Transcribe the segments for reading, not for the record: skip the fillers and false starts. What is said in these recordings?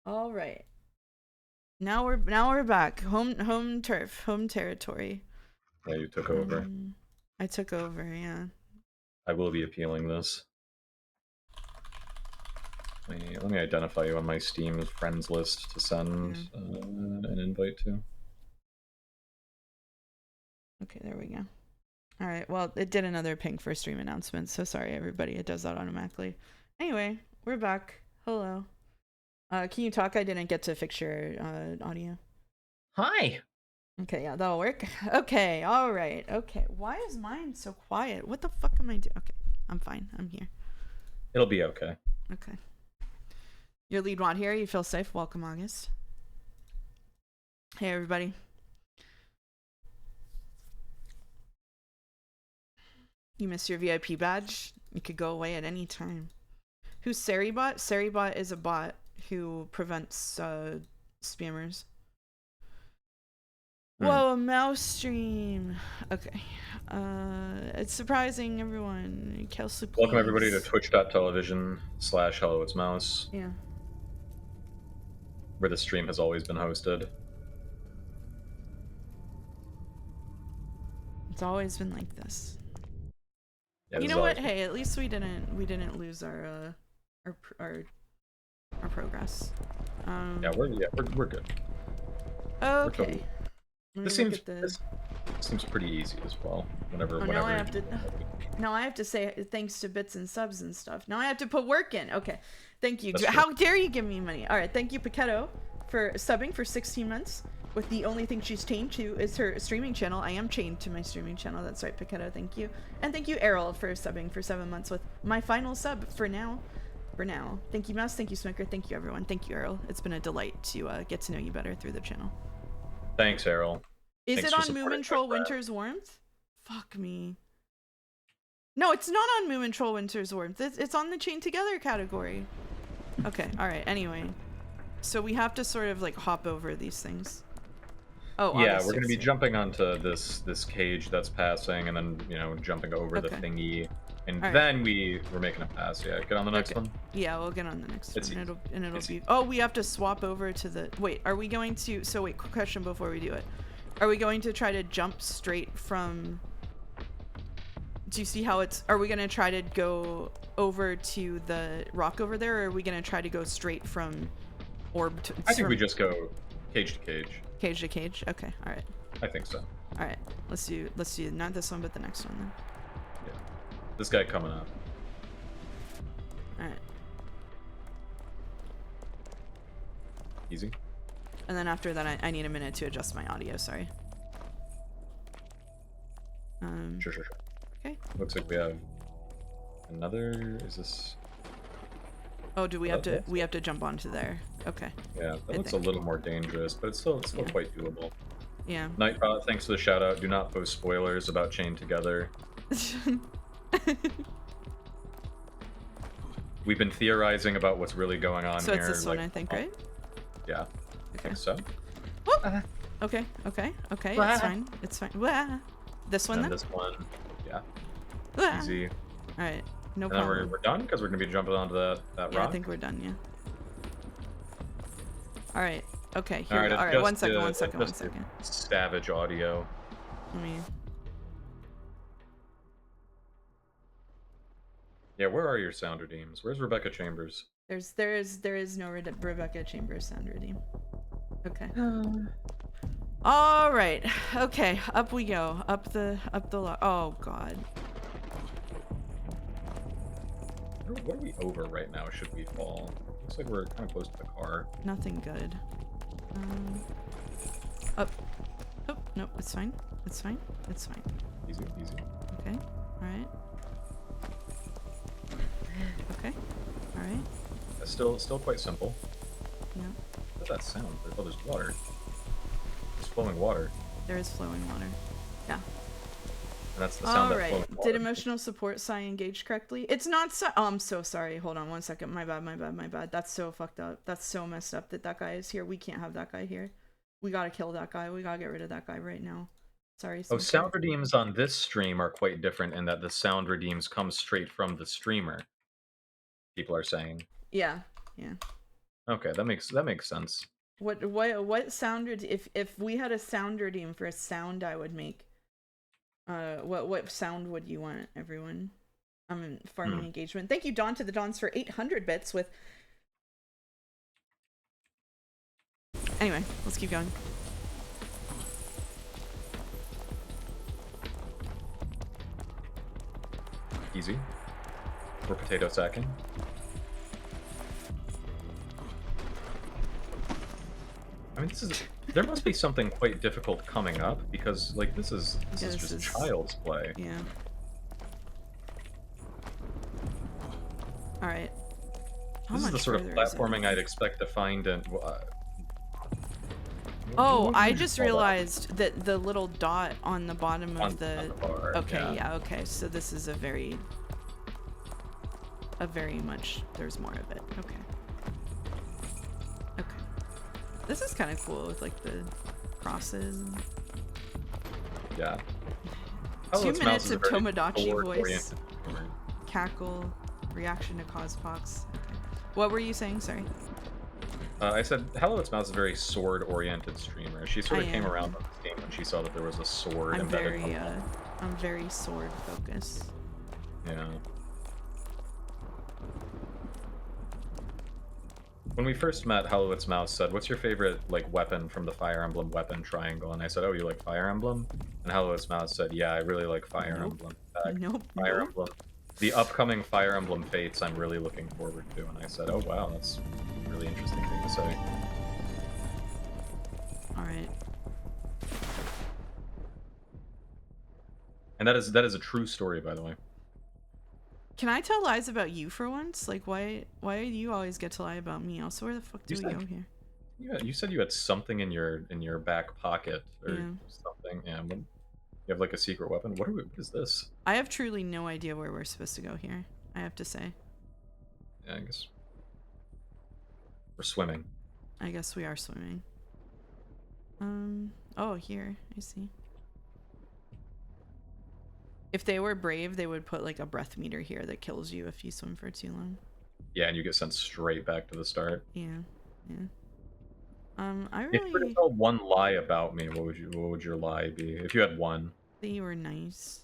All right. Now we're back. Home turf, home territory. Yeah, you took over. I took over, yeah. I will be appealing this. Let me identify you on my Steam friends list to send Yeah. an invite to. Okay, there we go. All right. Well, it did another ping for stream announcements, so sorry everybody. It does that automatically. Anyway, we're back. Hello. Can you talk? I didn't get to fix your audio. Hi. Okay, yeah, that'll work. Okay, all right. Okay, why is mine so quiet? What the fuck am I doing? Okay, I'm fine. I'm here. It'll be okay. Okay. Your lead mod here. You feel safe. Welcome, August. Hey, everybody. You missed your VIP badge? You could go away at any time. Who's Seribot? Seribot is a bot who prevents spammers. Whoa, a mouse stream. Okay. It's surprising everyone. Kelsey, Welcome everybody to please. twitch.tv/hello it's mouse, Yeah. where the stream has always been hosted. It's always been like this. Yeah, You this know what? always Hey, at least we didn't lose our progress. yeah, we're good. We're Okay. totally. Let me This look seems at the. this seems pretty easy as well. Whenever Oh, whenever now I have to say thanks to bits and subs and stuff. Now I have to put work in. Okay. Thank you. That's true. How dare you give me money? All right. Thank you, Paquetto, for subbing for 16 months. With the only thing she's chained to is her streaming channel. I am chained to my streaming channel. That's right, Paquetto. Thank you. And thank you, Errol, for subbing for 7 months with my final sub for now. For now. Thank you, Mouse. Thank you, Smoker. Thank you, everyone. Thank you, Errol. It's been a delight to get to know you better through the channel. Thanks, Errol. Is Thanks it for on supporting Moomin my Troll craft. Winter's Warmth? Fuck me. No, it's not on Moomin Troll Winter's Warmth. It's on the Chain Together category. Okay, alright, anyway. So we have to sort of like hop over these things. Oh, Yeah, August we're going to be 6th. jumping onto this cage that's passing, and then jumping over the Okay. thingy, and All right. then we're making a pass. Yeah, get on the next Okay. one. Yeah, we'll get on the next It's one. easy. It'll It's be. easy. Oh, we have to swap over to the. Wait, are we going to? So wait, quick question before we do it. Are we going to try to jump straight from? Do you see how it's? Are we gonna try to go over to the rock over there, or are we gonna try to go straight from orb to? I think we just go cage to cage. Cage to cage. Okay. All right. I think so. All right. Let's do not this one, but the next one then. Yeah. This guy coming up. All right. Easy. And then after that, I need a minute to adjust my audio. Sorry. Sure. Okay. Looks like we have another. Is this? Oh, do we have to? We have to jump onto there. Okay. Yeah, that looks a little more dangerous, but it's still Yeah. quite doable. Yeah. Nightbot, thanks for the shout out. Do not post spoilers about Chain Together. We've been theorizing about what's really going on So here. it's this one, I think, right? Yeah. Okay. I think so. Okay. It's fine. It's fine. Wah. This one And then? this one. Yeah. Wah. Easy. Alright. No And then problem. we're done because we're gonna be jumping onto that Yeah, rock. I think we're done, yeah. Alright. Okay, here All we go. right, Alright, one second. Savage audio. Let me... Yeah, where are your sound redeems? Where's Rebecca Chambers? There is no Rebecca Chambers sound redeem. Okay. Alright. Okay, up we go. Up the oh god. What are we over right now? Should we fall? Looks like we're kind of close to the car. Nothing good. Up. Oh, nope, it's fine. It's fine. Easy. Okay. Alright. Okay. Alright. That's still quite simple. Yeah. What's that sound? Oh, there's water. There's flowing water. There is flowing water. Yeah. And that's the sound that flowing Alright. water Did emotional support Psy engage correctly? It's not Psy. Oh, I'm so sorry. Hold on one second. My bad. That's so fucked up. That's so messed up that guy is here. We can't have that guy here. We gotta kill that guy. We gotta get rid of that guy right now. Sorry. Oh, sound redeems on this stream are quite different in that the sound redeems come straight from the streamer. People are saying. Yeah. Okay, that makes sense. What sound would, if we had a sound routine for a sound I would make, what sound would you want, everyone? Farming Hmm. engagement. Thank you, Dawn to the Dawns, for 800 bits with. Anyway, let's keep going. Easy. We're potato sacking. I mean, there must be something quite difficult coming up because, like, this is Yeah, this just is, child's play. yeah. All right. How This is much the sort of further is it? platforming I'd expect to find in. Oh, what I would you just call that? realized that the little dot on the bottom On of the. bar. Okay, yeah, okay. So this is a very much. There's more of it. Okay. Okay. This is kind of cool with like the crosses. And... Yeah. 2 Mouse minutes is a of very Tomodachi voice. sword-oriented streamer. Cackle. Reaction to Cospox. Okay. What were you saying? Sorry. I said Hello It's Mouse is a very sword-oriented streamer. She sort of came around on this game when she saw that there was a sword embedded. I'm very sword focused. Yeah. When we first met, Hello It's Mouse said, "What's your favorite like weapon from the Fire Emblem weapon triangle?" And I said, "Oh, you like Fire Emblem?" And Hello It's Mouse said, "Yeah, I really like Fire Emblem. Fire Emblem. The upcoming Fire Emblem Fates, I'm really looking forward to." And I said, "Oh wow, that's a really interesting thing to say." All right. And that is a true story, by the way. Can I tell lies about you for once? Like, why do you always get to lie about me? Also, where the fuck do we go here? You said you had something in your back pocket or something. Yeah. You have like a secret weapon. What is this? I have truly no idea where we're supposed to go here. I have to say. Yeah, I guess we're swimming. I guess we are swimming. Oh, here. I see. If they were brave, they would put like a breath meter here that kills you if you swim for too long. Yeah, and you get sent straight back to the start. Yeah. Yeah. I If you were to tell one lie about me, what would your lie be? If you had one. That you were nice.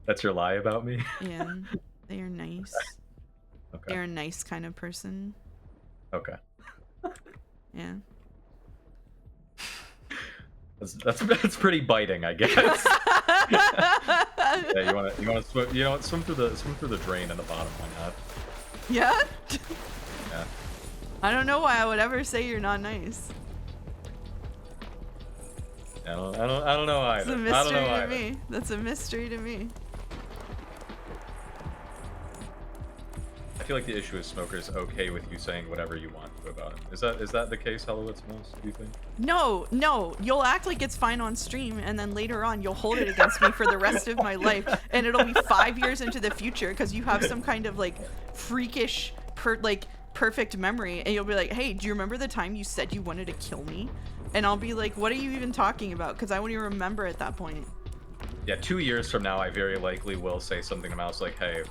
That's your lie about me? Yeah. They are nice. Okay. They're a nice kind of person. Okay. Yeah. That's pretty biting, I guess. Yeah, you wanna swim through the drain in the bottom, why not? Yeah? Yeah. I don't know why I would ever say you're not nice. I don't know either. It's a mystery to me. That's a mystery to me. I feel like the issue is Smoker's okay with you saying whatever you want to about him. Is that the case, Hello It's Mouse, do you think? No, you'll act like it's fine on stream, and then later on you'll hold it against me for the rest of my life, and it'll be 5 years into the future because you have some kind of like freakish, perfect memory, and you'll be like, "Hey, do you remember the time you said you wanted to kill me?" And I'll be like, "What are you even talking about?" Because I won't even remember at that point. Yeah, 2 years from now, I very likely will say something to Mouse like, "Hey,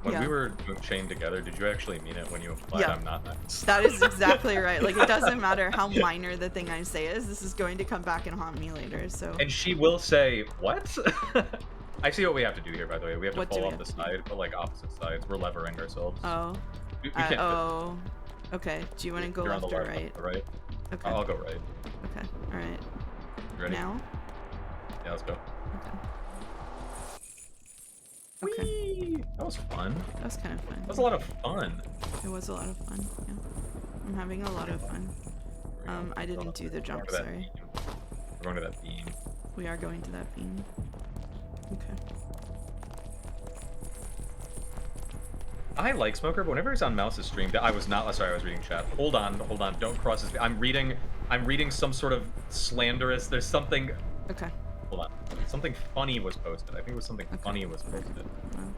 when we were chained together, did you actually mean it when you implied I'm not nice?" That is exactly right. Like, it doesn't matter how minor the thing I say is, this is going to come back and haunt me later, so. And she will say, "What?" I see what we have to do here, by the way. We have to fall off the side, but like opposite sides. We're levering ourselves. Oh. We can't oh. Okay. Do you want to go left or right? Right. Okay. I'll go right. Okay. All right. You ready? Now? Yeah, let's go. Okay. Whee! That was fun. That was kind of fun. That was a lot of fun. It was a lot of fun, yeah. I'm having a lot of fun. I didn't do the jump, sorry. We're going to that beam. We are going to that beam. Okay. I like Smoker, but whenever he's on Mouse's stream, I was reading chat. Hold on, don't cross his. I'm reading some sort of slanderous. There's something. Okay. Hold on. Something funny was posted. I think it was something funny was posted.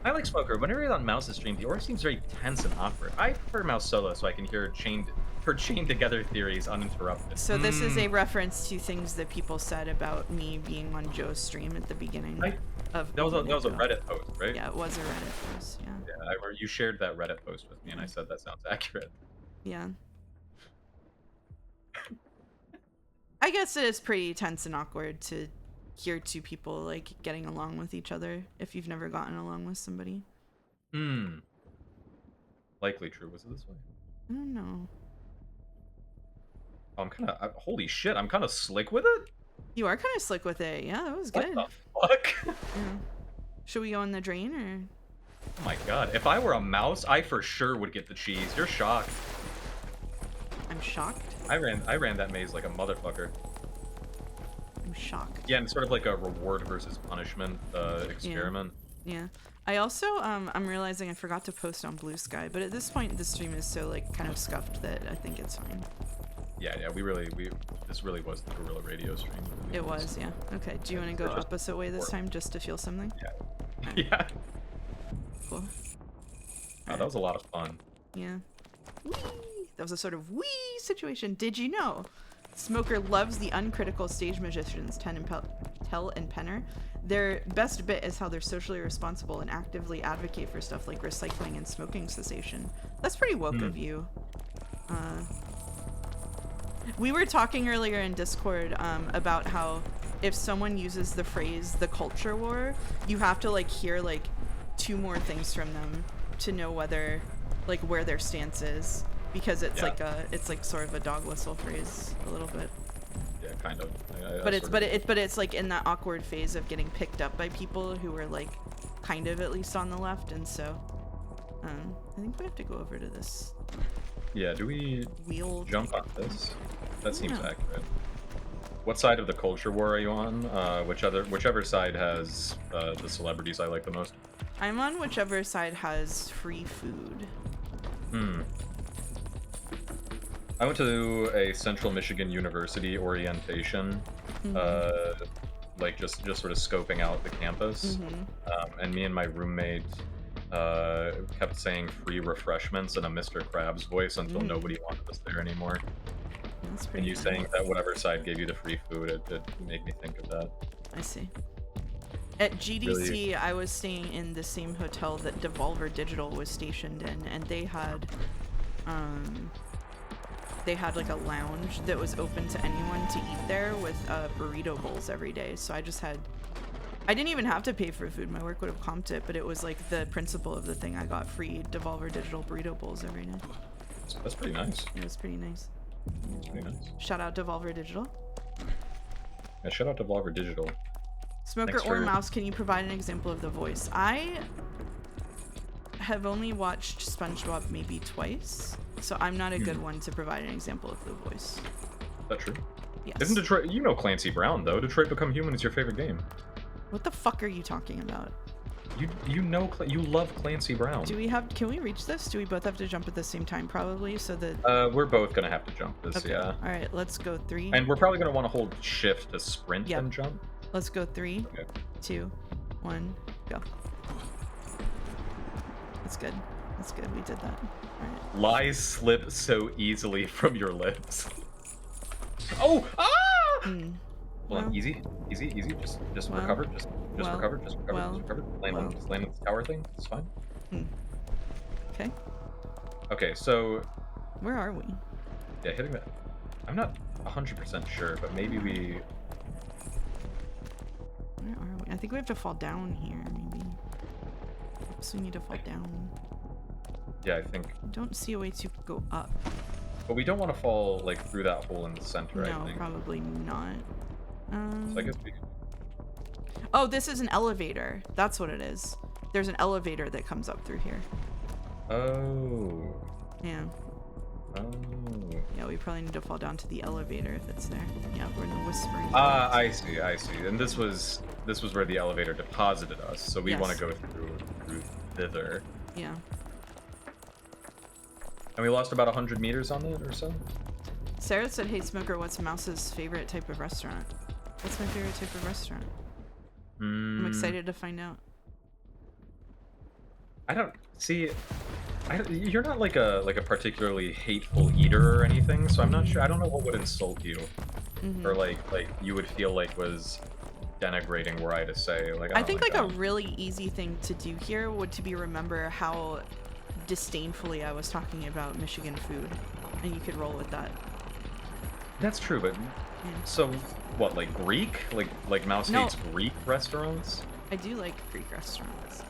I like Smoker. Whenever he's on Mouse's stream, the aura seems very tense and awkward. I prefer Mouse solo so I can hear chained together theories uninterrupted. So this is a reference to things that people said about me being on Joe's stream at the beginning. of That was a minute ago. Reddit post, right? Yeah, it was a Reddit post. Yeah. Yeah, you shared that Reddit post with me, and I said that sounds accurate. Yeah. I guess it is pretty tense and awkward to hear two people like getting along with each other if you've never gotten along with somebody. Hmm. Likely true. Was it this way? I don't know. Oh, I'm kind of. Holy shit! I'm kind of slick with it. You are kind of slick with it. Yeah, that was What good. the fuck? Yeah. Should we go in the drain or? Oh my god! If I were a mouse, I for sure would get the cheese. You're shocked. I'm shocked. I ran that maze like a motherfucker. I'm shocked. Yeah, and sort of like a reward versus punishment experiment. Yeah. I also I'm realizing I forgot to post on Blue Sky, but at this point the stream is so like kind of scuffed that I think it's fine. Yeah, this really was the Guerrilla Radio stream. It was, yeah. Okay, do you want to go opposite way this time just to feel something? Yeah. Right. Yeah. Cool. That was a lot of fun. Yeah. Whee! That was a sort of wee situation. Did you know? Smoker loves the uncritical stage magicians, Tell and Penner. Their best bit is how they're socially responsible and actively advocate for stuff like recycling and smoking cessation. That's pretty woke of you. We were talking earlier in Discord about how if someone uses the phrase the culture war, you have to like hear like 2 more things from them to know whether like where their stance is, because it's it's like sort of a dog whistle phrase a little bit. Yeah, kind of. But it's like in that awkward phase of getting picked up by people who are like kind of at least on the left, and so I think we have to go over to this. Yeah, do we wheel jump on this? That seems accurate. What side of the culture war are you on? Whichever side has the celebrities I like the most. I'm on whichever side has free food. I went to a Central Michigan University orientation, like just sort of scoping out the campus, and me and my roommate kept saying free refreshments in a Mr. Krabs voice until nobody wanted us there anymore. That's pretty And you nice. saying that whatever side gave you the free food, it made me think of that. I see. At GDC, really? I was staying in the same hotel that Devolver Digital was stationed in, and they had like a lounge that was open to anyone to eat there with burrito bowls every day. So I didn't even have to pay for food. My work would have comped it, but it was like the principle of the thing. I got free Devolver Digital burrito bowls every night. That's pretty nice. It was pretty nice. That's pretty nice. Shout out Devolver Digital. Yeah, shout out Devolver Digital. Smoker or Mouse, can you provide an example of the voice? I have only watched SpongeBob maybe twice, so I'm not a good one to provide an example of the voice. Is that true? Yes. Isn't Detroit... You know Clancy Brown, though. Detroit Become Human is your favorite game. What the fuck are you talking about? You know... You love Clancy Brown. Can we reach this? Do we both have to jump at the same time, probably, so that... We're both gonna have to jump this, okay. yeah. Alright, let's go 3. And we're probably gonna want to hold shift to sprint and jump. Let's go 3, 2, 1, go. That's good. That's good. We did that. All right. Lies slip so easily from your lips. Oh! Ah! Hold on. Easy. Just recover. Just recover. Just recover. Land on this tower thing. It's fine. Okay. Okay, so... Where are we? Yeah, hitting that. I'm not 100% sure, but maybe we... Where are we? I think we have to fall down here, maybe. So we need to fall down. Yeah, I think. I don't see a way to go up. But we don't want to fall like through that hole in the center, I No, think. probably not. So I guess we... Oh, this is an elevator. That's what it is. There's an elevator that comes up through here. Oh. Yeah. Oh. Yeah, we probably need to fall down to the elevator if it's there. Yeah, we're in the whispering. Ah, I see. And this was where the elevator deposited us, so we want to go through thither. Yeah. And we lost about 100 meters on it or so. Sarah said, "Hey Smoker, what's Mouse's favorite type of restaurant?" What's my favorite type of restaurant? I'm excited to find out. I don't see. You're not like a particularly hateful eater or anything, so I'm not sure. I don't know what would insult you, or like you would feel like was denigrating were I to say. Like I think like a really easy thing to do here would to be remember how disdainfully I was talking about Michigan food, and you could roll with that. That's true, but so what? Like Greek? Like Mouse hates Greek restaurants? I do like Greek restaurants.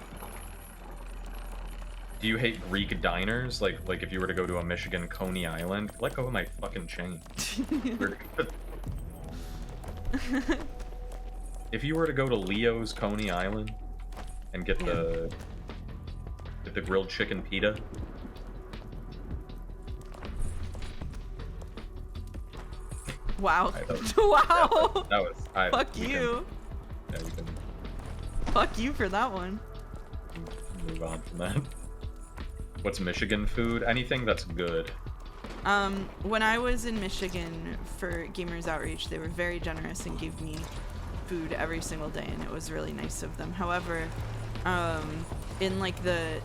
Do you hate Greek diners? Like if you were to go to a Michigan Coney Island, let go of my fucking chain. If you were to go to Leo's Coney Island and get the grilled chicken pita. Wow. Wow. That was fuck you. Yeah, you can fuck you for that one. Move on from that. What's Michigan food? Anything that's good. When I was in Michigan for Gamers Outreach, they were very generous and gave me food every single day, and it was really nice of them. However, in the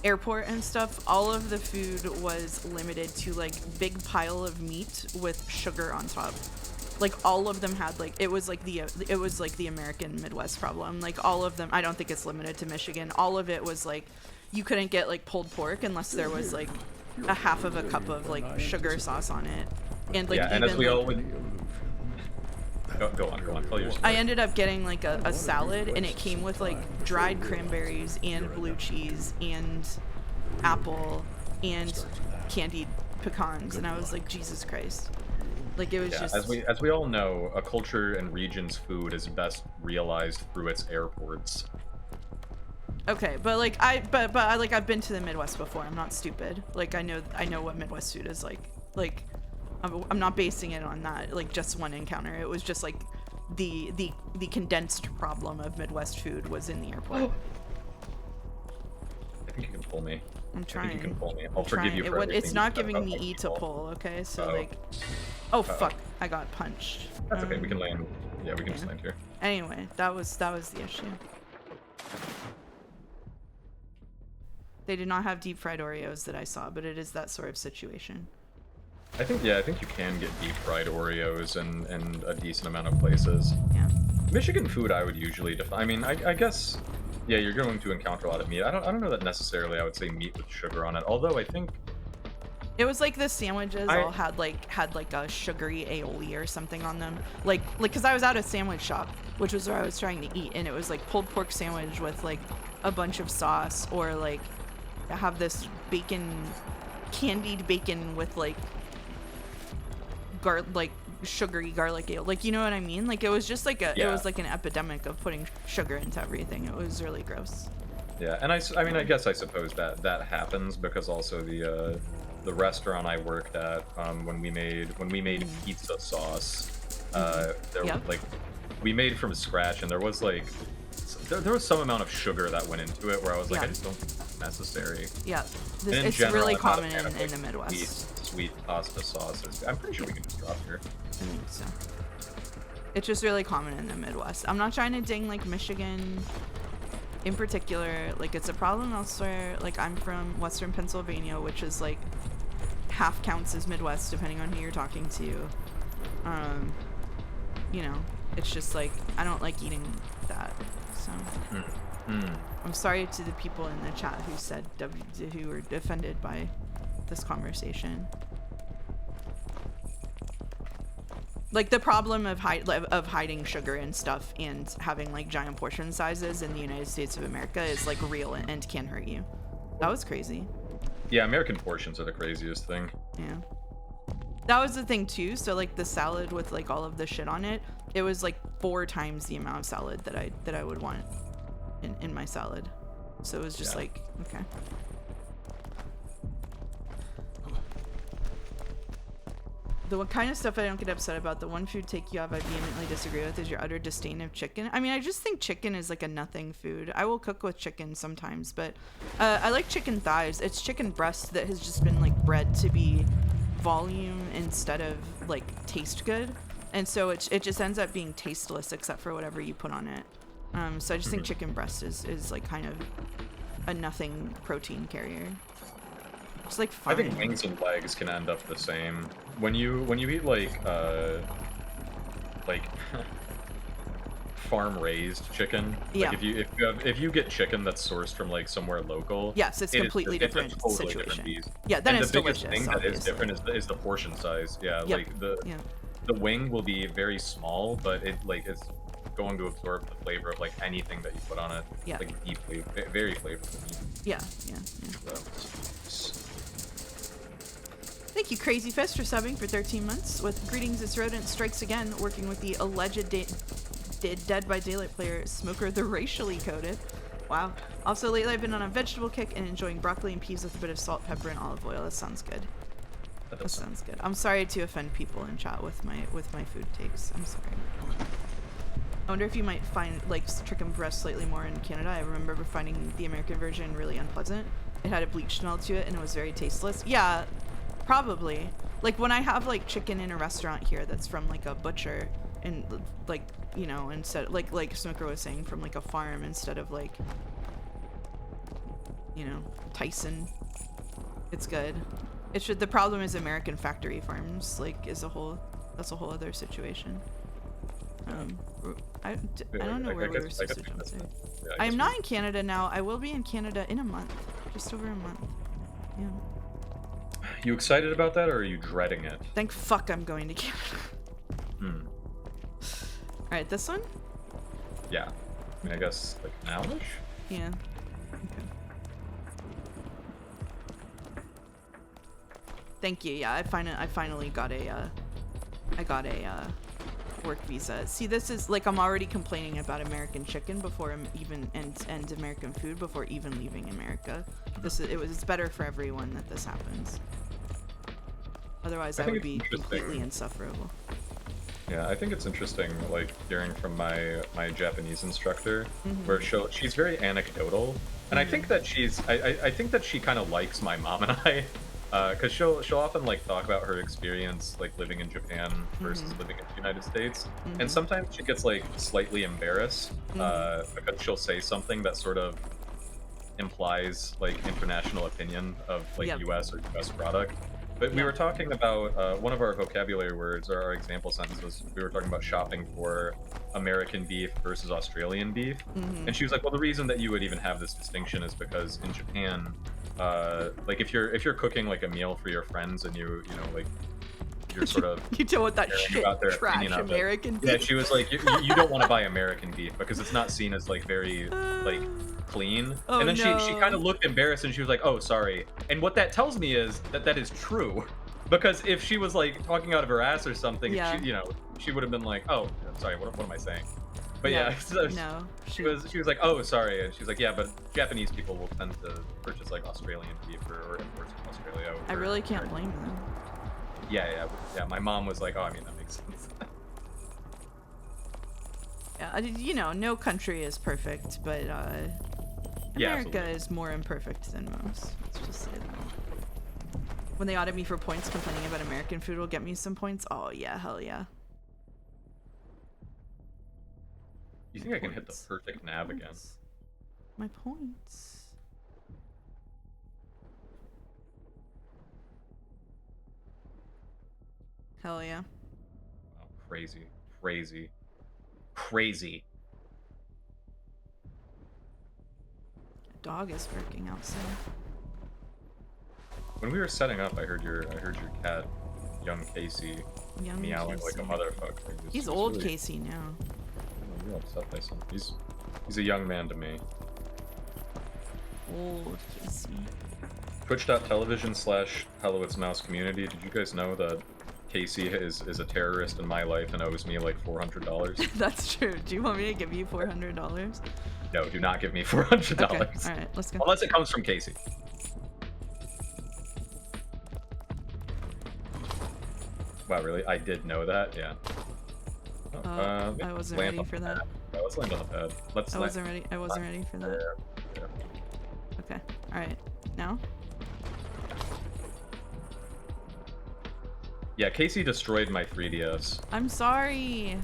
airport and stuff, all of the food was limited to like big pile of meat with sugar on top. Like all of them had like it was like the American Midwest problem. Like all of them, I don't think it's limited to Michigan. All of it was like you couldn't get like pulled pork unless there was like a half of a cup of like sugar sauce on it. And like and even, as we like, all would go on. Tell your story. I ended up getting like a salad, and it came with like dried cranberries and blue cheese and apple and candied pecans, and I was like, Jesus Christ. Like it was just as we all know, a culture and region's food is best realized through its airports. Okay, but like I've been to the Midwest before. I'm not stupid. Like I know what Midwest food is like. Like I'm not basing it on that, like just one encounter. It was just like the condensed problem of Midwest food was in the airport. I think you can pull me. I'm trying. I think you can pull me. I'll forgive you for everything. It's not giving me E to pull, okay? So like fuck, I got punched. That's okay, we can land. Yeah, we can just land here. Anyway, that was the issue. They did not have deep fried Oreos that I saw, but it is that sort of situation. I think you can get deep fried Oreos in a decent amount of places. Yeah. Michigan food I would usually define. I mean, I guess, yeah, you're going to encounter a lot of meat. I don't know that necessarily I would say meat with sugar on it. Although I think it was like the sandwiches all had like a sugary aioli or something on them. Like because I was at a sandwich shop, which was where I was trying to eat, and it was like pulled pork sandwich with like a bunch of sauce, or like have this candied bacon with like sugary garlic ale. Like, you know what I mean? Like it was just like it was like an epidemic of putting sugar into everything. It was really gross. Yeah, and I mean, I guess I suppose that happens because also the restaurant I worked at, when we made pizza sauce, we made from scratch, and there was like there was some amount of sugar that went into it where I was like, I just don't think it's necessary. Yeah, it's general, really I'm common not a fan of, in the Midwest. Sweet pasta sauces. I'm pretty sure we can just drop here. I think so. It's just really common in the Midwest. I'm not trying to ding like Michigan in particular. Like it's a problem elsewhere. Like I'm from Western Pennsylvania, which is like half counts as Midwest depending on who you're talking to. You know, it's just like I don't like eating that. So I'm sorry to the people in the chat who said who were offended by this conversation. Like the problem of hiding sugar and stuff and having like giant portion sizes in the United States of America is like real and can hurt you. That was crazy. Yeah, American portions are the craziest thing. Yeah. That was the thing too. So like the salad with like all of the shit on it, it was like 4 times the amount of salad that I would want in my salad. So it was just like, okay. The kind of stuff I don't get upset about, the one food take you have I vehemently disagree with, is your utter disdain of chicken. I mean, I just think chicken is like a nothing food. I will cook with chicken sometimes, but I like chicken thighs. It's chicken breast that has just been like bred to be volume instead of like taste good, and so it just ends up being tasteless except for whatever you put on it. So I just think chicken breast is like kind of a nothing protein carrier. It's like I fine. think wings and legs can end up the same. When you eat like farm raised chicken, Yeah. like if you get chicken that's sourced from like somewhere local, Yes, it's completely it's a different totally different situation. beast. Yeah, then And it's the biggest delicious, thing that is obviously. different is the portion size. Yeah, Yep. like Yeah. the wing will be very small, but it's going to absorb the flavor of like anything that you put on it. Yeah. Like deeply, very flavorful meat. Yeah. Thank you, Crazy Fist, for subbing for 13 months. With greetings, it's Rodent strikes again, working with the alleged Dead by Daylight player Smoker the racially coded. Wow. Also, lately I've been on a vegetable kick and enjoying broccoli and peas with a bit of salt, pepper, and olive oil. That sounds good. That sounds good. I'm sorry to offend people in chat with my food takes. I'm sorry. I wonder if you might find like chicken breast slightly more in Canada. I remember finding the American version really unpleasant. It had a bleach smell to it and it was very tasteless. Yeah, probably. Like when I have like chicken in a restaurant here that's from like a butcher and like, you know, instead like Smoker was saying, from like a farm instead of like, you know, Tyson. It's good. It should. The problem is American factory farms. Like, that's a whole other situation. I don't know where we were supposed to jump to. I am not in Canada now. I will be in Canada in a month, just over a month. Yeah. You excited about that, or are you dreading it? Thank fuck I'm going to Canada. All right, this one. Yeah. I mean, I guess like nowish. Yeah. Okay. Thank you. Yeah, I finally got a work visa. See, this is like, I'm already complaining about American chicken before I'm even and American food before even leaving America. It's better for everyone that this happens. Otherwise, I would be completely insufferable. Yeah, I think it's interesting, like hearing from my Japanese instructor, where she's very anecdotal, and I think that I think that she kind of likes my mom and I. Because she'll often like talk about her experience like living in Japan versus living in the United States, and sometimes she gets like slightly embarrassed because she'll say something that sort of implies like international opinion of like US or US product. But we were talking about one of our vocabulary words, or our example sentence was, we were talking about shopping for American beef versus Australian beef, and she was like, well, the reason that you would even have this distinction is because in Japan, like if you're cooking like a meal for your friends and you know like you're sort of you don't want that shit trash American beef. Yeah, she was like, you don't want to buy American beef because it's not seen as like very like clean. Oh, and then no. she kind of looked embarrassed and she was like, oh, sorry. And what that tells me is that is true, because if she was like talking out of her ass or something, she, you know, she would have been like, oh, sorry, what am I saying? But so she was like, oh, sorry, and she's like, yeah, but Japanese people will tend to purchase like Australian beef or imports from Australia. I really can't blame them. Yeah. My mom was like, oh, I mean, that makes sense. Yeah, you know, no country is perfect, but America is more imperfect than most. Let's just say that. When they audit me for points, complaining about American food will get me some points. Oh yeah, hell yeah. You think I can hit the perfect nav again? My points. Hell yeah. Wow, crazy. Dog is working outside. When we were setting up, I heard your cat, young Casey, meowing like a motherfucker. He's old really, Casey now. I'm real upset by something. He's a young man to me. Old Casey. Twitch.tv/Hello It's Mouse community. Did you guys know that Casey is a terrorist in my life and owes me like $400? That's true. Do you want me to give you $400? No, do not give me $400. Okay. All right, let's go. Unless it comes from Casey. Wow, really? I did know that? Yeah. I wasn't ready for that. Yeah, let's land on the pad. I wasn't ready for that. Okay. All right. Now? Yeah, Casey destroyed my 3DS. I'm sorry.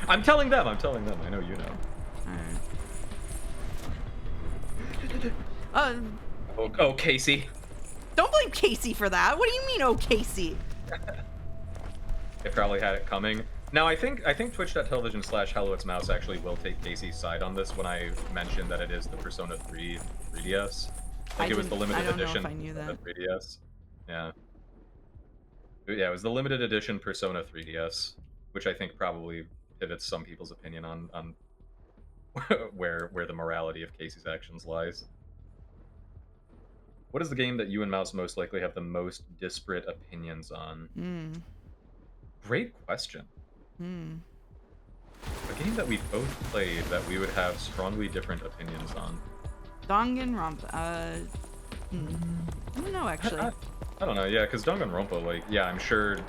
I'm telling them. I know you know. Alright. Oh, Casey. Don't blame Casey for that. What do you mean, oh, Casey? They probably had it coming. Now, I think twitch.tv/HelloIt'sMouse actually will take Casey's side on this when I mentioned that it is the Persona 3 3DS. Like, it was the limited edition I don't know if I knew that. 3DS. Yeah. Yeah, it was the limited edition Persona 3DS, which I think probably pivots some people's opinion on where the morality of Casey's actions lies. What is the game that you and Mouse most likely have the most disparate opinions on? Great question. A game that we both played that we would have strongly different opinions on. Danganronpa. I don't know, actually. I don't know, yeah, because Danganronpa, like, yeah, I'm sure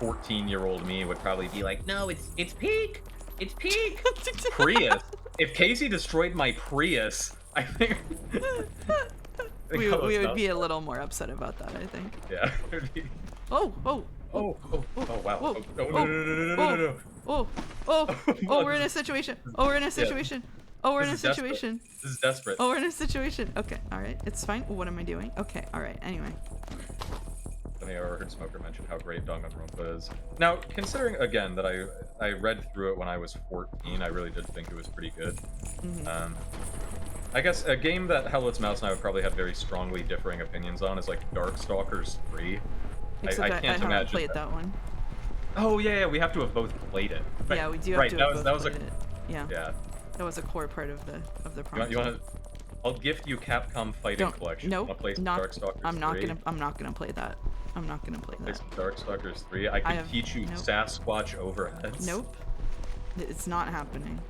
14-year-old me would probably be like, no, it's Peak! It's Peak! Prius. If Casey destroyed my Prius, I think... we would be a little more upset about that, I think. Yeah. Oh, wow. Oh, we're in a situation. This is desperate. Oh, we're in a situation. Okay, alright, it's fine. What am I doing? Okay, alright, anyway. I think I heard Smoker mention how great Danganronpa is. Now, considering, again, that I read through it when I was 14, I really did think it was pretty good. I guess a game that Hello It's Mouse and I would probably have very strongly differing opinions on is, like, Darkstalkers 3. Except I haven't played that one. Oh, yeah, we have to have both played it. Right. Yeah, we do have to have both played it. Yeah. That was a core part of the project. You want to... I'll gift you Capcom Fighting Collection. Nope. Darkstalkers 3. I'm not gonna play that. I'm not gonna play that. Darkstalkers 3. I can teach you Sasquatch overheads. Nope. It's not happening.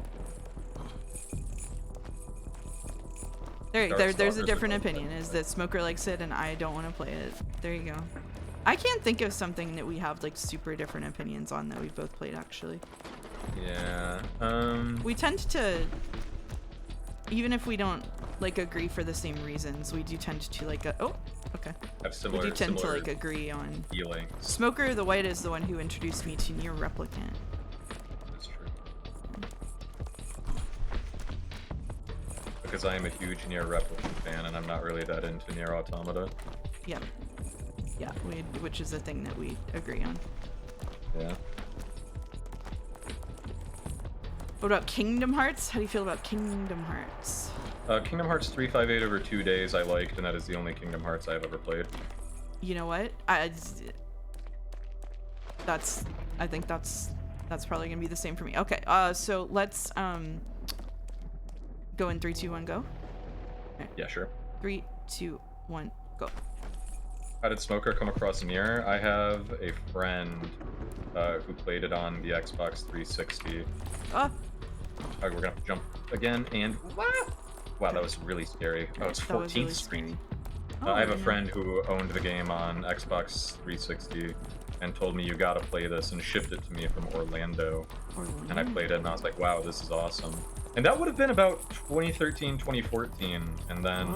There's a different opinion. Is that Smoker likes it and I don't want to play it. There you go. I can't think of something that we have like super different opinions on that we've both played actually. Yeah. We tend to, even if we don't like agree for the same reasons, we do tend to like have similar, we do tend to like agree on feelings. Smoker the White is the one who introduced me to Nier Replicant. That's true. Because I am a huge Nier Replicant fan and I'm not really that into Nier Automata. Yep. Yeah, which is a thing that we agree on. Yeah. What about Kingdom Hearts? How do you feel about Kingdom Hearts? Kingdom Hearts 358 over 2 days I liked, and that is the only Kingdom Hearts I've ever played. You know what? I think that's probably gonna be the same for me. Okay, so let's go in 3, 2, 1, go. Right. Yeah, sure. 3, 2, 1, go. How did Smoker come across Nier? I have a friend who played it on the Xbox 360. Alright, we're gonna have to jump again, and wow, that was really scary. Oh, it's 14th Street. I have a friend who owned the game on Xbox 360 and told me you gotta play this and shipped it to me from Orlando. And I played it and I was like, wow, this is awesome. And that would have been about 2013, 2014, and then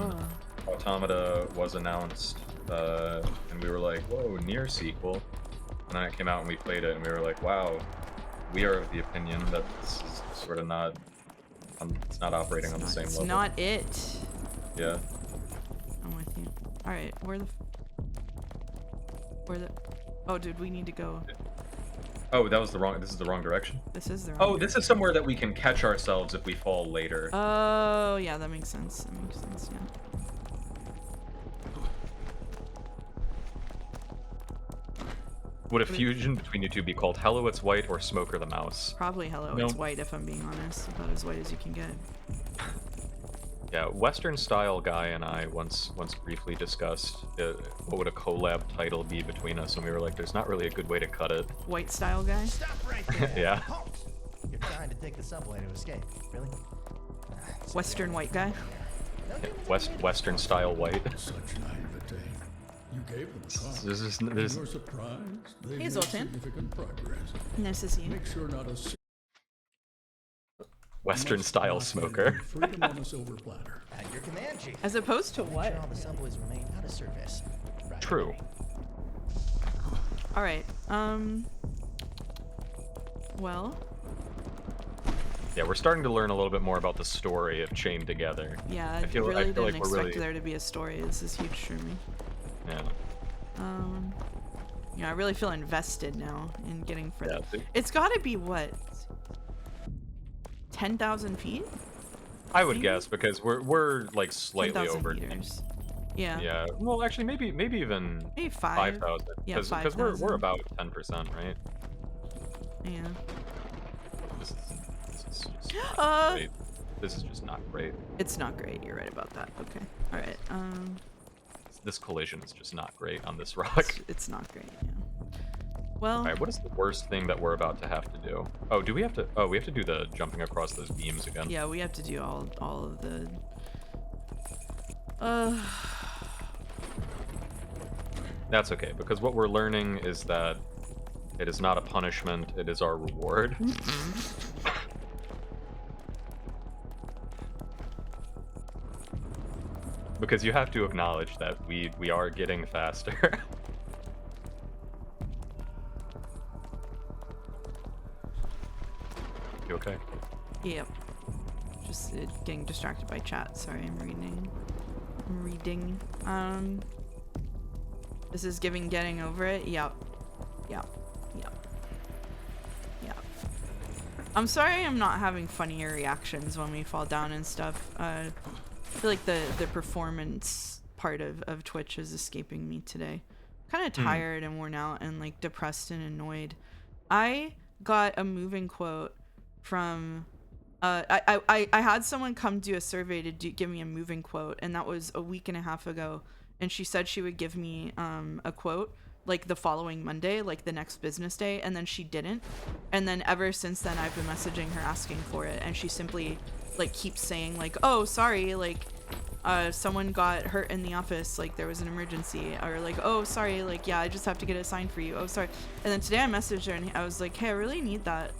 Automata was announced. And we were like, whoa, Nier sequel. And then it came out and we played it and we were like, wow, we are of the opinion that this is sort of not, it's not operating on the same level. It's not it. Yeah. I'm with you. Alright, where the, oh dude, we need to go. Oh, this is the wrong direction? This is the wrong direction. This is somewhere that we can catch ourselves if we fall later. Oh, yeah, that makes sense. Yeah. Would a fusion between you two be called Hello It's White or Smoker the Mouse? Probably Hello It's White, if I'm being honest. About as white as you can get. Yeah, Western Style Guy and I once briefly discussed what would a collab title be between us, and we were like, there's not really a good way to cut it. White Style Guy? Stop right there. Yeah. Halt. You're trying to take the subway to escape, really? Western White Guy? Yeah, Western Style White. Such naivete. You gave them a chance. There's You're surprised. They Hey, made Zoltan. significant progress. Nice to see you. Make sure not a Western Style Smoker. Freedom on a silver platter. At your command, Chief. As opposed to Make what? sure all the subways remain out of service. Right. True. Alright, well. Yeah, we're starting to learn a little bit more about the story of Chained Together. Yeah, I really didn't expect there to be a story. This is huge for me. Yeah. Yeah, I really feel invested now in getting further. Yeah, It's got to be what? 10,000 feet? I would Maybe? guess because we're like slightly 10,000 over. meters. Yeah. Yeah. Well, actually, maybe even Maybe 5,000. Yeah, Because we're 5,000. about 10%, right? Yeah. This is just not Uh. great. This is just not great. It's not great. You're right about that. Okay. All right. This collision is just not great on this rock. It's not great. Yeah. Well. All right. What is the worst thing that we're about to have to do? Oh, do we have to? Oh, we have to do the jumping across those beams again. Yeah, we have to do all of the. That's okay because what we're learning is that it is not a punishment; it is our reward. Because you have to acknowledge that we are getting faster. You okay? Yep. Just getting distracted by chat. Sorry, I'm reading. This is getting over it. Yep. I'm sorry I'm not having funnier reactions when we fall down and stuff. I feel like the performance part of Twitch is escaping me today. Kind of tired and worn out and like depressed and annoyed. I got a moving quote from I had someone come do a survey to give me a moving quote, and that was a week and a half ago, and she said she would give me a quote like the following Monday, like the next business day, and then she didn't. And then ever since then I've been messaging her asking for it, and she simply like keeps saying like, oh sorry, like someone got hurt in the office, like there was an emergency, or like, oh sorry, like yeah, I just have to get it signed for you, oh sorry. And then today I messaged her and I was like, hey, I really need that,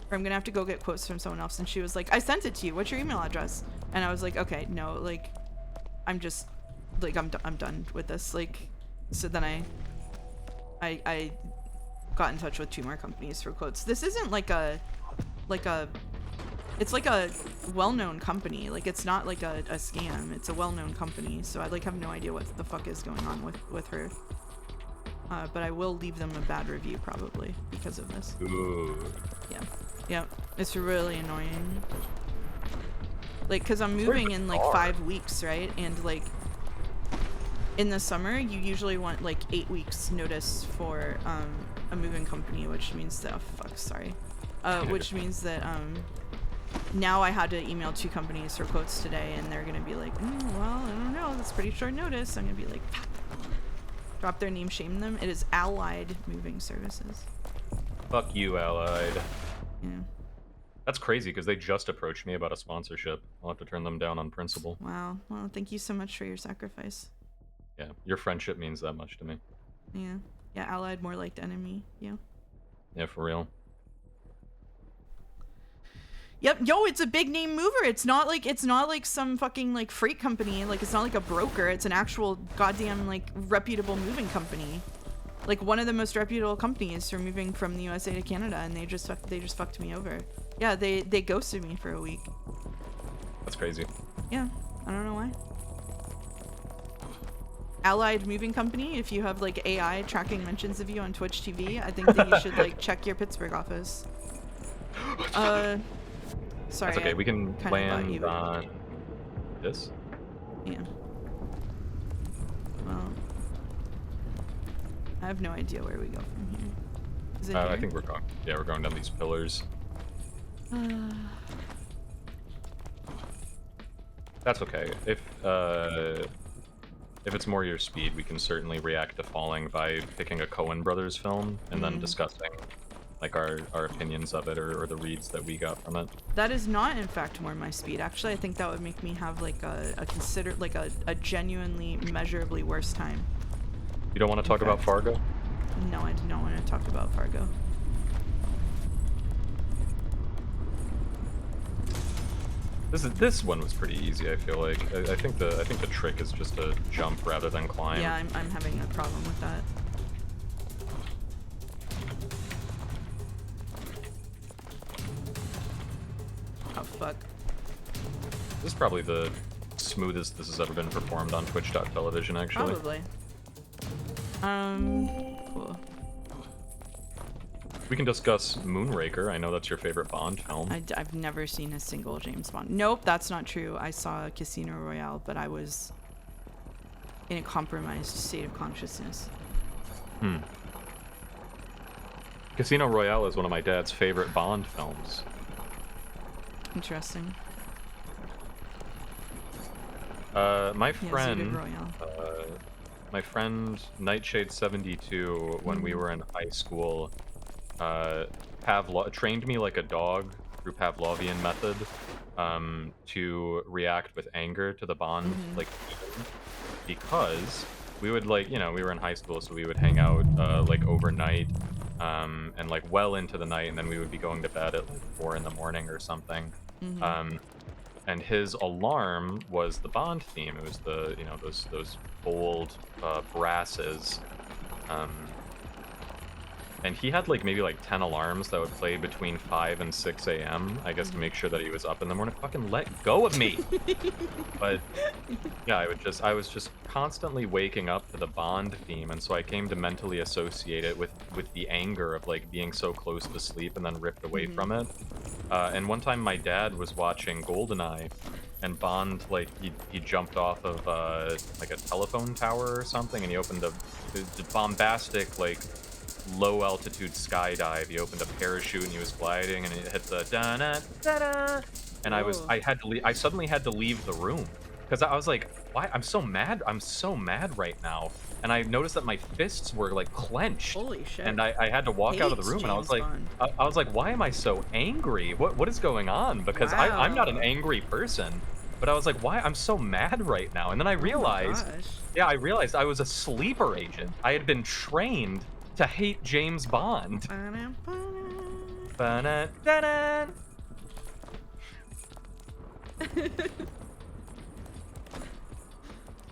or I'm gonna have to go get quotes from someone else. And she was like, I sent it to you, what's your email address? And I was like, okay, no, like I'm just like I'm done with this. Like, so then I got in touch with 2 more companies for quotes. This isn't like a it's like a well-known company. Like it's not like a scam. It's a well-known company. So I like have no idea what the fuck is going on with her. But I will leave them a bad review probably because of this. Ooh. Yeah. It's really annoying. Like, cause I'm moving in like 5 weeks, right? And like in the summer, you usually want like 8 weeks notice for a moving company, which means that which means that now I had to email 2 companies for quotes today, and they're gonna be like, well, I don't know, that's pretty short notice. I'm gonna be like, drop their name, shame them. It is Allied Moving Services. Fuck you, Allied. Yeah. That's crazy because they just approached me about a sponsorship. I'll have to turn them down on principle. Wow. Well, thank you so much for your sacrifice. Yeah, your friendship means that much to me. Yeah. Yeah, Allied more like the enemy. Yeah. Yeah, for real. Yep. Yo, it's a big name mover. It's not like some fucking like freight company. Like it's not like a broker. It's an actual goddamn like reputable moving company. Like one of the most reputable companies for moving from the USA to Canada, and they just fucked me over. Yeah, they ghosted me for a week. That's crazy. Yeah, I don't know why. Allied Moving Company, if you have like AI tracking mentions of you on Twitch TV, I think that you should like check your Pittsburgh office. Sorry. That's okay. We can land kinda on this. Yeah. Well, I have no idea where we go from here. Is it I here? think we're going. Yeah, we're going down these pillars. That's okay. If it's more your speed, we can certainly react to falling by picking a Coen Brothers film and then discussing like our opinions of it or the reads that we got from it. That is not, in fact, more my speed. Actually, I think that would make me have like a genuinely measurably worse time. You don't want to talk about Fargo? No, I do not want to talk about Fargo. This one was pretty easy. I feel like. I think the trick is just to jump rather than climb. Yeah, I'm having a problem with that. Oh fuck. This is probably the smoothest this has ever been performed on Twitch.television, actually. Probably. Cool. We can discuss Moonraker. I know that's your favorite Bond film. I've never seen a single James Bond. Nope, that's not true. I saw Casino Royale, but I was in a compromised state of consciousness. Casino Royale is one of my dad's favorite Bond films. Interesting. My Yeah, friend, Zooted Royale. Nightshade72, when we were in high school, trained me like a dog through Pavlovian method to react with anger to the Bond like because we would like we were in high school, so we would hang out like overnight and like well into the night, and then we would be going to bed at like 4 in the morning or something. And his alarm was the Bond theme. It was the those bold brasses. And he had like maybe like 10 alarms that would play between 5 and 6 a.m. I guess to make sure that he was up in the morning. Fucking let go of me! But yeah, I was just constantly waking up to the Bond theme, and so I came to mentally associate it with the anger of like being so close to sleep and then ripped away from it. And one time my dad was watching GoldenEye, and Bond like he jumped off of like a telephone tower or something, and he opened the bombastic like low altitude skydive. He opened a parachute and he was gliding, and it hit the da da da da. And I suddenly had to leave the room because I was like, why? I'm so mad right now. And I noticed that my fists were like clenched. Holy shit. And I had to walk out of the room, Hates and I was James like, Bond. I was like, why am I so angry? What is going on? Because I'm not an angry person. But I was like, why? I'm so mad right now. And then I realized, I realized I was a sleeper agent. I had been trained to hate James Bond. Ba-da-da-da.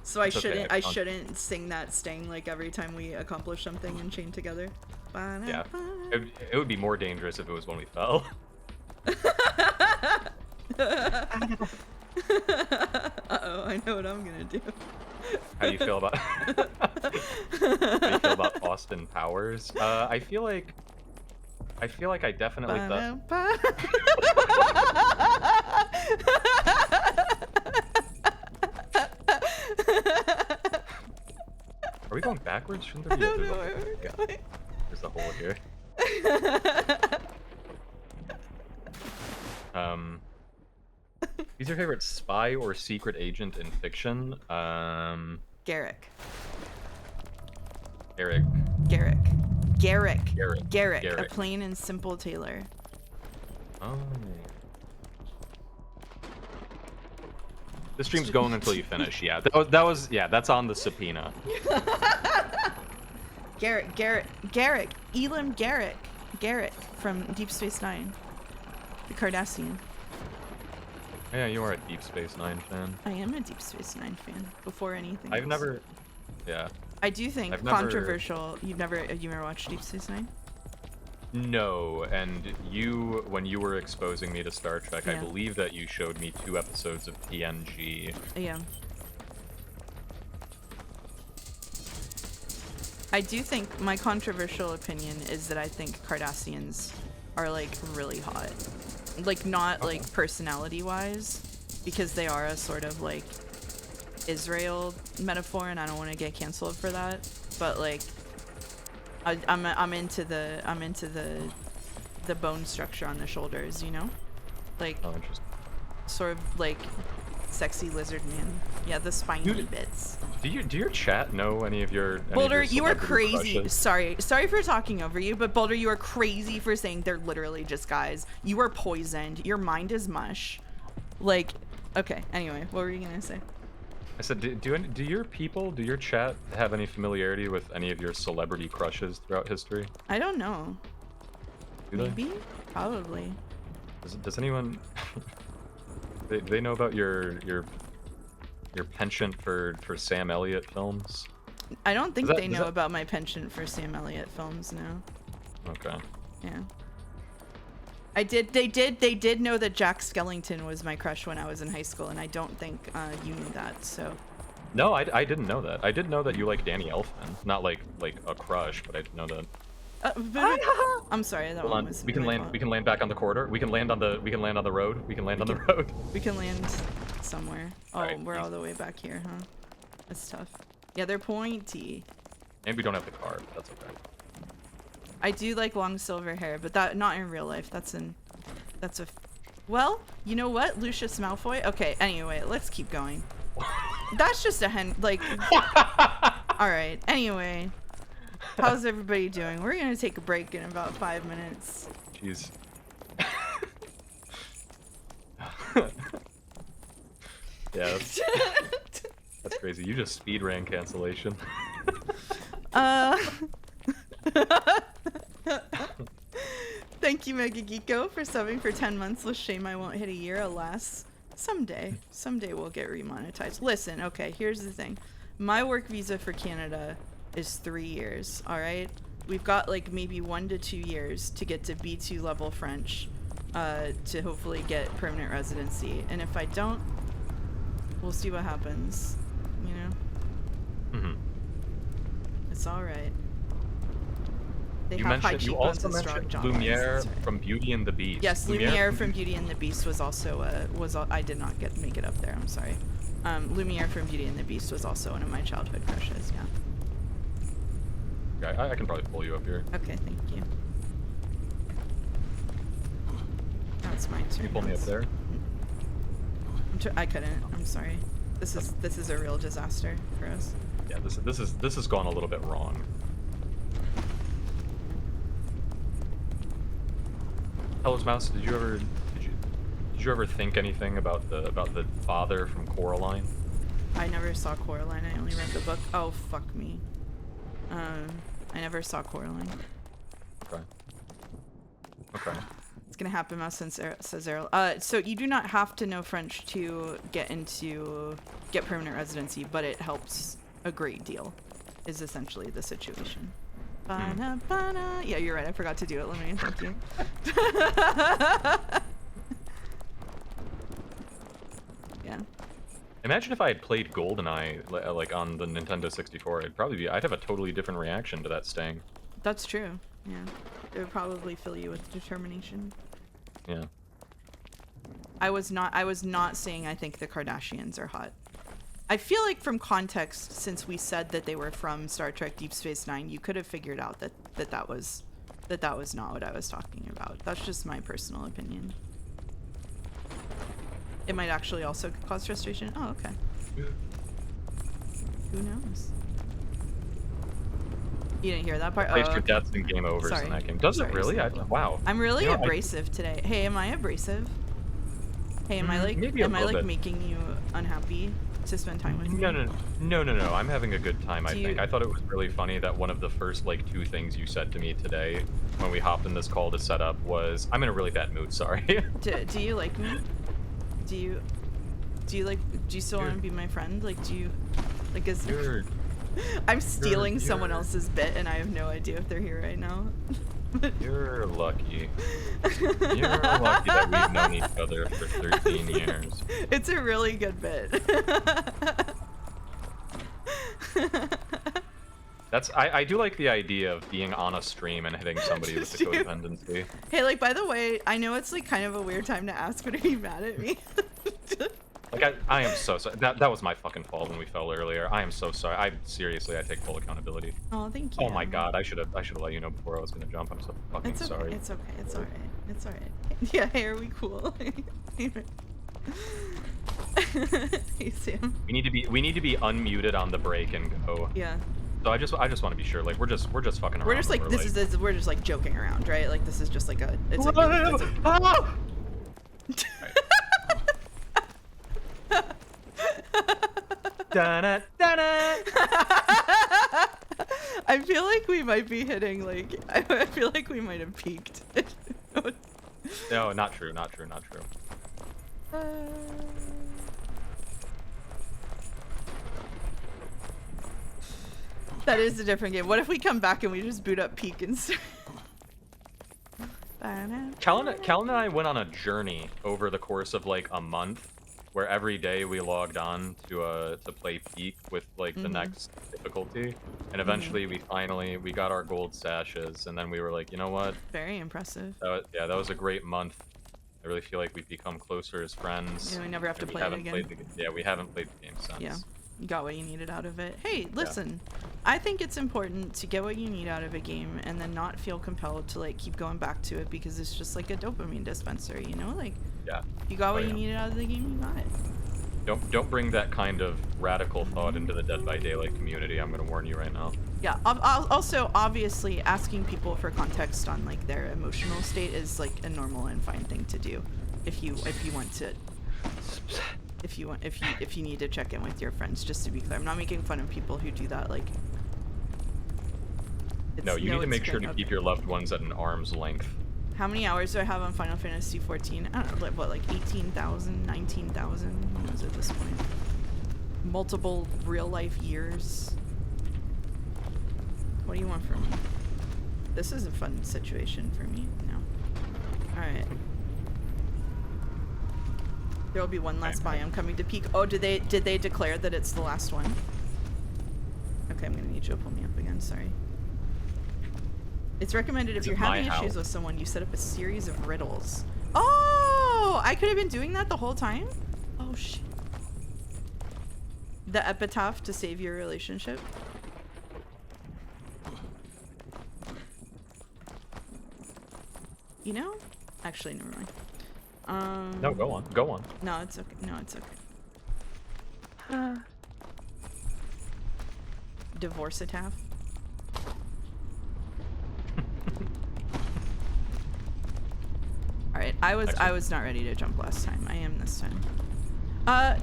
So I shouldn't sing that sting like every time we accomplish something and chain together. Yeah, it would be more dangerous if it was when we fell. Uh-oh, I know what I'm gonna do. How do you feel about Austin Powers? I feel like I definitely thought. Are we going backwards? Shouldn't there be I don't know where we're going. There's a hole here. Who's your favorite spy or secret agent in fiction? Garrick. Eric. Garrick. Garrick. A plain and simple tailor. Oh. The stream's going until you finish. Yeah, that was that's on the subpoena. Garrick. Elam Garrick. Garrick from Deep Space Nine. The Cardassian. Yeah, you are a Deep Space Nine fan. I am a Deep Space Nine fan before anything I've else. never. Yeah. I do think controversial. You've never watched Deep Space Nine? No, and when you were exposing me to Star Trek, I Yeah. believe that you showed me 2 episodes of TNG. Yeah. I do think my controversial opinion is that I think Cardassians are like really hot. Like not like personality wise, because they are a sort of like Israel metaphor, and I don't want to get canceled for that. But like, I'm into the bone structure on the shoulders, you know, like interesting. sort of like sexy lizard man. Yeah, the spiny bits. Do your chat know any of your Boulder, you are crazy. Crushes? Sorry for talking over you, but Boulder, you are crazy for saying they're literally just guys. You are poisoned. Your mind is mush. Like, okay. Anyway, what were you gonna say? I said, do your chat have any familiarity with any of your celebrity crushes throughout history? I don't know. Do they? Maybe, probably. Does anyone? they know about your penchant for Sam Elliott films? I don't think they know about my penchant for Sam Elliott films. No. Okay. Yeah. They did know that Jack Skellington was my crush when I was in high school, and I don't think you knew that. So. No, I didn't know that. I did know that you like Danny Elfman. Not like a crush, but I didn't know that. I'm sorry, that Hold one on. was We can my land. fault. We can land back on the corridor. We can land on the. We can land on the road. We can land on the road. We can land somewhere. Oh, Alright, we're all the way back here, huh? That's tough. Yeah, they're pointy. And we don't have the car. But that's okay. I do like long silver hair, but that not in real life. Well, you know what, Lucius Malfoy? Okay, anyway, let's keep going. That's just a hen, like... Alright, anyway. How's everybody doing? We're gonna take a break in about 5 minutes. Jeez. Yeah, that's crazy. You just speed ran cancellation. Thank you, Mega Geeko, for subbing for 10 months. With shame I won't hit a year, alas. Someday we'll get remonetized. Listen, okay, here's the thing. My work visa for Canada is 3 years, alright? We've got like maybe 1 to 2 years to get to B2 level French, to hopefully get permanent residency. And if I don't, we'll see what happens, you know? Mm-hmm. It's alright. They You have high mentioned. You cheekbones also and strong mentioned jawlines, Lumiere that's right. from Beauty and the Beast. Yes, Lumiere from Beauty and the Beast was also I did not make it up there. I'm sorry. Lumiere from Beauty and the Beast was also one of my childhood crushes. Yeah. Okay, I can probably pull you up here. Okay, thank you. Now it's my turn. Can you pull me up there? I couldn't. I'm sorry. This is a real disaster for us. Yeah, this has gone a little bit wrong. Hello's Mouse, did you ever think anything about the father from Coraline? I never saw Coraline. I only read the book. Oh, fuck me. I never saw Coraline. Okay. Okay. It's gonna happen, Mouse, says Errol. So you do not have to know French to get permanent residency, but it helps a great deal, is essentially the situation. Ba-na-ba-na. Yeah, you're right. I forgot to do it. Let me thank you. Yeah. Imagine if I had played GoldenEye like on the Nintendo 64. I'd have a totally different reaction to that sting. That's true. Yeah. It would probably fill you with determination. Yeah. I was not saying I think the Kardashians are hot. I feel like from context, since we said that they were from Star Trek Deep Space Nine, you could have figured out that was not what I was talking about. That's just my personal opinion. It might actually also cause frustration. Oh, okay. Who knows? You didn't hear that part? Place Oh, your okay. deaths and game overs Sorry. in that game. Does Sorry, it really? sorry. Wow. I'm really You know, abrasive today. Hey, am I abrasive? Hey, am I like maybe a am I little like bit. making you unhappy to spend time with me? No. I'm having a good time. I Do think. you- I thought it was really funny that one of the first like 2 things you said to me today when we hopped in this call to set up was, "I'm in a really bad mood. Sorry." Do you like me? Do you still want to be my friend? Like, do you like is You're I'm stealing someone you're- else's bit and I have no idea if they're here right now. You're lucky. You're lucky that we've known each other for 13 years. It's a really good bit. I do like the idea of being on a stream and hitting somebody with the codependency. Hey, like, by the way, I know it's like kind of a weird time to ask, but are you mad at me? Like I am so sorry. That was my fucking fault when we fell earlier. I am so sorry. I take full accountability. Oh, thank you. Oh my god, I should have let you know before I was gonna jump. I'm so fucking It's okay. sorry. It's okay. It's alright. It's alright. Yeah, hey, are we cool? Hey, Sam. We need to be unmuted on the break and go. Yeah. So I just want to be sure, like we're just fucking around. We're just like we're just like joking around, right? Like this is just like a it's like Da-na, da-na. I feel like we might be hitting like I feel like we might have peaked. No, not true. That is a different game. What if we come back and we just boot up Peak and Callan and I went on a journey over the course of like a month where every day we logged on to play Peak with like the next difficulty, and eventually we got our gold sashes, and then we were like, you know what? Very impressive. Yeah, that was a great month. I really feel like we've become closer as friends. Yeah, we never have to and play it again. We haven't played the game since. Yeah, you got what you needed out of it. Hey, listen, I think it's important to get what you need out of a game and then not feel compelled to like keep going back to it because it's just like a dopamine dispenser, you know? Like, Yeah. you got what you needed out of the game, you got it. Don't bring that kind of radical thought into the Dead by Daylight community. I'm gonna warn you right now. Yeah. Also, obviously, asking people for context on like their emotional state is like a normal and fine thing to do, if you want to. If you need to check in with your friends, just to be clear, I'm not making fun of people who do that. Like, No, you need to make sure to keep your loved ones at an arm's length. How many hours do I have on Final Fantasy 14? I don't know, what, like 18,000, 19,000? What is it at this point? Multiple real-life years. What do you want from me? This is a fun situation for me. No. Alright. There will be one last biome coming to Peak. Oh, did they declare that it's the last one? Okay, I'm gonna need you to pull me up again, sorry. It's recommended if you're having issues with someone, you set up a series of riddles. Oh! I could have been doing that the whole time? Oh, shit. The epitaph to save your relationship. You know? Actually, never mind. No, go on. Go on. No, it's okay. No, it's okay. Divorce-epitaph. Alright, I was not ready to jump last time. I am this time. I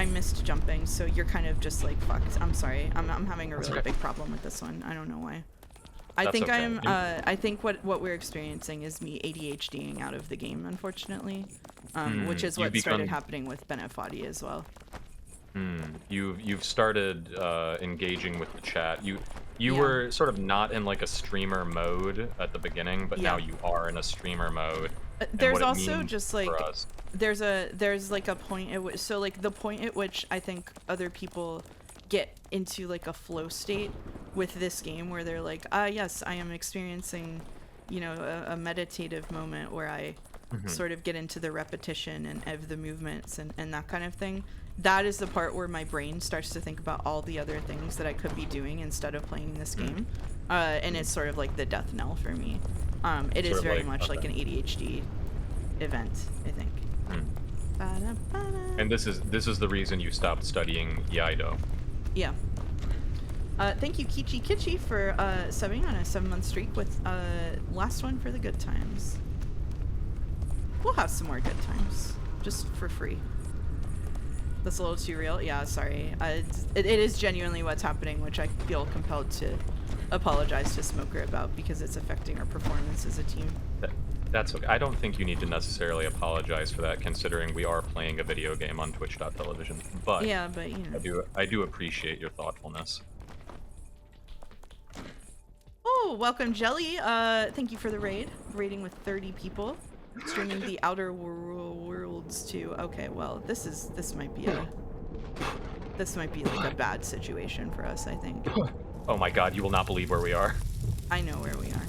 missed jumping, so you're kind of just like fucked. I'm sorry. I'm having a really big problem with this one. I don't know why. I think I think what we're experiencing is me ADHDing out of the game, unfortunately. Which is what started happening with Bennett Foddy as well. You've started engaging with the chat. You were sort of not in like a streamer mode at the beginning, but now you are in a streamer mode. There's also just like there's like a point at which, so like the point at which I think other people get into like a flow state with this game where they're like, yes, I am experiencing, you know, a meditative moment where I sort of get into the repetition and of the movements and that kind of thing. That is the part where my brain starts to think about all the other things that I could be doing instead of playing this game. And it's sort of like the death knell for me. It is very much like an ADHD event, I think. And this is the reason you stopped studying Iaido. Yeah. Thank you, Kichi Kichi, for subbing on a 7-month streak with last one for the good times. We'll have some more good times, just for free. That's a little too real. Yeah, sorry. It is genuinely what's happening, which I feel compelled to apologize to Smoker about because it's affecting our performance as a team. That's okay. I don't think you need to necessarily apologize for that, considering we are playing a video game on Twitch.tv. But yeah, but you know, I do appreciate your thoughtfulness. Oh, welcome, Jelly. Thank you for the raid. Raiding with 30 people. Streaming the Outer Worlds too. Okay, well, this might be like a bad situation for us, I think. Oh my god, you will not believe where we are. I know where we are.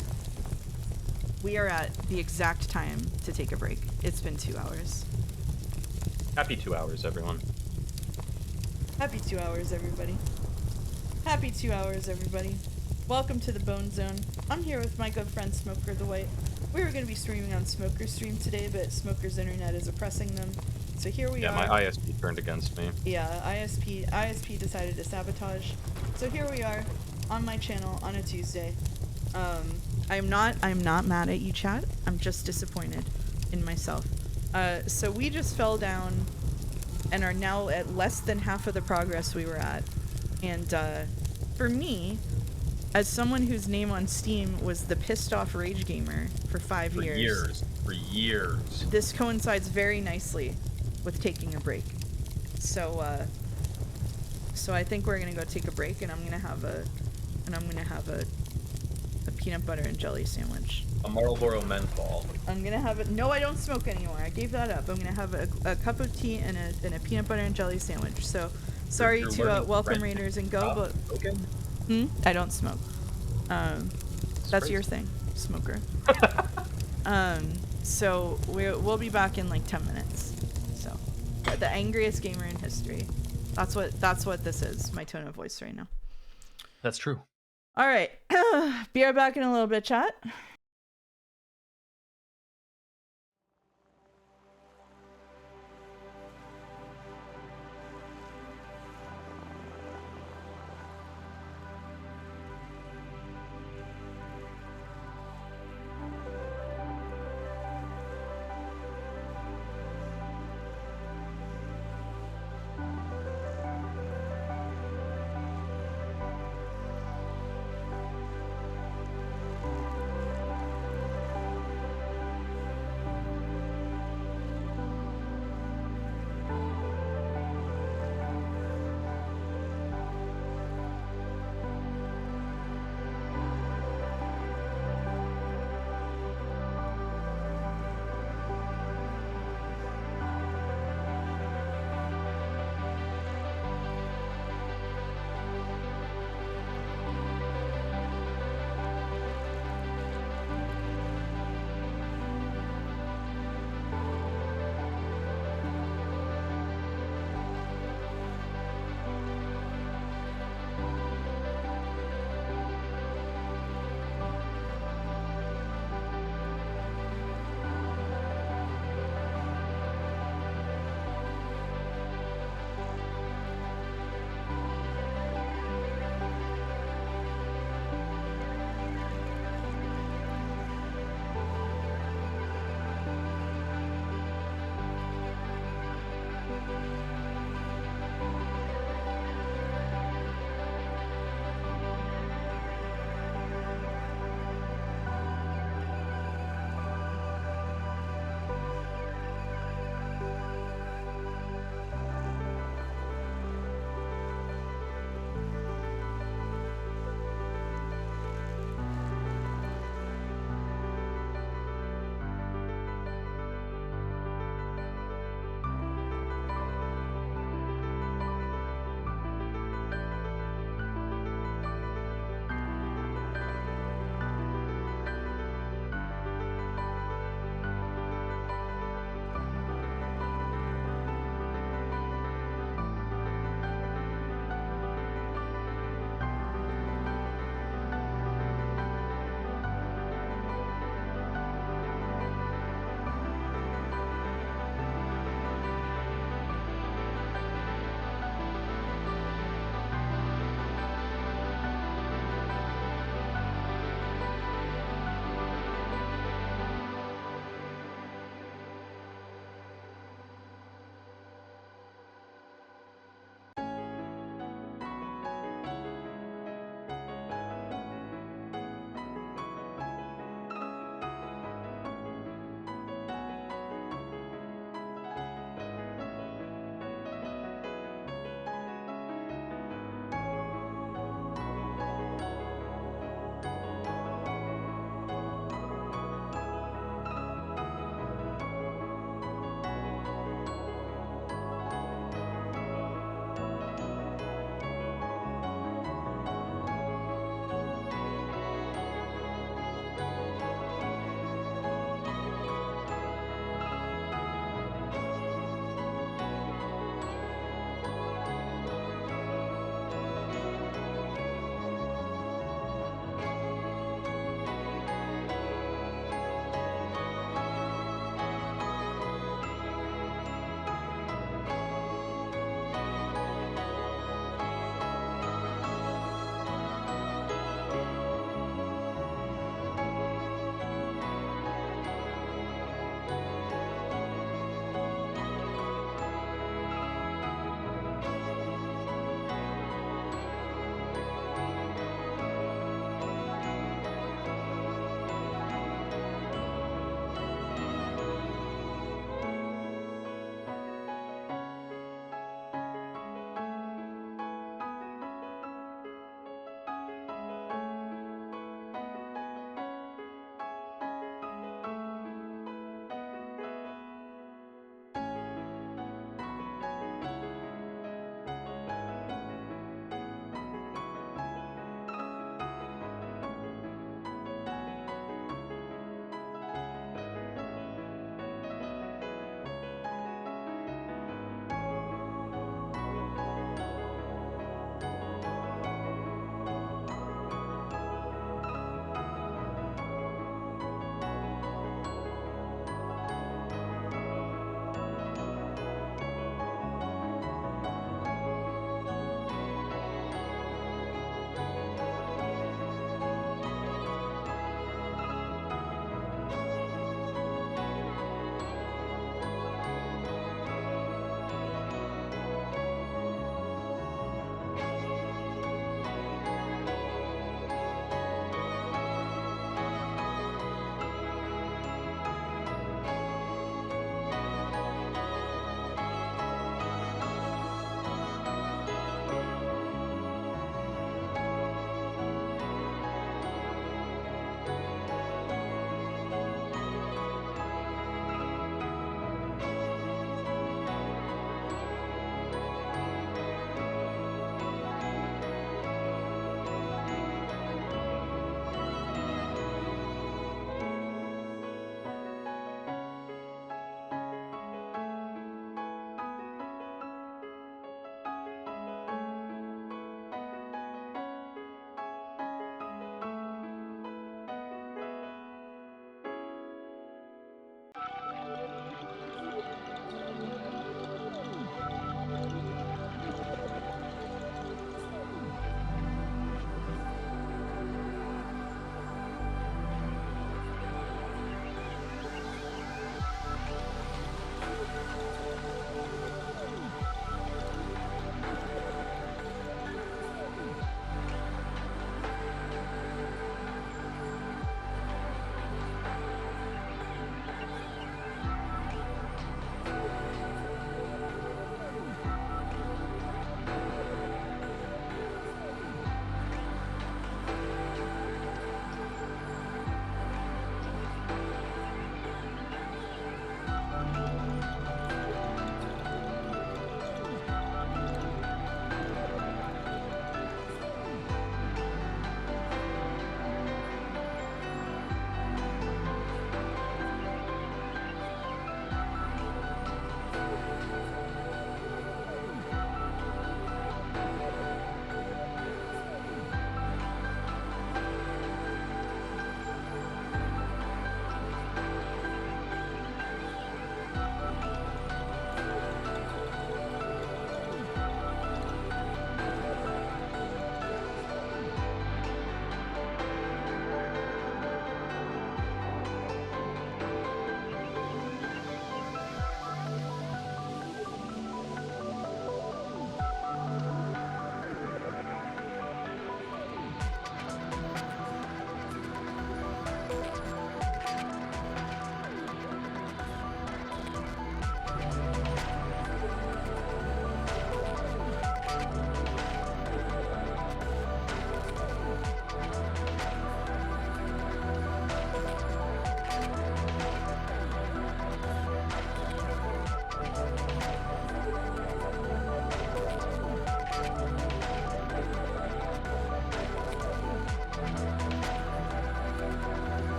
We are at the exact time to take a break. It's been 2 hours. Happy 2 hours, everyone. Happy 2 hours, everybody. Happy 2 hours, everybody. Welcome to the Bone Zone. I'm here with my good friend Smoker the White. We were going to be streaming on Smoker's stream today, but Smoker's internet is oppressing them. So here we are. Yeah, my ISP turned against me. Yeah, ISP decided to sabotage. So here we are on my channel on a Tuesday. I'm not mad at you, chat. I'm just disappointed in myself. So we just fell down and are now at less than half of the progress we were at. And for me, as someone whose name on Steam was the Pissed Off Rage Gamer for 5 years. For years. This coincides very nicely with taking a break. So I think we're gonna go take a break, and I'm gonna have a a peanut butter and jelly sandwich. A Marlboro menthol. I'm gonna have it. No, I don't smoke anymore. I gave that up. I'm gonna have a cup of tea and a peanut butter and jelly sandwich. So, sorry You're to learning welcome French. Raiders and go, but Okay. I don't smoke. That's your thing, smoker. So we'll be back in like 10 minutes. So, the angriest gamer in history. That's what this is. My tone of voice right now. That's true. All right, be right back in a little bit, chat.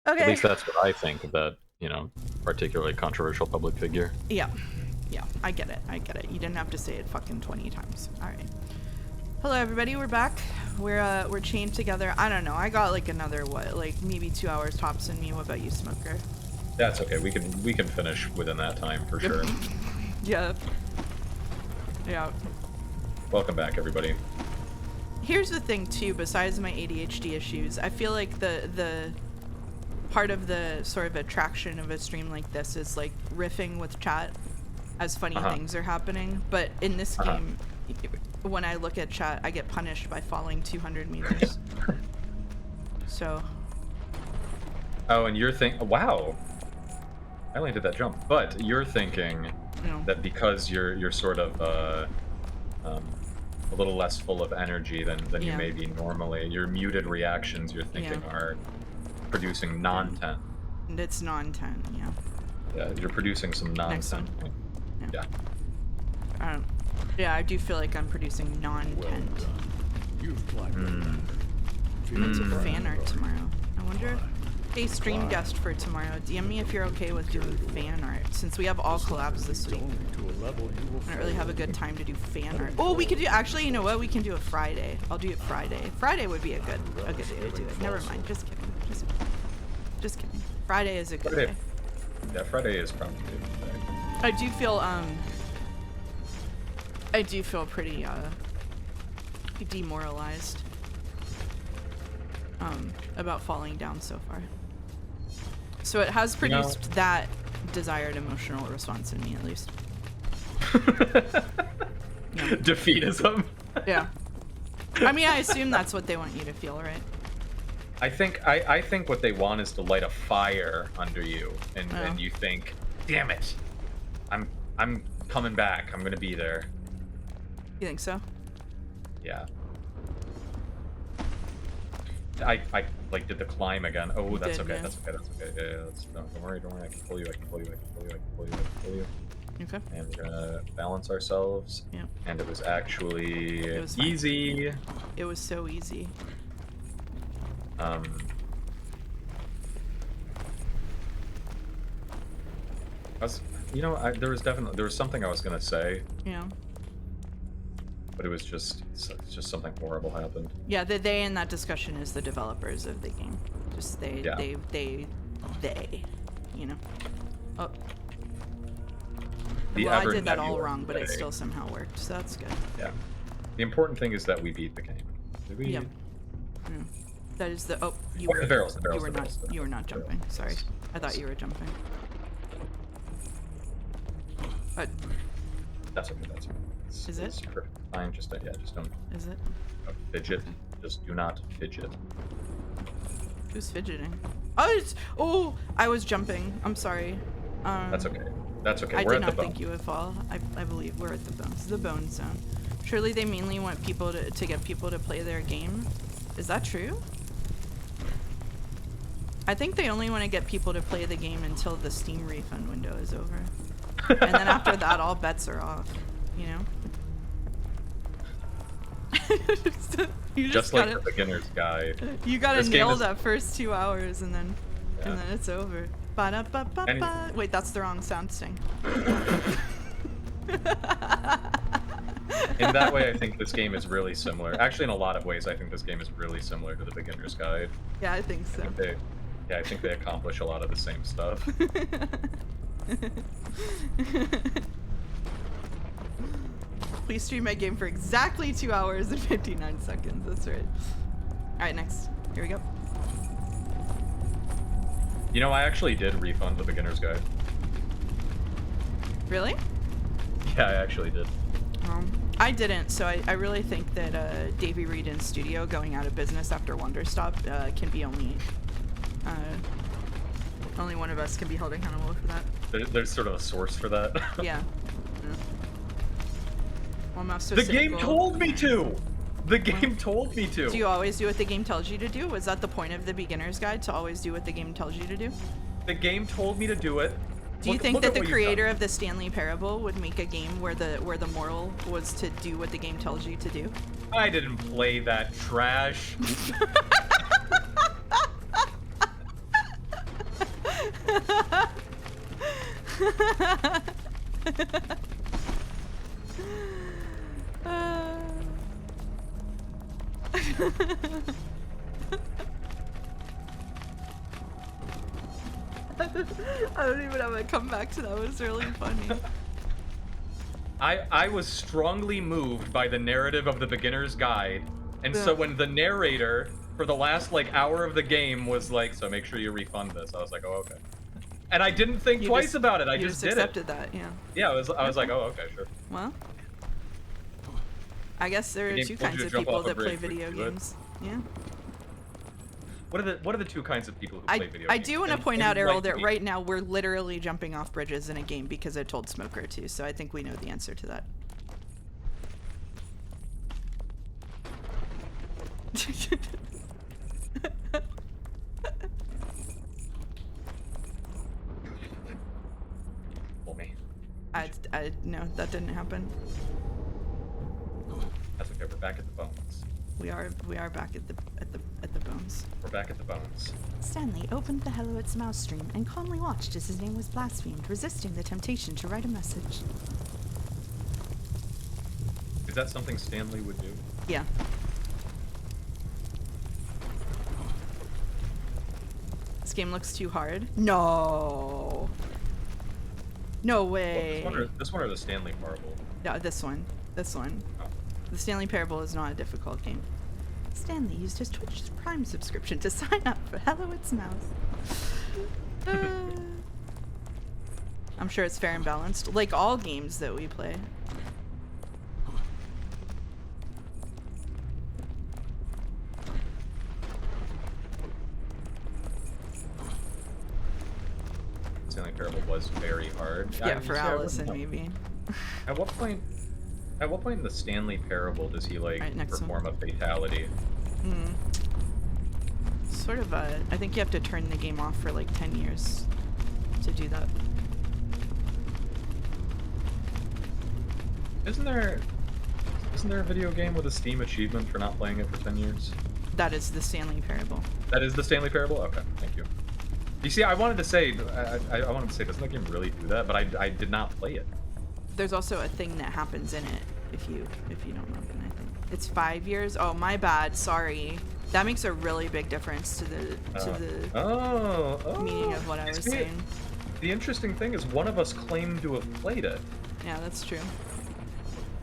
Okay. At least that's what I think of that, you know, particularly controversial public figure. Yeah. Yeah, I get it. I get it. You didn't have to say it fucking 20 times. All right. Hello, everybody. We're back. We're chained together. I don't know. I got like another like maybe 2 hours tops in me. What about you, Smoker? That's okay. We can finish within that time for sure. Yeah. Yeah. Welcome back, everybody. Here's the thing too. Besides my ADHD issues, I feel like the part of the sort of attraction of a stream like this is like riffing with chat as funny things are happening. But in this game, when I look at chat, I get punished by falling 200 meters. So. Oh, and you're wow. I only did that jump, but you're thinking that because you're sort of a little less full of energy than you may be normally, your muted reactions you're thinking are producing non-10. And it's non-10, yeah. Yeah, you're producing some non-10. Yeah. Yeah, I do feel like I'm producing non-10. You've climbed the ladder. I'm gonna do fan art tomorrow. I wonder. Hey, stream guest for tomorrow. DM me if you're okay with doing fan art. Since we have all collabs this week, I don't really have a good time to do fan art. Oh, we could do. Actually, you know what? We can do it Friday. I'll do it Friday. Friday would be a good day to do it. Never mind. Just kidding. Just kidding. Friday is a good day. Yeah, Friday is probably a good day. I do feel pretty demoralized about falling down so far. So it has produced that desired emotional response in me, at least. Defeatism. Yeah. I mean, I assume that's what they want you to feel, right? I think what they want is to light a fire under you, and you think, damn it, I'm coming back. I'm gonna be there. You think so? Yeah. I like did the climb again. Oh, that's okay. That's okay. Yeah, don't worry. I can pull you. Okay. And we're gonna balance ourselves. Yeah. And it was actually easy. It was so easy. There was something I was gonna say. Yeah. But it was just something horrible happened. Yeah, they in that discussion is the developers of the game. Just they, you know. Oh. Well, I did that all wrong, but it still somehow worked, so that's good. Yeah. The important thing is that we beat the game. Did we? Yeah. That is the you were not jumping. Sorry. I thought you were jumping. But that's okay. Is it? It's perfect. Fine. Just don't. Is it? Don't fidget. Just do not fidget. Who's fidgeting? Oh, I was jumping. I'm sorry. That's okay. That's okay. I We're did at not the think you would fall. I believe we're at the bones. The bone zone. Surely they mainly want people to get people to play their game. Is that true? I think they only want to get people to play the game until the Steam refund window is over. And then after that, all bets are off. You know? You just like the beginner's guide. You gotta nail that first 2 hours and then it's over. Ba-da-ba-ba-ba. Wait, that's the wrong sound sting. In that way, I think this game is really similar. Actually, in a lot of ways, I think this game is really similar to the beginner's guide. Yeah, I think so. I think they accomplish a lot of the same stuff. Please stream my game for exactly 2 hours and 59 seconds. That's right. Alright, next. Here we go. You know, I actually did refund the beginner's guide. Really? Yeah, I actually did. I didn't, so I really think that Davey Reed and Studio going out of business after Wonderstop can be only one of us can be held accountable for that. There's sort of a source for that. Yeah. Well, the game told me to! The game told me to! Do you always do what the game tells you to do? Was that the point of the beginner's guide, to always do what the game tells you to do? The game told me to do it. Do you think that the creator of the Stanley Parable would make a game where the moral was to do what the game tells you to do? I didn't play that trash. I don't even have a comeback to that. It was really funny. I was strongly moved by the narrative of the beginner's guide, and so when the narrator for the last like hour of the game was like, so make sure you refund this, I was like, oh okay. And I didn't think twice about it. I just did it. Accepted that, yeah. Yeah, I was like, oh okay, sure. Well, I guess there are two kinds of people that play video games. Yeah. What are the two kinds of people who play video games? I do want to point out, Errol, that right now we're literally jumping off bridges in a game because I told Smoker to, so I think we know the answer to that. Pull me. No, that didn't happen. That's okay. We're back at the bones. We are back at the bones. We're back at the bones. Stanley opened the Hello It's Mouse stream and calmly watched as his name was blasphemed, resisting the temptation to write a message. Is that something Stanley would do? Yeah. This game looks too hard. No. No way. Well, this one or the Stanley Parable? No, this one. This one. Oh. The Stanley Parable is not a difficult game. Stanley used his Twitch Prime subscription to sign up for Hello It's Mouse. I'm sure it's fair and balanced, like all games that we play. Stanley Parable was very hard. Yeah, for Allison maybe. At what point in the Stanley Parable does he like perform a fatality? Sort of I think you have to turn the game off for like 10 years to do that. Isn't there a video game with a Steam achievement for not playing it for 10 years? That is the Stanley Parable. That is the Stanley Parable? Okay, thank you. You see, I wanted to say, I wanted to say, doesn't that game really do that? But I did not play it. There's also a thing that happens in it if you don't know. I think it's 5 years. Oh, my bad. Sorry. That makes a really big difference to the meaning of what I was saying. The interesting thing is, one of us claimed to have played it. Yeah, that's true.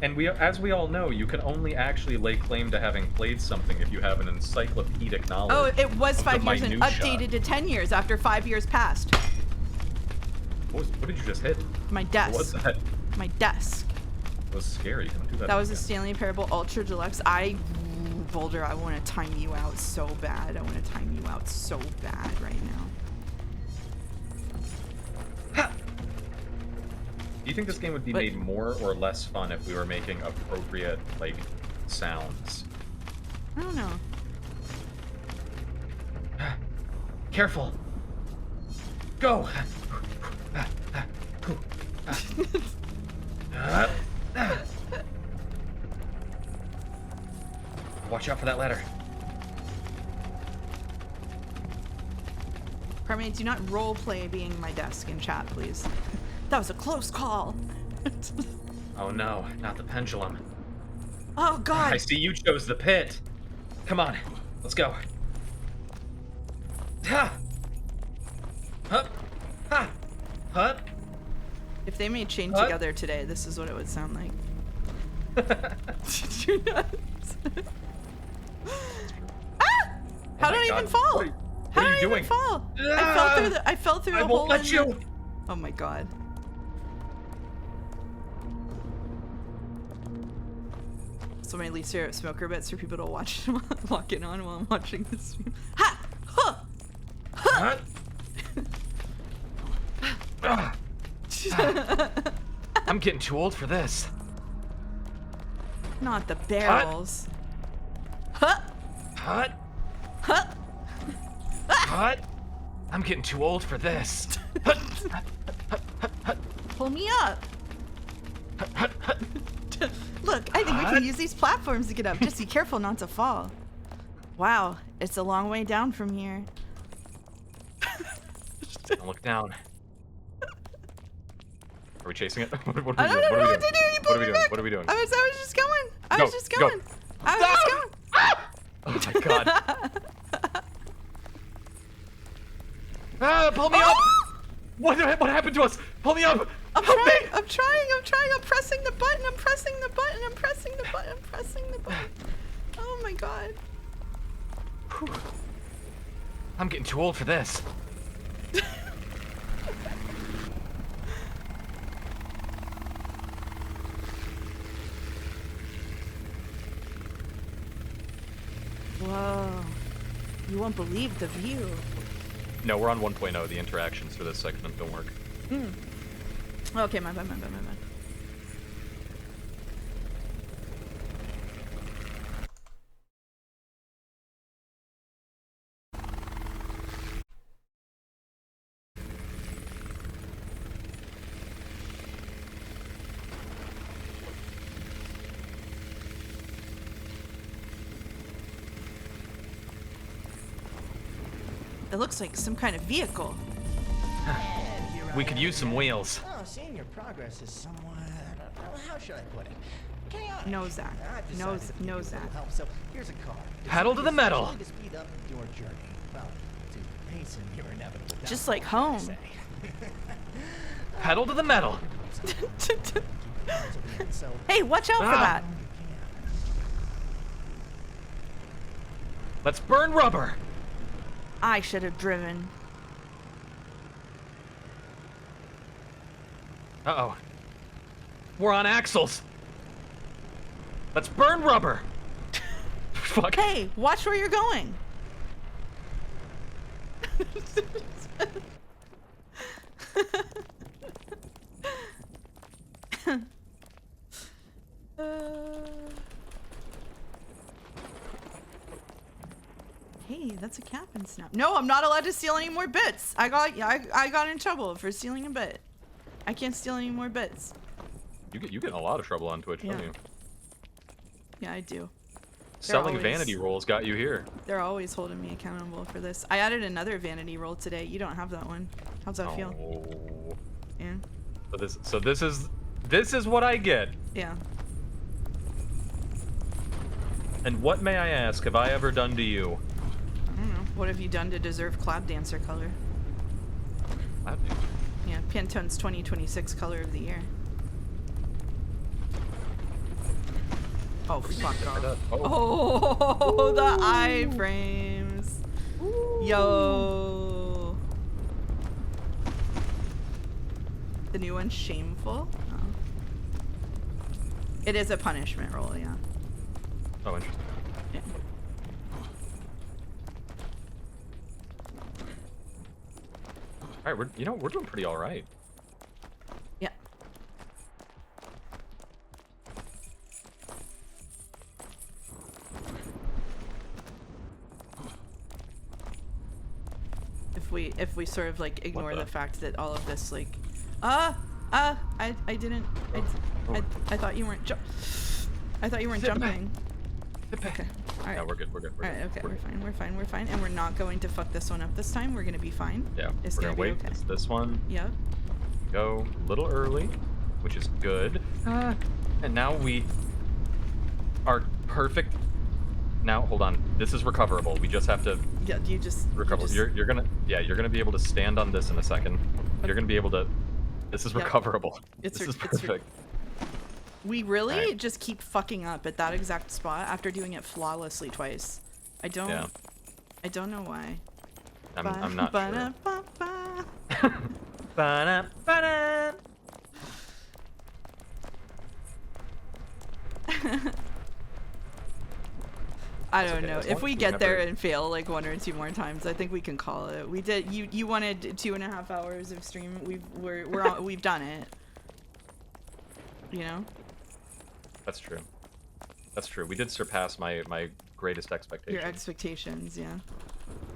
And as we all know, you can only actually lay claim to having played something if you have an encyclopedic knowledge. Oh, it was 5 years and minutia. updated to 10 years after 5 years passed. What did you just hit? My desk. What was that? My desk. It was scary. Don't do that. That was a Stanley Parable Ultra Deluxe. Boulder, I want to time you out so bad. I want to time you out so bad right now. Do you think this game would be made more or less fun if we were making appropriate, like, sounds? I don't know. Careful! Go! Watch out for that ladder. Carmen, do not roleplay being my desk in chat, please. That was a close call. Oh no, not the pendulum. Oh god. I see you chose the pit. Come on, let's go. Ha! Hup! Ha! Hup! If they made chain together today, this is what it would sound like. Ah! How did I even fall? What are you doing? Fall? I fell through a hole. I won't let you. Oh my god. So many least favorite smoker bits for people to watch walk in on while I'm watching this stream. Ha! Huh! Huh! I'm getting too old for this. Not the barrels. Huh! Hut. Huh! Hut. I'm getting too old for this. Pull me up. Look, I think we can use these platforms to get up. Just be careful not to fall. Wow, it's a long way down from here. Don't look down. Are we chasing it? What are we I doing? don't know What are what we to do. doing? You What pulled are we me doing? back. What are we doing? I was just going. I Go, was just go. going. I was just going. Oh my god. Ah, pull me up! What happened to us? Pull me up! I'm Help trying. me! I'm trying. I'm pressing the button. I'm pressing the button. I'm pressing the button. I'm pressing the button. Oh my god. I'm getting too old for this. Whoa. You won't believe the view. No, we're on 1.0. The interactions for this segment don't work. Okay, my bad. It looks like some kind of vehicle. And here We I could am use some again. wheels. Oh, seeing your progress is somewhat. How should I put it? Chaotic. No, Zach. I've No, decided to give no, you a little Zach. help, so here's a car. Pedal to the metal. Especially to speed up your journey. Well, to hasten your inevitable death, Just like should I home. say. Pedal to the metal. So, Hey, watch out for Ah. that. Let's burn rubber. I should have driven. Uh-oh. We're on axles. Let's burn rubber. Fuck. Hey, watch where you're going. Hey, that's a cap and snap. No, I'm not allowed to steal any more bits. I got in trouble for stealing a bit. I can't steal any more bits. You get in a lot of trouble on Twitch, don't Yeah. you? Yeah, I do. Selling always- vanity rolls got you here. They're always holding me accountable for this. I added another vanity roll today. You don't have that one. How's that feel? Oh. Yeah. So this is what I get. Yeah. And what, may I ask, have I ever done to you? I don't know. What have you done to deserve Cloud Dancer color? Yeah, Pantone's 2026 color of the year. Oh, fuck off. Oh, the iframes. Yo. The new one's shameful? Oh. It is a punishment roll, yeah. Oh, interesting. Yeah. All right, we're doing pretty all right. Yeah. If we sort of like ignore the fact that all of this like I didn't I thought you weren't I thought you weren't jumping. Okay. All right. Yeah, we're good. We're good. All right. Okay. We're fine, and we're not going to fuck this one up this time. We're gonna be fine. Yeah. It's we're gonna gonna be wait. okay. It's this one. Yep. Go a little early, which is good. And now we are perfect. Now hold on. This is recoverable. We just have to Yeah. You just recover. You're gonna be able to stand on this in a second. You're gonna be able to. This is Yep. recoverable. It's this is it's perfect. We really Alright. just keep fucking up at that exact spot after doing it flawlessly twice. I don't know why. I'm not sure. Ba-da-ba-ba. Ba-da-ba-da. I That's don't okay, know. as If long we as we get there never- and fail like 1 or 2 more times, I think we can call it. We did. You wanted 2.5 hours of stream. We've done it. You know. That's true. That's true. We did surpass my greatest expectations. Your expectations, yeah.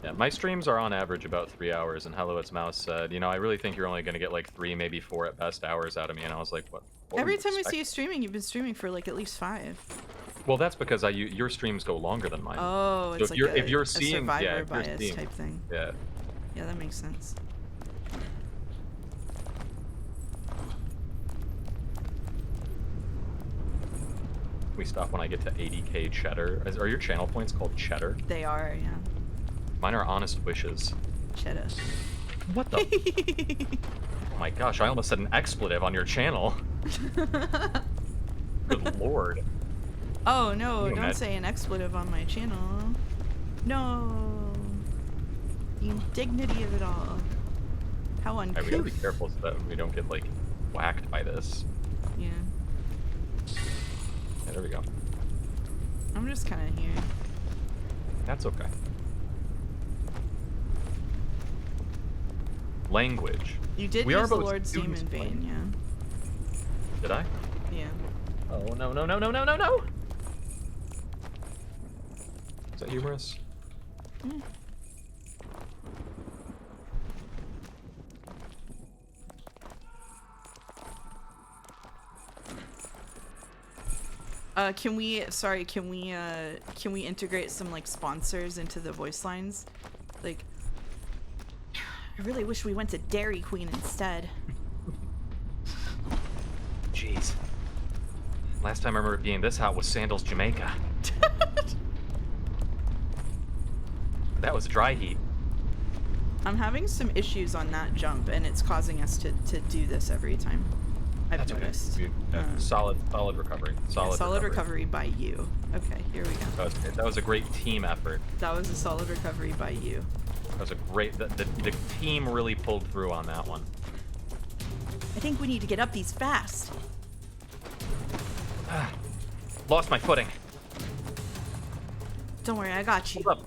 Yeah, my streams are on average about 3 hours, and Hello It's Mouse said, you know, I really think you're only going to get like 3, maybe 4 at best hours out of me, and I was like, what Every were you time I see you expecting? streaming, you've been streaming for like at least 5. Well, that's because your streams go longer than mine. Oh, So it's if like you're a seeing, survivor yeah, if you're bias seeing, type thing. Yeah. Yeah, that makes sense. we stop when I get to 80k cheddar. Are your channel points called cheddar? They are, yeah. Mine are honest wishes. Cheddar. What the? Oh my gosh, I almost said an expletive on your channel. Good lord. Oh no, You don't met- say an expletive on my channel. No. The indignity of it all. How Alright, we gotta be uncouth. careful so that we don't get, like, whacked by this. Yeah. Yeah, there we go. I'm just kind of here. That's okay. Language. You did We are use the both Lord's name in students, vain, Did I? yeah. Yeah. Oh, no, no, no, no, no, no, no! Is that humorous? Mm. Can we integrate some like sponsors into the voice lines? Like, I really wish we went to Dairy Queen instead. Jeez. Last time I remember being this hot was Sandals, Jamaica. That was dry heat. I'm having some issues on that jump, and it's causing us to do this every time. I've That's okay. noticed. Solid recovery. Solid recovery by you. Okay, here we go. That was a great team effort. That was a solid recovery by you. That was a great. The team really pulled through on that one. I think we need to get up these fast. Lost my footing. Don't worry, I got you. Hold up.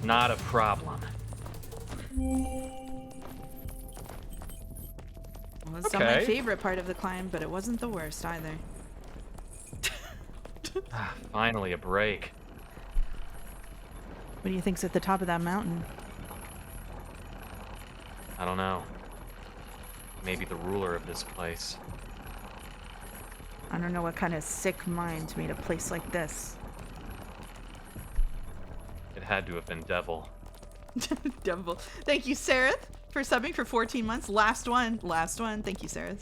Not a problem. Well, it's not my Okay. favorite part of the climb, but it wasn't the worst either. Finally a break. What do you think's at the top of that mountain? I don't know. Maybe the ruler of this place. I don't know what kind of sick mind made a place like this. It had to have been Devil. Devil. Thank you, Sarah, for subbing for 14 months. Last one. Last one. Thank you, Sarah.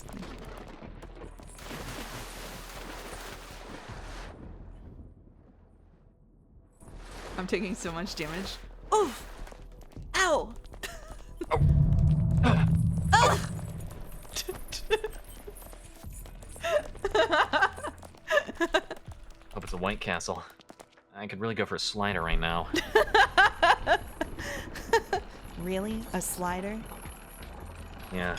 I'm taking so much damage. Oof! Ow! Hope it's a White Castle. I could really go for a slider right now. Really? A slider? Yeah.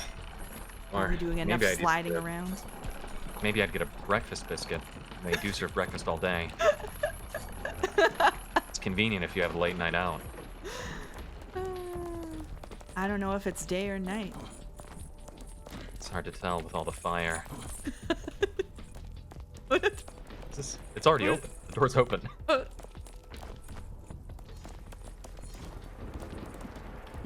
Are we doing enough maybe I'd sliding get around? Maybe I'd get a breakfast biscuit. They do serve breakfast all day. It's convenient if you have a late night out. I don't know if it's day or night. It's hard to tell with all the fire. What? It's already open. The door's open.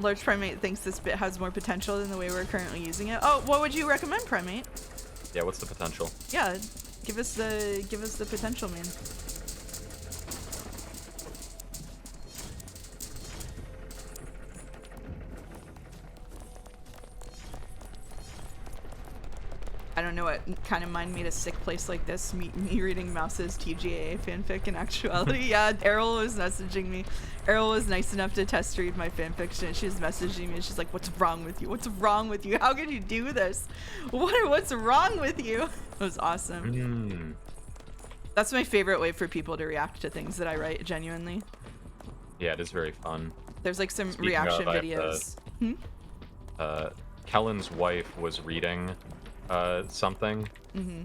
Large Primate thinks this bit has more potential than the way we're currently using it. Oh, what would you recommend, Primate? Yeah, what's the potential? Yeah, give us the potential, man. I don't know what kind of mind made a sick place like this. Me reading Mouse's TGA fanfic in actuality. Yeah, Errol was messaging me. Errol was nice enough to test read my fanfiction. She was messaging me and she's like, "What's wrong with you? What's wrong with you? How could you do this? What's wrong with you?" It was awesome. That's my favorite way for people to react to things that I write, genuinely. Yeah, it is very fun. There's like some Speaking reaction of, I have videos. Kellen's wife was reading something,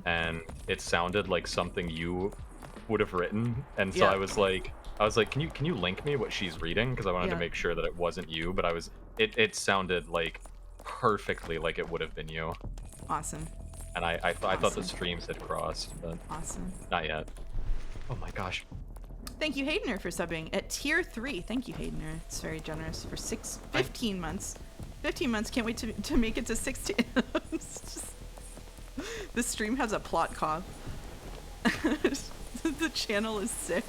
and it sounded like something you would have written, and so Yeah. I was like, can you link me what she's reading? Because I wanted to Yeah. make sure that it wasn't you, but it sounded like perfectly like it would have been you, Awesome. and I thought the Awesome. streams had crossed, but Awesome. not yet. Oh my gosh. Thank you, Haydener, for subbing at tier 3. Thank you, Haydener. It's very generous for 15 months. 15 months. Can't wait to make it to 16. It's just, this stream has a plot cough. The channel is sick.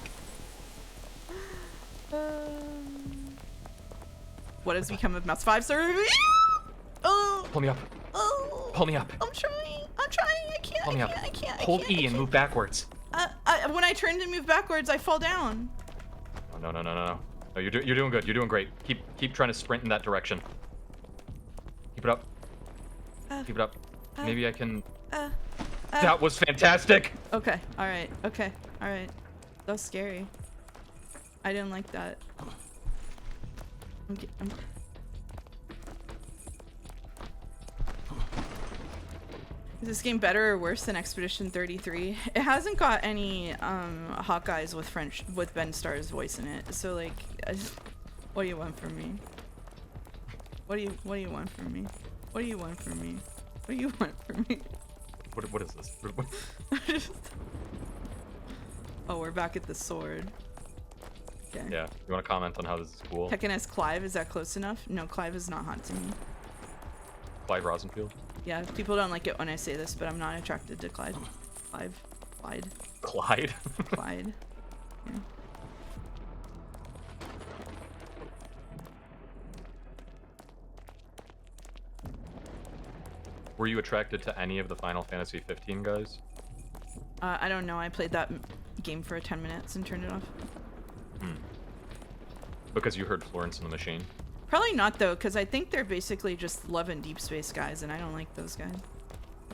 What has become of Mouse 5-star? Oh! Pull me up. Oh! Pull me up. I'm trying. I can't. Help me out. I can't. Hold E and move backwards. When I turn to move backwards, I fall down. Oh, no. No, you're doing good. You're doing great. Keep trying to sprint in that direction. Keep it up. Keep it up. Maybe I can... That was fantastic! Okay, alright, okay, alright. That was scary. I didn't like that. Is this game better or worse than Expedition 33? It hasn't got any Hawkeyes with Ben Starr's voice in it. So like, what do you want from me? What do you want from me? What do you want from me? What do you want from me? What is this? Oh, we're back at the sword. Okay. Yeah, you want to comment on how this is cool? Tekken as Clive, is that close enough? No, Clive is not hot to me. Clive Rosenfield? Yeah, people don't like it when I say this, but I'm not attracted to Clyde. Clyde. Clyde? Clyde. Yeah. Were you attracted to any of the Final Fantasy 15 guys? I don't know. I played that game for 10 minutes and turned it off. Because you heard Florence and the Machine? Probably not, though, because I think they're basically just Love and Deep Space guys, and I don't like those guys.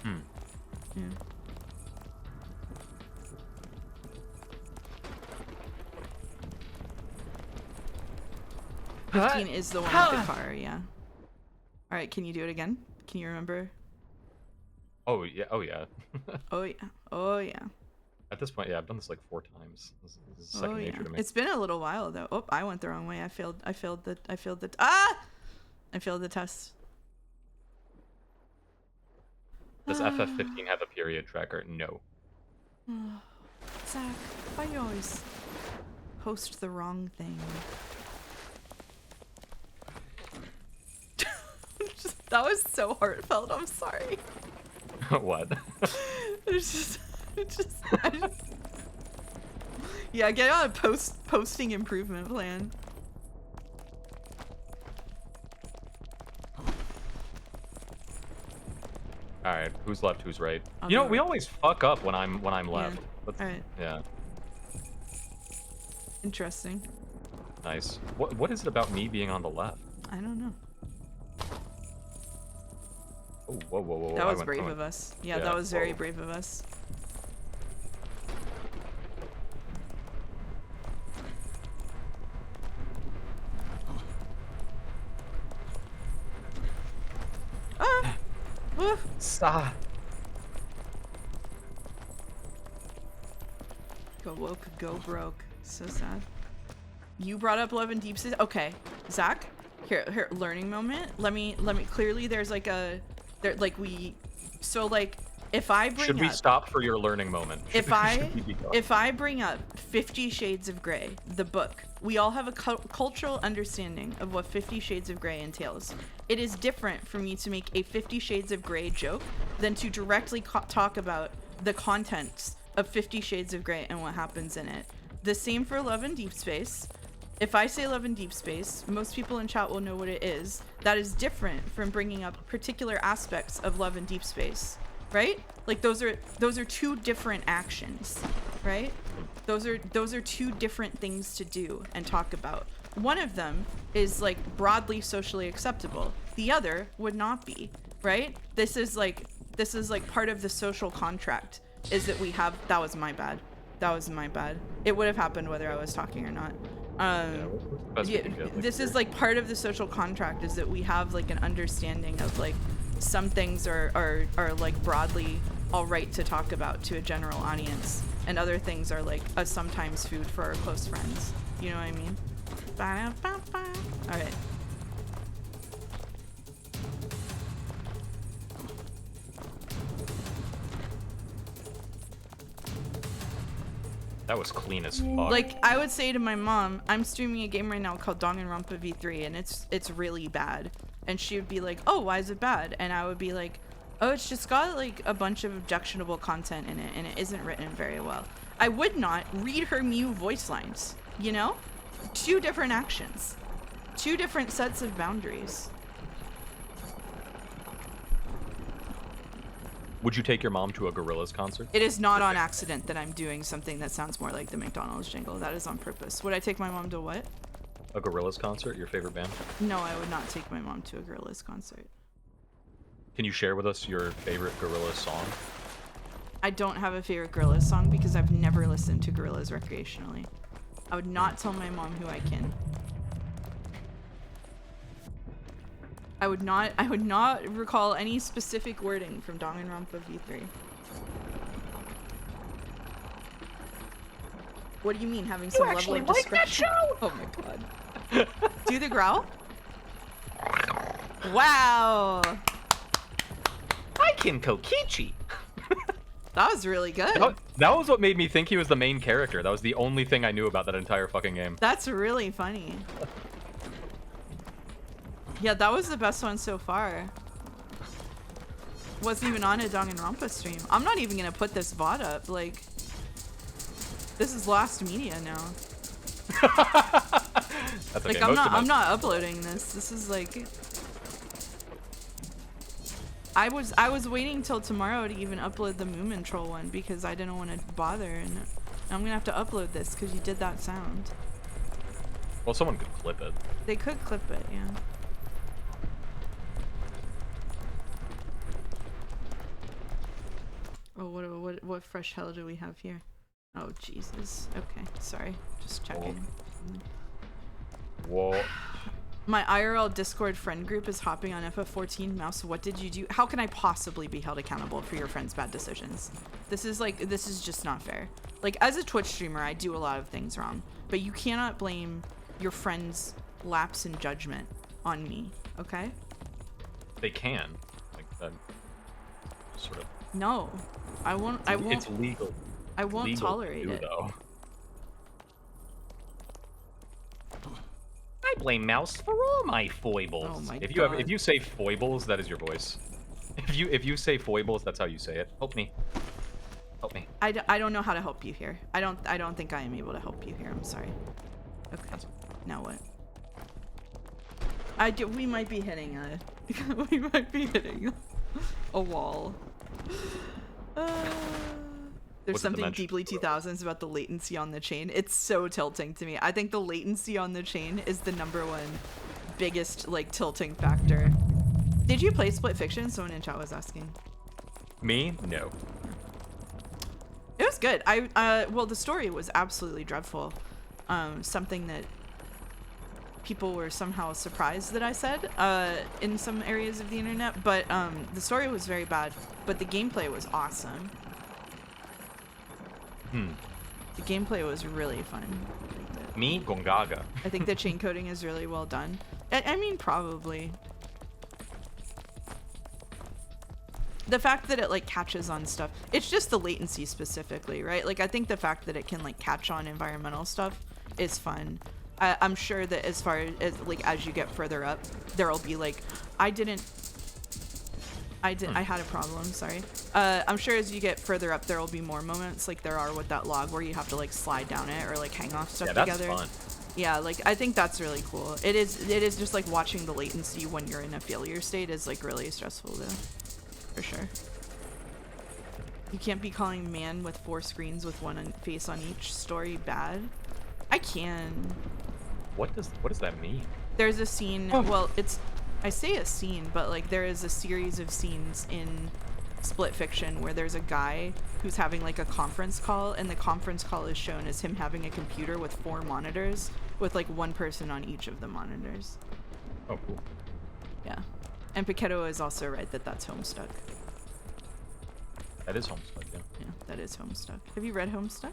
Yeah. 15 is the one with the car, yeah. Alright, can you do it again? Can you remember? Oh, yeah. Oh, yeah. Oh, yeah. Oh, yeah. At this point, yeah, I've done this like 4 times. This is second nature to me. It's been a little while, though. Oh, I went the wrong way. I failed the test. Does FF15 have a period tracker? No. Zach, why do you always post the wrong thing? That was so heartfelt. I'm sorry. What? Yeah, get on a posting improvement plan. All right, who's left? Who's right? I'll You know, do we it. always fuck up when I'm left. All right. Yeah. Interesting. Nice. What is it about me being on the left? I don't know. Oh, whoa. That was brave of us. Yeah, that was very brave of us. Ah! Woof. Stop. Go woke, go broke. So sad. You brought up Love and Deep Space. Okay, Zach. Here, learning moment. Let me. Clearly, there's like a, so like, if I bring Should we stop for your learning moment? If I bring up 50 Shades of Grey, the book, we all have a cultural understanding of what 50 Shades of Grey entails. It is different for me to make a 50 Shades of Grey joke than to directly talk about the contents of 50 Shades of Grey and what happens in it. The same for Love and Deep Space. If I say Love and Deep Space, most people in chat will know what it is. That is different from bringing up particular aspects of Love and Deep Space, right? Like those are two different actions, right? Those are two different things to do and talk about. One of them is like broadly socially acceptable. The other would not be, right? This is like part of the social contract is that we have. That was my bad. It would have happened whether I was talking or not. This is like part of the social contract is that we have like an understanding of like some things are like broadly all right to talk about to a general audience, and other things are like a sometimes food for our close friends. You know what I mean? All right. That was clean as fuck. Like, I would say to my mom, I'm streaming a game right now called Danganronpa V3, and it's really bad. And she would be like, oh, why is it bad? And I would be like, oh, it's just got like a bunch of objectionable content in it, and it isn't written very well. I would not read her Mew voice lines, you know? 2 different actions. 2 different sets of boundaries. Would you take your mom to a Gorillaz concert? It is not on accident that I'm doing something that sounds more like the McDonald's jingle. That is on purpose. Would I take my mom to what? A Gorillaz concert, your favorite band? No, I would not take my mom to a Gorillaz concert. Can you share with us your favorite Gorillaz song? I don't have a favorite Gorillaz song because I've never listened to Gorillaz recreationally. I would not tell my mom who I can. I would not recall any specific wording from Danganronpa V3. What do you mean having some level of discretion? Oh my god. Do the growl? Wow. I can Kokichi. That was really good. That was what made me think he was the main character. That was the only thing I knew about that entire fucking game. That's really funny. Yeah, that was the best one so far. Wasn't even on a Danganronpa stream. I'm not even gonna put this VOD up. Like, this is lost media now. That's like, okay. I'm not uploading this. This is like. I was waiting till tomorrow to even upload the Moomin Troll one because I didn't want to bother, and I'm gonna have to upload this because you did that sound. Well, someone could clip it. They could clip it, yeah. Oh, what fresh hell do we have here? Oh, Jesus. Okay, sorry. Just checking. Whoa. My IRL Discord friend group is hopping on FF14. Mouse, what did you do? How can I possibly be held accountable for your friend's bad decisions? This is just not fair. Like, as a Twitch streamer, I do a lot of things wrong, but you cannot blame your friend's lapse in judgment on me, okay? They can. Like, that sort of... No. I won't. It's legal. I won't legal tolerate to do, it. Though. I blame Mouse for all my foibles. Oh my God. If you say foibles, that is your voice. If you say foibles, that's how you say it. Help me. Help me. I don't know how to help you here. I don't think I am able to help you here. I'm sorry. Okay. Now what? We might be hitting a wall. There's something deeply 2000s about the latency on the chain. It's so tilting to me. I think the latency on the chain is the #1 biggest, like, tilting factor. Did you play Split Fiction? Someone in chat was asking. Me? No. It was good. Well, the story was absolutely dreadful. Something that people were somehow surprised that I said in some areas of the internet, but the story was very bad, but the gameplay was awesome. The gameplay was really fun. Me? Gongaga. I think the chain coding is really well done. I mean, probably. The fact that it, like, catches on stuff. It's just the latency specifically, right? Like, I think the fact that it can, like, catch on environmental stuff is fun. I'm sure that as far as, like, as you get further up, there'll be, like, I had a problem, sorry. I'm sure as you get further up, there'll be more moments like there are with that log where you have to, like, slide down it or, like, hang off stuff together. That's fun. Yeah, like, I think that's really cool. It is just, like, watching the latency when you're in a failure state is, like, really stressful, though. For sure. You can't be calling man with 4 screens with one face on each story bad. I can. What does that mean? There's a scene, well, I say a scene, but, like, there is a series of scenes in Split Fiction where there's a guy who's having, like, a conference call, and the conference call is shown as him having a computer with 4 monitors with, like, 1 person on each of the monitors. Oh, cool. Yeah. And Piquetto is also right that that's Homestuck. That is Homestuck, yeah. Yeah, that is Homestuck. Have you read Homestuck?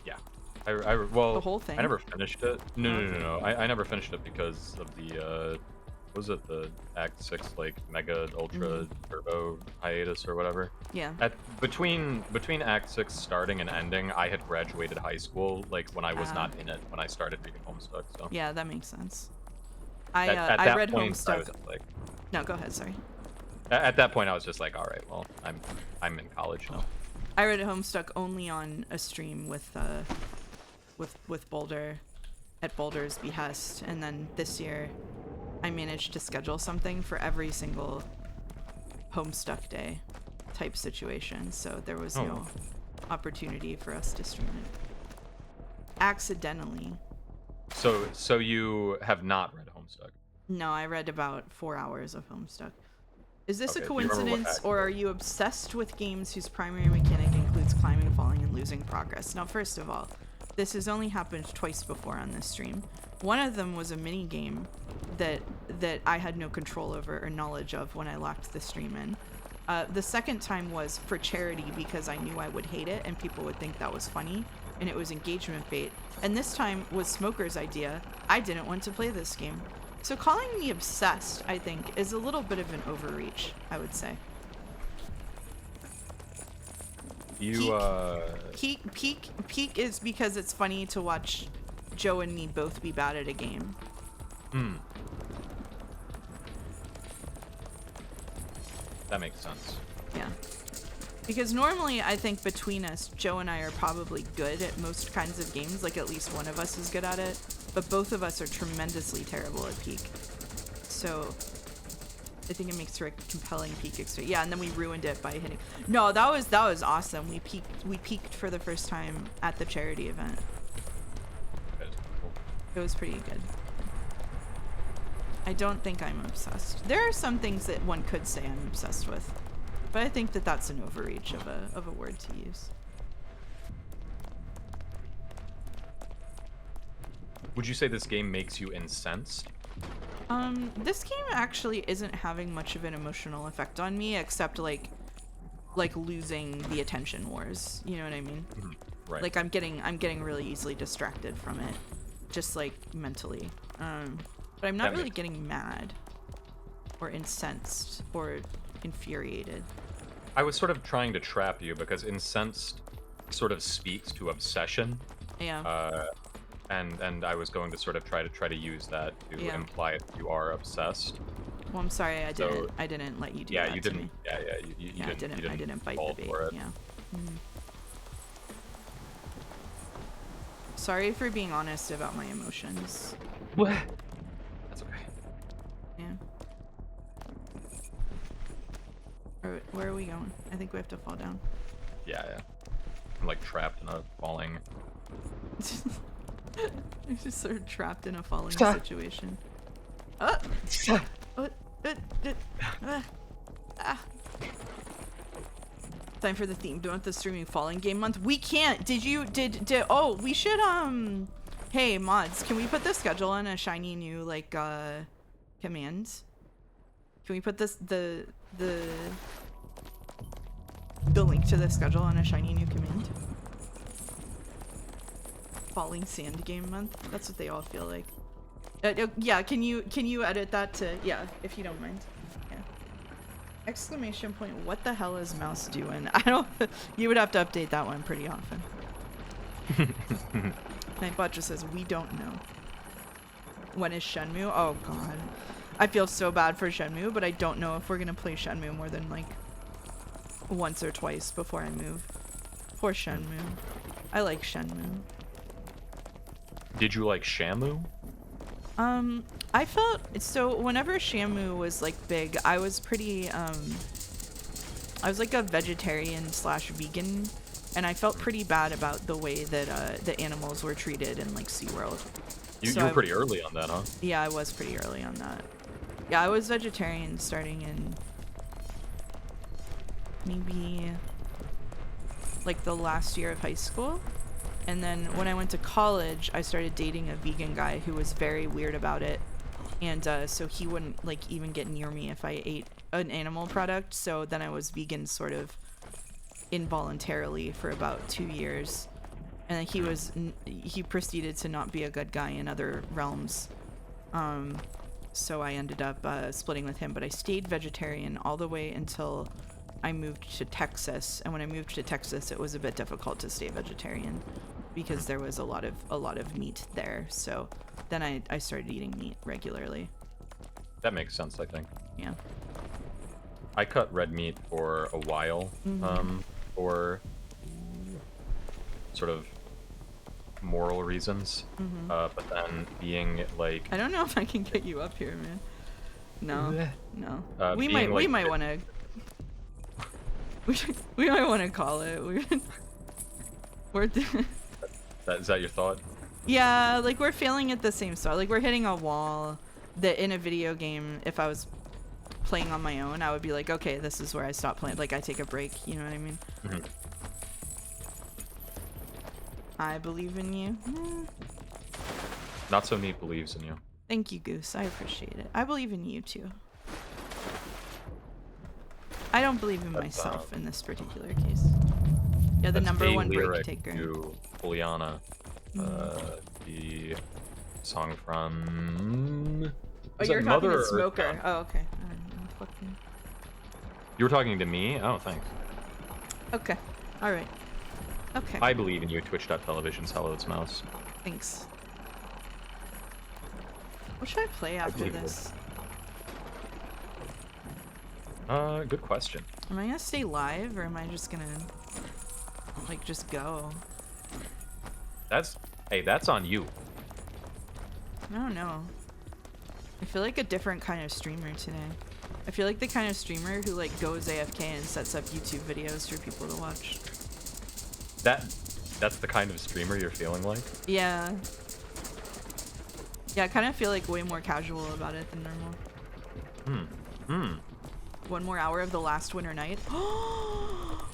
Yeah. Well, the whole thing? I never finished it. No. I never finished it because of the, what was it, the Act 6, like, Mega Ultra Turbo hiatus or whatever? Yeah. Between Act 6 starting and ending, I had graduated high school, like, when I was not in it, when I started reading Homestuck, so. Yeah, that makes sense. At I read point, Homestuck. I was like, No, go ahead, sorry. At that point, I was just like, all right, well, I'm in college now. I read Homestuck only on a stream with Boulder, at Boulder's behest, and then this year, I managed to schedule something for every single Homestuck day type situation, so there was no opportunity for us to stream it. Accidentally. So you have not read Homestuck? No, I read about 4 hours of Homestuck. Is this Okay, a do you remember what coincidence, act or it are you obsessed with games whose primary mechanic includes climbing, falling, and losing progress? Now, first of all, this has only happened twice before on this stream. One of them was a mini game that I had no control over or knowledge of when I locked the stream in. The second time was for charity because I knew I would hate it and people would think that was funny, and it was engagement bait. And this time was Smoker's idea. I didn't want to play this game. So calling me obsessed, I think, is a little bit of an overreach, I would say. You Peak is because it's funny to watch Joe and me both be bad at a game. That makes sense. Yeah. Because normally I think between us, Joe and I are probably good at most kinds of games, like at least one of us is good at it, but both of us are tremendously terrible at Peak. So I think it makes for a compelling Peak experience. Yeah, and then we ruined it by hitting. No, that was awesome. We peaked for the first time at the charity event. That is cool. It was pretty good. I don't think I'm obsessed. There are some things that one could say I'm obsessed with, but I think that that's an overreach of a word to use. Would you say this game makes you incensed? This game actually isn't having much of an emotional effect on me, except like losing the attention wars. You know what I mean? Right. Like I'm getting really easily distracted from it, just like mentally. But I'm not really getting mad or incensed or infuriated. I was sort of trying to trap you because incensed sort of speaks to obsession. Yeah. And I was going to sort of try to use that to imply that you are obsessed. Well, I'm sorry, I didn't let you do that. Yeah, you to didn't. me. Yeah, you didn't. I didn't bite fall the bait. for it. Yeah. Sorry for being honest about my emotions. What? That's okay. Yeah. Where are we going? I think we have to fall down. Yeah. I'm like trapped in a falling. You're just sort of trapped in a falling situation. Time for the theme. Don't the streaming falling game month. We can't. Oh, we should hey mods, can we put the schedule on a shiny new like commands? Can we put this the link to the schedule on a shiny new command? Falling sand game month. That's what they all feel like. Yeah, can you edit that to if you don't mind. Yeah. Exclamation point, what the hell is mouse doing? I don't you would have to update that one pretty often. Nightbot just says we don't know. When is Shenmue? Oh god. I feel so bad for Shenmue, but I don't know if we're gonna play Shenmue more than like once or twice before I move. Poor Shenmue. I like Shenmue. Did you like Shamu? I felt so whenever Shamu was like big, I was pretty I was like a vegetarian / vegan, and I felt pretty bad about the way that the animals were treated in like SeaWorld. You were pretty early on that, huh? Yeah, I was pretty early on that. Yeah, I was vegetarian starting in maybe like the last year of high school. And then when I went to college, I started dating a vegan guy who was very weird about it. And so he wouldn't like even get near me if I ate an animal product. So then I was vegan sort of involuntarily for about 2 years. And then he proceeded to not be a good guy in other realms. So I ended up splitting with him, but I stayed vegetarian all the way until I moved to Texas. And when I moved to Texas, it was a bit difficult to stay vegetarian because there was a lot of meat there. So then I started eating meat regularly. That makes sense, I think. Yeah. I cut red meat for a while, for sort of moral reasons. But then being like, I don't know if I can get you up here, man. No. We being, might like, want to. We might want to call it. We're Is that your thought? yeah, like we're failing at the same spot. Like we're hitting a wall that in a video game, if I was playing on my own, I would be like, okay, this is where I stop playing. Like I take a break, you know what I mean? Mm-hmm. I believe in you. Not so neat believes in you. Thank you, Goose. I appreciate it. I believe in you too. I don't believe in myself in this particular case. Yeah, the That's number a one break lyric taker. to Juliana, the song from. Oh, is you're it talking Mother to or Smoker. Earthbound? Oh, okay. I don't know, fucking... You were talking to me? Oh, thanks. Okay. All right. Okay. I believe in you. Twitch.television's Hello, it's Mouse. Thanks. What should I play after believe this? Good question. Am I gonna stay live or am I just gonna like just go? That's on you. I don't know. I feel like a different kind of streamer today. I feel like the kind of streamer who like goes AFK and sets up YouTube videos for people to watch. That's the kind of streamer you're feeling like? Yeah. Yeah, I kind of feel like way more casual about it than normal. One more hour of the last winter night. Oh.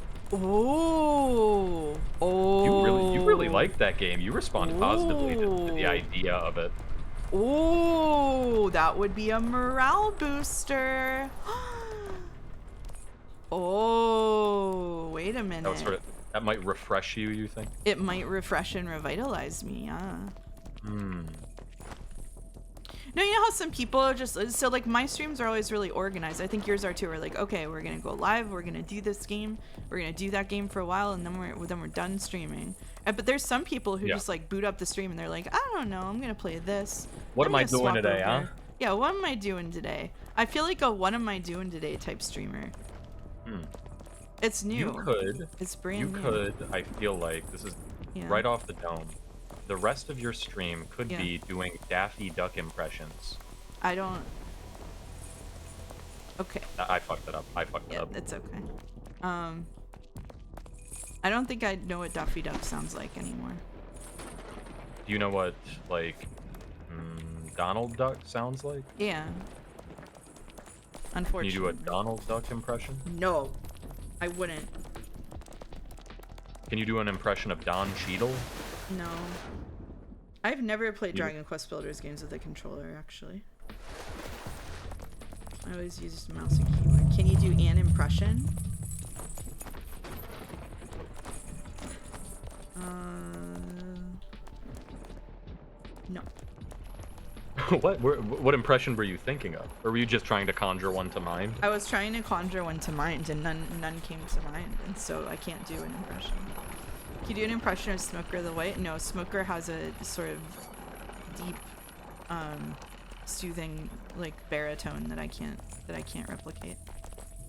Oh. You really liked that game. You responded positively to the idea of it. Oh, that would be a morale booster. Oh, wait a minute. That might refresh you, you think? It might refresh and revitalize me, yeah. No, you know how some people are just, so like my streams are always really organized. I think yours are too. We're like, okay, we're gonna go live, we're gonna do this game, we're gonna do that game for a while, and then we're done streaming. But there's some people who just like boot up the stream and they're like, I don't know, I'm gonna play this. What am I doing today, huh? Yeah, what am I doing today? I feel like a what am I doing today type streamer. It's new. You could. It's brand new. You could, I feel like, this is right off the dome. The rest of your stream could be doing Daffy Duck impressions. I don't... Okay. I fucked it up. I fucked it up. Yeah, it's okay. I don't think I know what Daffy Duck sounds like anymore. Do you know what, like, Donald Duck sounds like? Yeah. Unfortunately. Can you do a Donald Duck impression? No. I wouldn't. Can you do an impression of Don Cheadle? No. I've never played Dragon Quest Builders games with a controller, actually. I always use mouse and keyboard. Can you do an impression? No. What impression were you thinking of? Or were you just trying to conjure one to mind? I was trying to conjure one to mind, and none came to mind, and so I can't do an impression. Can you do an impression of Smoker the White? No, Smoker has a sort of deep, soothing, like baritone that I can't replicate.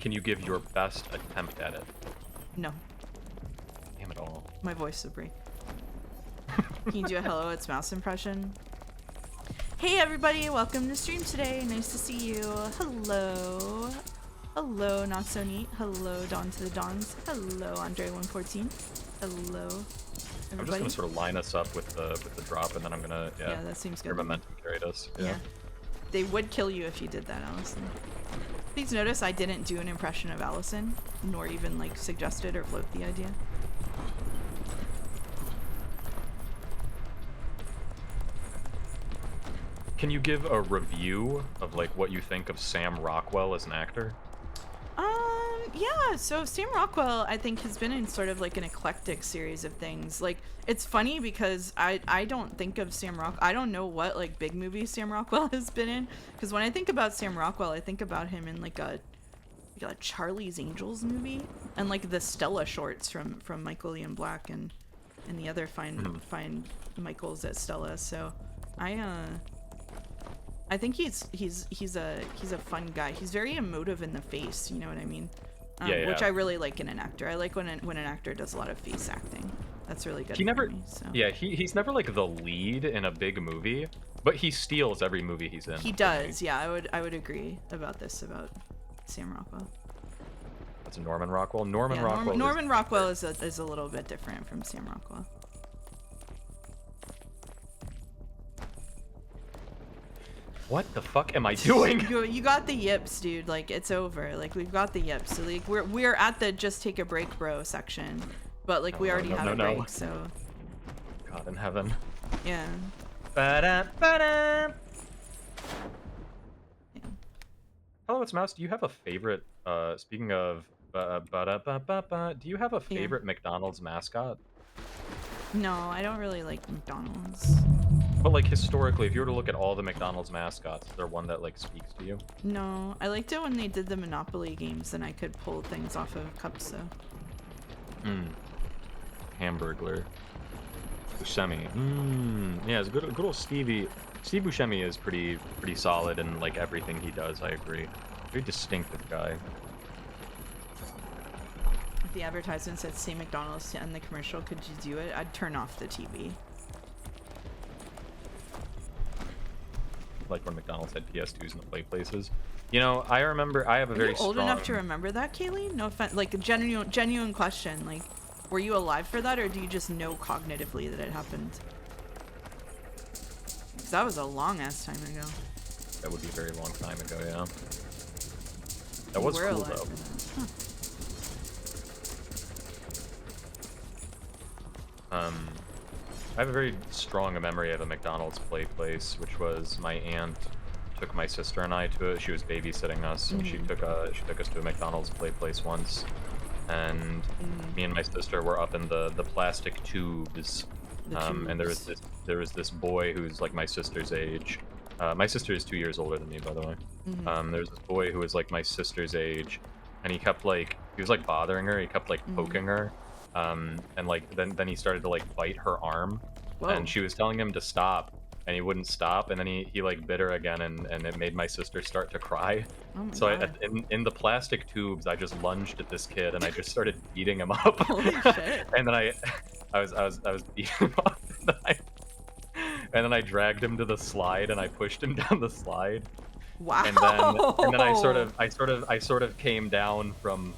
Can you give your best attempt at it? No. Damn it all. My voice will break. Can you do a hello, it's mouse impression? Hey everybody, welcome to stream today. Nice to see you. Hello. Hello, not so neat. Hello, Dawn to the Dawns. Hello, Andre114. Hello, everybody. I'm just gonna sort of line us up with the drop, and then I'm gonna that seems good. Your momentum carried us. Yeah. They would kill you if you did that, Allison. Please notice I didn't do an impression of Allison, nor even like suggested or float the idea. Can you give a review of like what you think of Sam Rockwell as an actor? Yeah, so Sam Rockwell, I think, has been in sort of like an eclectic series of things. Like, it's funny because I don't think of Sam Rockwell, I don't know what like big movies Sam Rockwell has been in, because when I think about Sam Rockwell, I think about him in like a Charlie's Angels movie, and like the Stella shorts from Michael Ian Black and the other fine Michaels at Stella. So I think he's a fun guy. He's very emotive in the face, you know what I mean? Which I really like in an actor. I like when an actor does a lot of face acting. That's really good. He's never like the lead in a big movie, but he steals every movie he's in. He does, yeah. I would agree about this about Sam Rockwell. That's a Norman Rockwell. Norman Rockwell. Norman Rockwell is a little bit different from Sam Rockwell. What the fuck am I doing? You got the yips, dude. Like, it's over. Like, we've got the yips. So, like, we're at the just take a break, bro section. But, like, we already had a break, so... God in heaven. Yeah. Ba-da, ba-da. Hello, it's Mouse. Do you have a favorite, speaking of ba-da-ba-ba-ba, do you have a favorite McDonald's mascot? No, I don't really like McDonald's. But, like, historically, if you were to look at all the McDonald's mascots, is there one that, like, speaks to you? No, I liked it when they did the Monopoly games and I could pull things off of cups, though. Hamburglar. Buscemi. Yeah, it's a good old Stevie. Steve Buscemi is pretty solid in, like, everything he does, I agree. Very distinctive guy. If the advertisement said, say McDonald's to end the commercial, could you do it? I'd turn off the TV. Like when McDonald's had PS2s in the play places. You know, I remember I have a very old strong... enough to remember that, Kaylee? No offense. Like, a genuine question. Like, were you alive for that, or do you just know cognitively that it happened? Because that was a long-ass time ago. That would be a very long time ago, yeah. That was cool, though. Huh. I have a very strong memory of a McDonald's play place, which was my aunt took my sister and I to it. She was babysitting us, and she took us to a McDonald's play place once. And me and my sister were up in the plastic tubes. And there was this boy who's like my sister's age. My sister is 2 years older than me, by the way. There's this boy who was like my sister's age, and he was like bothering her. He kept like poking her. And like then he started to like bite her arm. Whoa. And she was telling him to stop, and he wouldn't stop, and then he like bit her again, and it made my sister start to cry. So in the plastic tubes, I just lunged at this kid, and I just started beating him up. Holy shit. And then I was beating him up, and then I dragged him to the slide, and I pushed him down the slide. Wow. And then I sort of came down from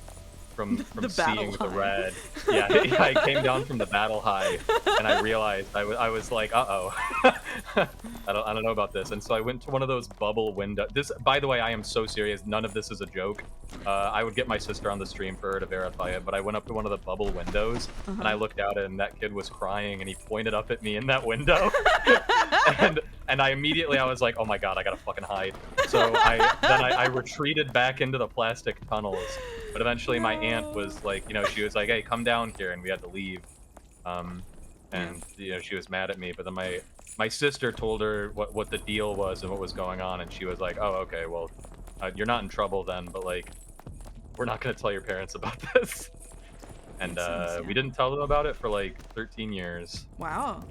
seeing the red. Yeah, I came down from the battle high, and I realized I was like, uh-oh. I don't know about this. And so I went to one of those bubble windows. This, by the way, I am so serious. None of this is a joke. I would get my sister on the stream for her to verify it, but I went up to one of the bubble windows, and I looked out, and that kid was crying, and he pointed up at me in that window. and I immediately, I was like, oh my god, I gotta fucking hide. So I retreated back into the plastic tunnels. But eventually my aunt was like, you know, she was like, hey, come down here, and we had to leave. And, you know, she was mad at me, but then my sister told her what the deal was and what was going on, and she was like, oh, okay, well, you're not in trouble then, but, like, we're not going to tell your parents about this. And we didn't tell them about it for, like, 13 years. Wow.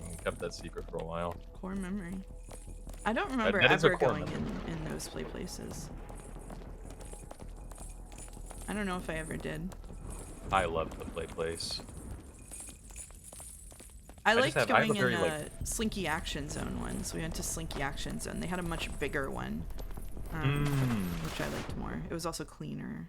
We kept that secret for a while. Core memory. I don't remember ever going in those play places. I don't know if I ever did. I loved the play place. I liked going in Slinky Action Zone ones. We went to Slinky Action Zone. They had a much bigger one, which I liked more. It was also cleaner.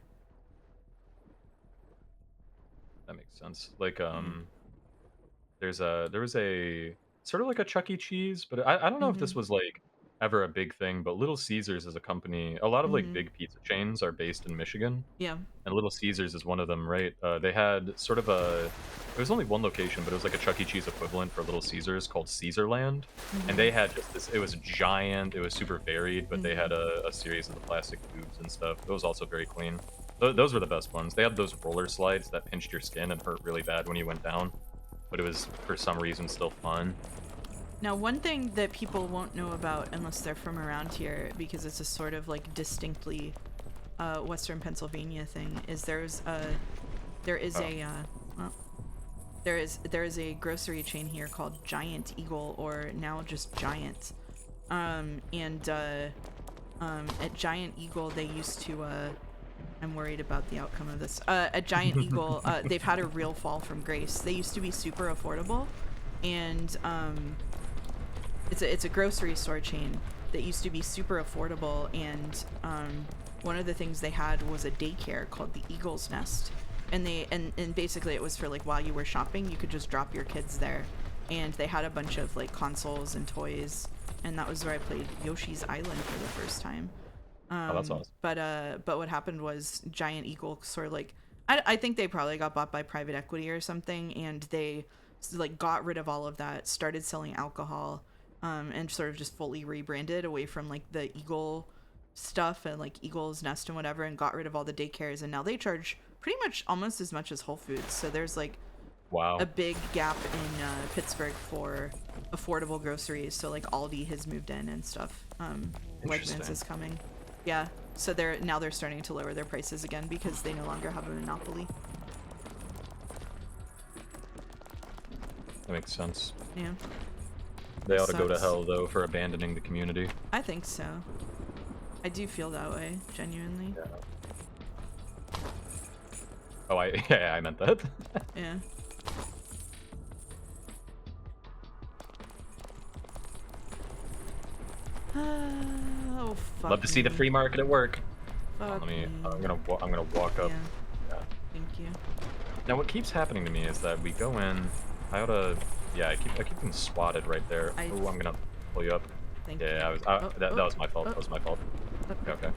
That makes sense. Like, there was a sort of like a Chuck E. Cheese, but I don't know if this was like ever a big thing, but Little Caesars is a company. A lot of like big pizza chains are based in Michigan. Yeah. And Little Caesars is one of them, right? They had sort of it was only one location, but it was like a Chuck E. Cheese equivalent for Little Caesars called Caesarland. And they had just this, it was giant, it was super varied, but they had a series of the plastic tubes and stuff. It was also very clean. Those were the best ones. They had those roller slides that pinched your skin and hurt really bad when you went down, but it was for some reason still fun. Now, one thing that people won't know about unless they're from around here, because it's a sort of like distinctly Western Pennsylvania thing, is there is a grocery chain here called Giant Eagle, or now just Giant. At Giant Eagle, they used to I'm worried about the outcome of this. At Giant Eagle, they've had a real fall from grace. They used to be super affordable, and it's a grocery store chain that used to be super affordable, and one of the things they had was a daycare called the Eagle's Nest, and and basically it was for like while you were shopping, you could just drop your kids there, and they had a bunch of like consoles and toys, and that was where I played Yoshi's Island for the first time. Oh, that's awesome. But what happened was Giant Eagle sort of like, I think they probably got bought by private equity or something, and they like got rid of all of that, started selling alcohol, and sort of just fully rebranded away from like the Eagle stuff and like Eagle's Nest and whatever, and got rid of all the daycares, and now they charge pretty much almost as much as Whole Foods. So there's like Wow. a big gap in Pittsburgh for affordable groceries. So like Aldi has moved in and stuff. Wegmans is coming. Yeah. So they're starting to lower their prices again because they no longer have a monopoly. That makes sense. Yeah. They ought to go to Sucks. hell though for abandoning the community. I think so. I do feel that way, genuinely. Yeah. Oh, yeah, I meant that. Yeah. Oh fuck. Love to see the me. free market at work. Fuck Let me. me. I'm gonna walk up. Yeah. Yeah. Thank you. Now, what keeps happening to me is that we go in. I oughta. Yeah, I keep getting swatted right there. Oh, I'm gonna pull you up. Thank Yeah, you. I was. That was my fault. That was my fault. Okay.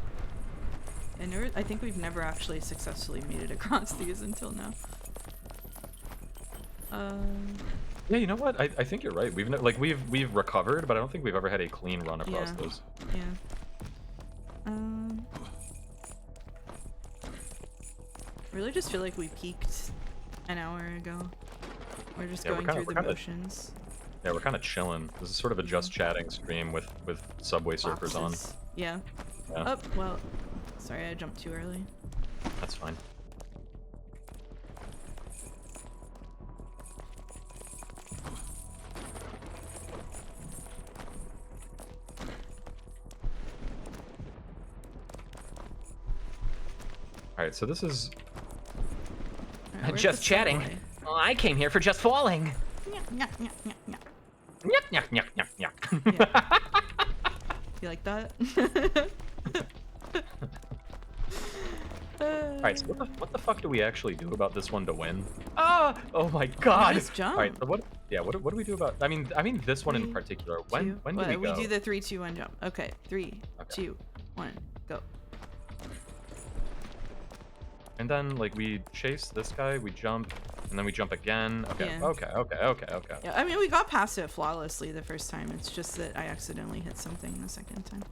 I think we've never actually successfully made it across these until now. Yeah, you know what? I think you're right. We've recovered, but I don't think we've ever had a clean run across Yeah. those. Yeah. Really just feel like we peaked an hour ago. We're just going through the motions. Yeah, we're kind of chilling. This is sort of a just chatting stream with Subway Surfers on. Lapses. Yeah. Yeah. Oh, well, sorry, I jumped too early. That's fine. Alright, so this is... Alright, where's Just the chatting. subway? Well, I came here for just falling. Nyah, nyah, nyah, nyah, nyah. Yuck, yuck, yuck, yuck, yuck. Yeah. You like that? Alright, so what the fuck do we actually do about this one to win? Ah! Oh my god! Just jump. Alright, so what do we do about... I mean this one in particular. When do we go? We do the 3, 2, 1 jump. Okay, 3, Okay. 2, 1, go. And then, like, we chase this guy, we jump, and then we jump again. Okay, Yeah. okay. Yeah, I mean, we got past it flawlessly the first time. It's just that I accidentally hit something the second time.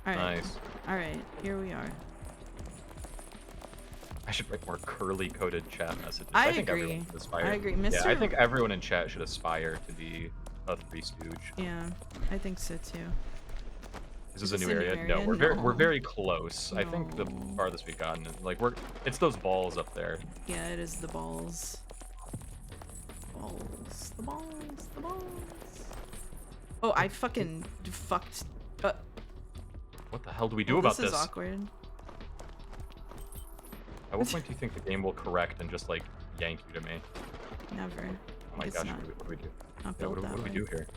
Alright. Nice. Alright, here we are. I should write more curly-coded chat messages. I think agree. everyone should aspire. I agree. Yeah, I Mr. think everyone in chat should aspire to be a Three Stooge. Yeah, I think so too. This is Is a this new a new area. No, area? we're No. very close. I think the No. farthest we've gotten is like it's those balls up there. Yeah, it is the balls. Balls. The balls. The balls. Oh, I fucking fucked. What the hell do we do about This this? is awkward. At what point do you think the game will correct and just like yank you to me? Never. Oh my It's gosh, not, what do we do? not Yeah, built what that do we way. do here?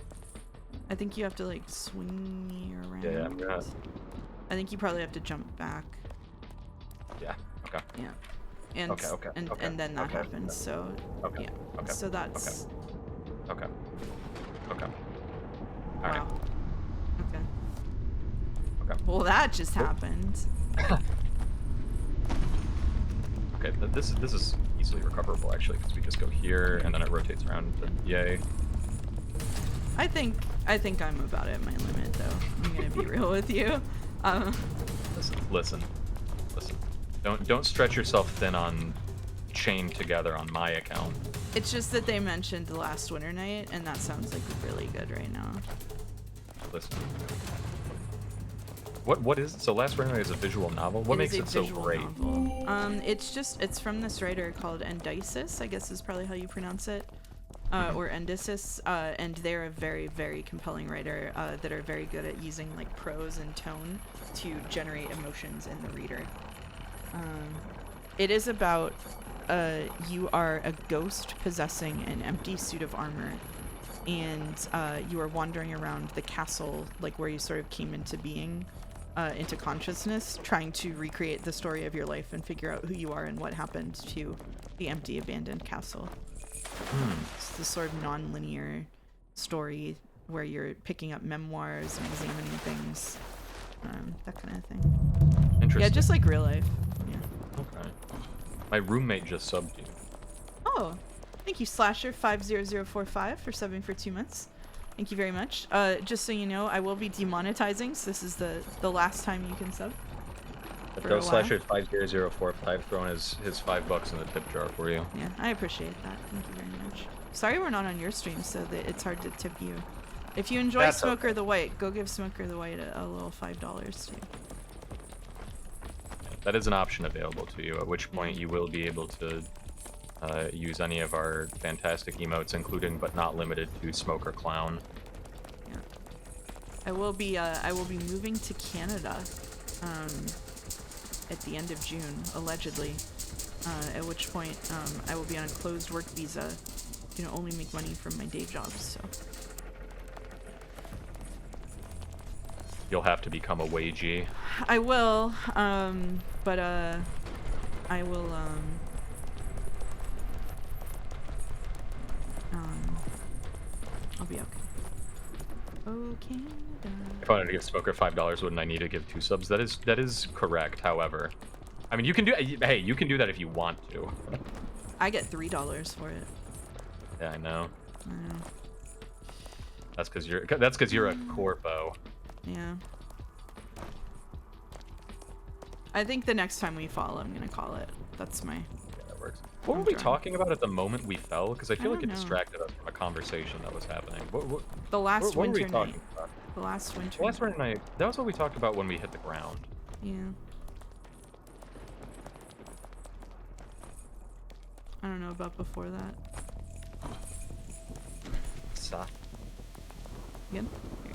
I think you have to like swing me around. Yeah, I'm gonna... I think you probably have to jump back. Yeah. Okay. Yeah. And Okay. and then that Okay. happens. So Okay. yeah. Okay. So that's Okay. All right. wow. Okay. Okay. Well, that just happened. Okay. This is easily recoverable actually because we just go here and then it rotates around. Yay. I think I'm about at my limit though. I'm gonna be real with you. Listen. Don't stretch yourself thin on chained together on my account. It's just that they mentioned the last winter night, and that sounds like really good right now. Listen. What is so Last Winter Night is a visual novel? What makes is a it so visual great? novel. It's from this writer called Endisis, I guess is probably how you pronounce it. Or Endisis, and they're a very, very compelling writer that are very good at using like prose and tone to generate emotions in the reader. It is about you are a ghost possessing an empty suit of armor, and you are wandering around the castle, like where you sort of came into being, into consciousness, trying to recreate the story of your life and figure out who you are and what happened to the empty, abandoned castle. It's this sort of non-linear story where you're picking up memoirs and examining things, that kind of thing. Interesting. Yeah, just like real life. Yeah. Okay. My roommate just subbed you. Oh, thank you, Slasher50045 for subbing for 2 months. Thank you very much. Just so you know, I will be demonetizing, so this is the last time you can sub. Go Slasher50045 throwing his $5 in the tip jar for you. Yeah, I appreciate that. Thank you very much. Sorry we're not on your stream, so that it's hard to tip you. If you enjoy That's Smoker the White, go give Smoker the White a little $5 too. That is an option available to you, at which point you will be able to use any of our fantastic emotes, including but not limited to Smoker Clown. Yeah. I will be moving to Canada at the end of June, allegedly. At which point I will be on a closed work visa. You know, only make money from my day job, so. You'll have to become a wagey. I will, but I will I'll be okay. Oh, Canada. If I wanted to give Smoker $5, wouldn't I need to give 2 subs? That is correct. However, I mean, you can do. Hey, you can do that if you want to. I get $3 for it. Yeah, I know. I know. That's because you're a corpo. Yeah. I think the next time we fall, I'm gonna call it. That's my. Yeah, that works. What were we talking about at the moment we fell? Because I feel like it distracted us from a conversation that was happening. The last what winter were we talking night. about? The last winter. The last winter night. That was what we talked about when we hit the ground. Yeah. I don't know about before that. Again? Here.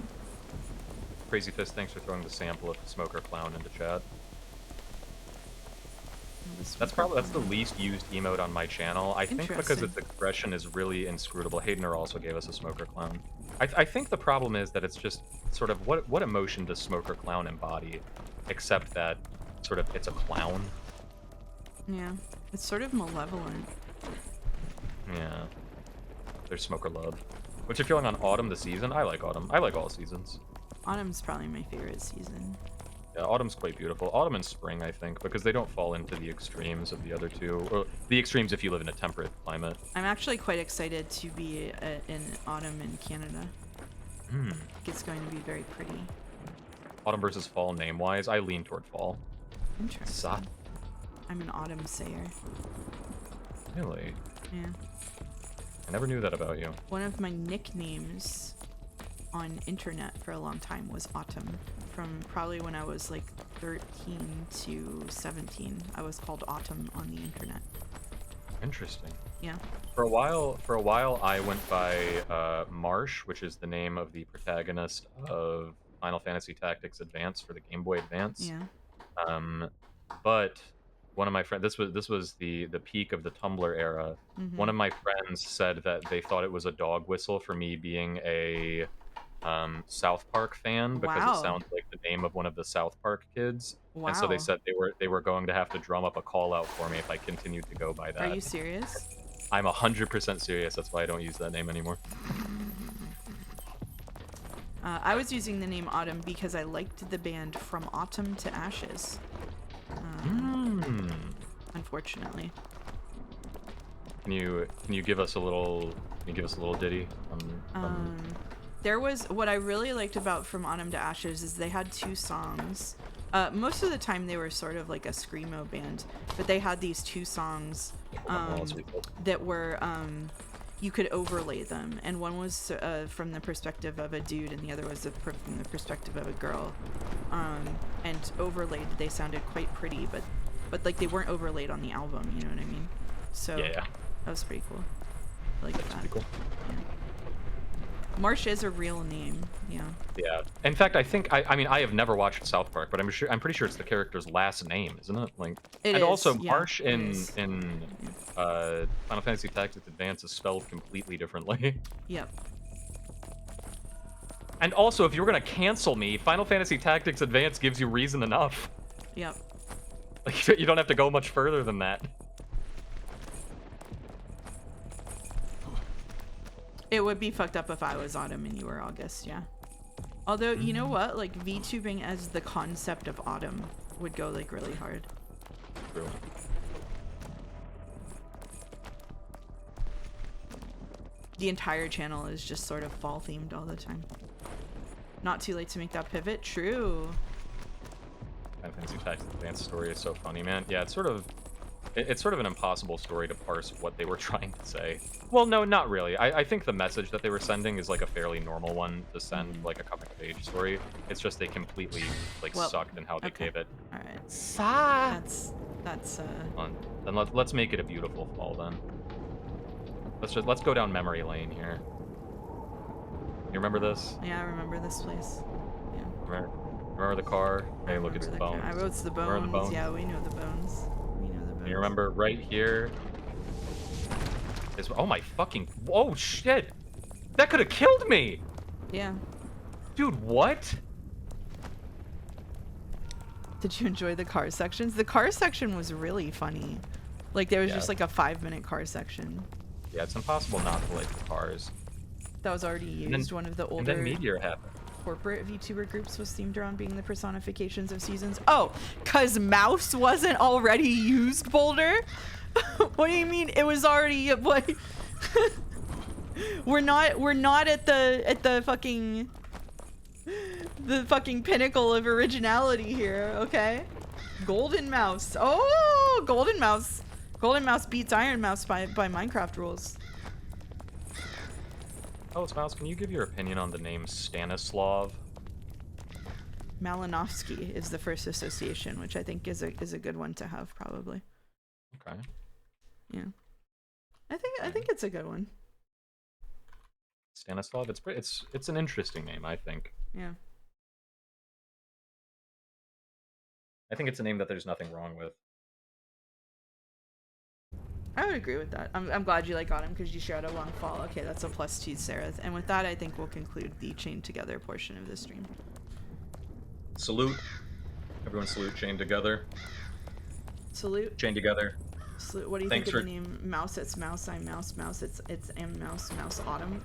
Crazy Fist, thanks for throwing the sample of the Smoker Clown into chat. That's the least used emote on my channel. I think because its expression is really inscrutable. Haydener also gave us a Smoker Clown. I think the problem is that it's just sort of what emotion does Smoker Clown embody, except that sort of it's a clown. Yeah, it's sort of malevolent. Yeah. There's Smoker Love. What's your feeling on Autumn the season? I like Autumn. I like all seasons. Autumn's probably my favorite season. Yeah, Autumn's quite beautiful. Autumn and Spring, I think, because they don't fall into the extremes of the other two. Or the extremes if you live in a temperate climate. I'm actually quite excited to be in Autumn in Canada. I think it's going to be very pretty. Autumn versus Fall name-wise, I lean toward Fall. Interesting. I'm an Autumn sayer. Really? Yeah. I never knew that about you. One of my nicknames on internet for a long time was Autumn. From probably when I was like 13 to 17, I was called Autumn on the internet. Interesting. Yeah. For a while, I went by Marsh, which is the name of the protagonist of Final Fantasy Tactics Advance for the Game Boy Advance. Yeah. But one of my friends, this was the peak of the Tumblr era. One of my friends said that they thought it was a dog whistle for me being a South Park fan because it sounds like the name of one of the South Park kids. Wow. And so they said they were going to have to drum up a call out for me if I continued to go by that. Are you serious? I'm 100% serious. That's why I don't use that name anymore. I was using the name Autumn because I liked the band From Autumn to Ashes. Unfortunately. Can you give us a little ditty? There was what I really liked about From Autumn to Ashes is they had 2 songs. Most of the time they were sort of like a screamo band, but they had these 2 songs that were you could overlay them, and one was from the perspective of a dude, and the other was from the perspective of a girl. And overlaid, they sounded quite pretty, but like they weren't overlaid on the album. You know what I mean? So yeah. That was pretty cool. I like that. Pretty cool. Yeah. Marsh is a real name. Yeah. Yeah. In fact, I mean I have never watched South Park, but I'm pretty sure it's the character's last name, isn't it? Like, it and is, also yeah, Marsh in Final Fantasy Tactics Advance is spelled completely differently. Yep. And also, if you were gonna cancel me, Final Fantasy Tactics Advance gives you reason enough. Yep. Like, you don't have to go much further than that. It would be fucked up if I was Autumn and you were August, yeah. Although, you know what? Like, VTubing as the concept of Autumn would go, like, really hard. True. The entire channel is just sort of fall themed all the time. Not too late to make that pivot. True. Final Fantasy Tactics Advance story is so funny, man. Yeah, it's sort of an impossible story to parse what they were trying to say. Well, no, not really. I think the message that they were sending is like a fairly normal one to send, like a coming of age story. It's just they completely like sucked in how they gave it. All right. That's Then let's make it a beautiful fall then. Let's go down memory lane here. You remember this? Yeah, I remember this place. Yeah. Remember the car? Hey, look, it's the bones. I wrote the bones. Remember the bones? Yeah, we know the bones. We know the bones. And you remember right here is, oh my fucking, oh shit! That could have killed me! Yeah. Dude, what? Did you enjoy the car sections? The car section was really funny. Like, there was just like a 5-minute car section. Yeah, it's impossible not to like the cars. That was already used. One of the older and then Meteor happened. Corporate VTuber groups was themed around being the personifications of seasons. Oh, cause Mouse wasn't already used, Boulder? What do you mean? It was already what? we're not at the fucking pinnacle of originality here, okay? Golden Mouse. Oh, Golden Mouse. Golden Mouse beats Iron Mouse by Minecraft rules. Oh, Smiles, can you give your opinion on the name Stanislav? Malinowski is the first association, which I think is a good one to have, probably. Okay. Yeah. I think it's a good one. Stanislav, it's an interesting name, I think. Yeah. I think it's a name that there's nothing wrong with. I would agree with that. I'm glad you got him because you shared a long fall. Okay, that's a +2, Sarah. And with that, I think we'll conclude the chain together portion of the stream. Salute. Everyone salute. Chain together. Salute. Chain together. Salute. What do you think of the name Mouse? It's Mouse. I'm Mouse. Mouse. It's M Mouse. Mouse Autumn.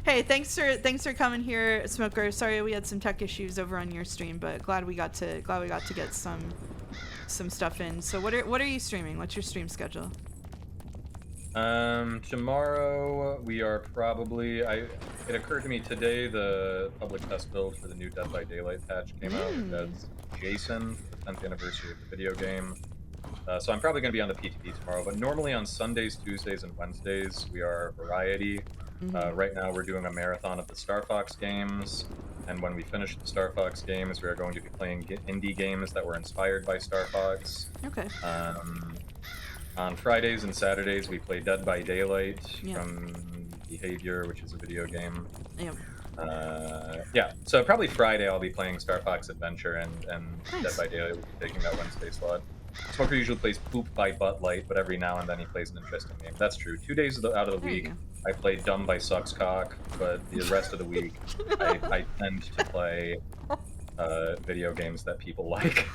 Hey, thanks for coming here, Smoker. Sorry we had some tech issues over on your stream, but glad we got to get some stuff in. So what are you streaming? What's your stream schedule? Tomorrow we are probably, it occurred to me today the public test build for the new Dead by Daylight patch came out. That's Jason, for the 10th anniversary of the video game. So I'm probably going to be on the PTP tomorrow, but normally on Sundays, Tuesdays, and Wednesdays we are Variety. Right now we're doing a marathon of the Star Fox games, and when we finish the Star Fox games, we are going to be playing indie games that were inspired by Star Fox. Okay. On Fridays and Saturdays, we play Dead by Daylight from Behavior, which is a video game. Yep. Yeah, so probably Friday I'll be playing Star Fox Adventure, and Nice. Dead by Daylight will be taking that Wednesday slot. Smoker usually plays Poop by Butt Light, but every now and then he plays an interesting game. That's true. 2 days out of the week, I play Dumb by Suckscock, but the rest of the week, I tend to play video games that people like.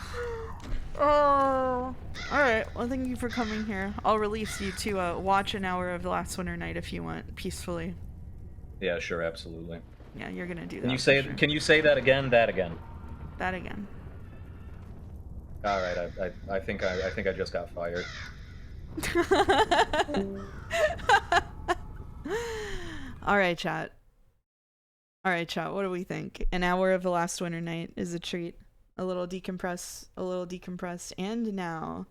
Oh, all right. Well, thank you for coming here. I'll release you to watch an hour of The Last Winter Night if you want, peacefully. Yeah, sure, absolutely. Yeah, you're gonna do that. Can you say sure. Can you say that again? That again. That again. All right. I think I just got fired. All right, chat. All right, chat. What do we think? An hour of The Last Winter Night is a treat. A little decompressed. And now,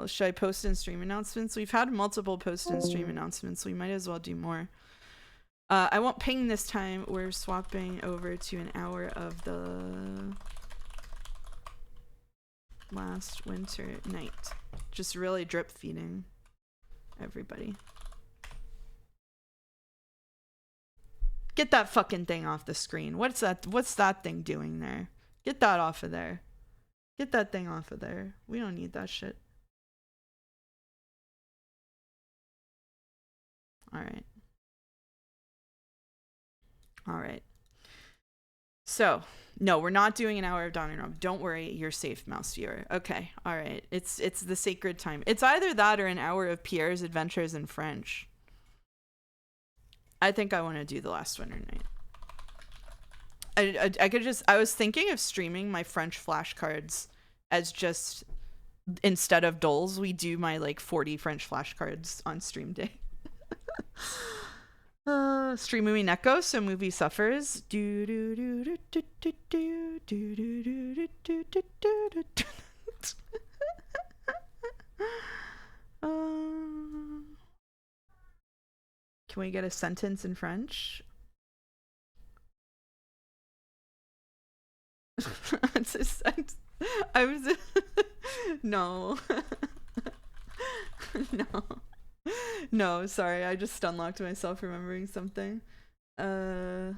should I post in stream announcements? We've had multiple post in stream announcements. We might as well do more. I won't ping this time. We're swapping over to an hour of the Last Winter Night. Just really drip feeding everybody. Get that fucking thing off the screen. What's that thing doing there? Get that off of there. Get that thing off of there. We don't need that shit. All right. All right. So, no, we're not doing an hour of Danganronpa. Don't worry, you're safe, mouse viewer. Okay, all right. It's the sacred time. It's either that or an hour of Pierre's Adventures in French. I think I want to do the last winter night. I was thinking of streaming my French flashcards as just, instead of doles, we do my like 40 French flashcards on stream day. Stream movie Neko, so movie suffers. Do do do do do do do do do do do do do do. Can we get a sentence in French? I was no. No. No, sorry, I just unlocked myself remembering something. Yep.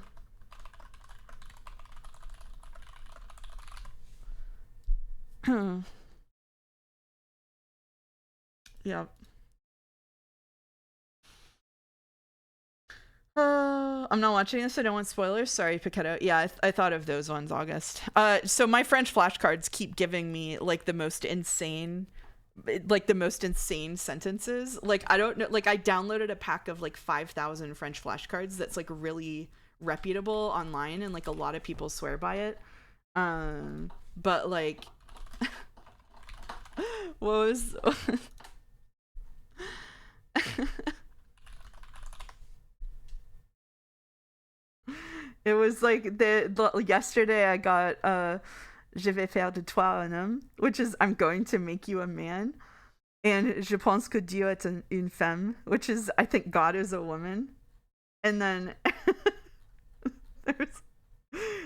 I'm not watching this. I don't want spoilers. Sorry, Paquetto. Yeah, I thought of those ones, August. So my French flashcards keep giving me like the most insane sentences. Like, I don't know, like I downloaded a pack of like 5,000 French flashcards that's like really reputable online, and like a lot of people swear by it. But like what was it was like the yesterday I got Je vais faire de toi un homme, which is I'm going to make you a man, and je pense que Dieu est une femme, which is I think God is a woman. And then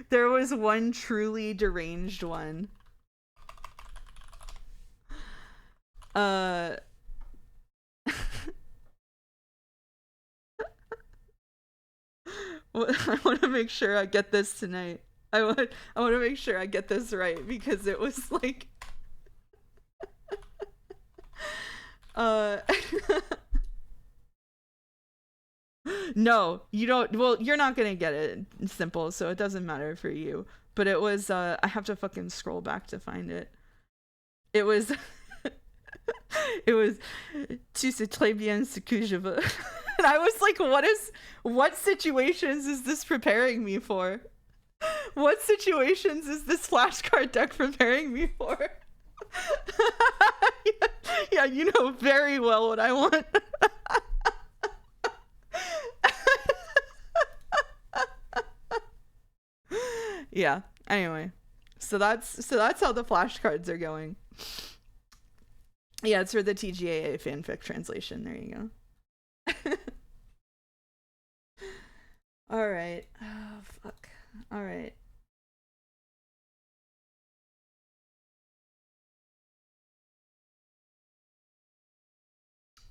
there was one truly deranged one. I want to make sure I get this tonight. I want to make sure I get this right, because it was like no, you don't. Well, you're not gonna get it. It's simple, so it doesn't matter for you. But it was I have to fucking scroll back to find it. It was it was tu sais très bien ce que je veux. And I was like, what situations is this preparing me for? What situations is this flashcard deck preparing me for? Yeah, you know very well what I want. Yeah, anyway. So that's how the flashcards are going. Yeah, it's for the TGAA fanfic translation. There you go. All right. Oh, fuck. All right.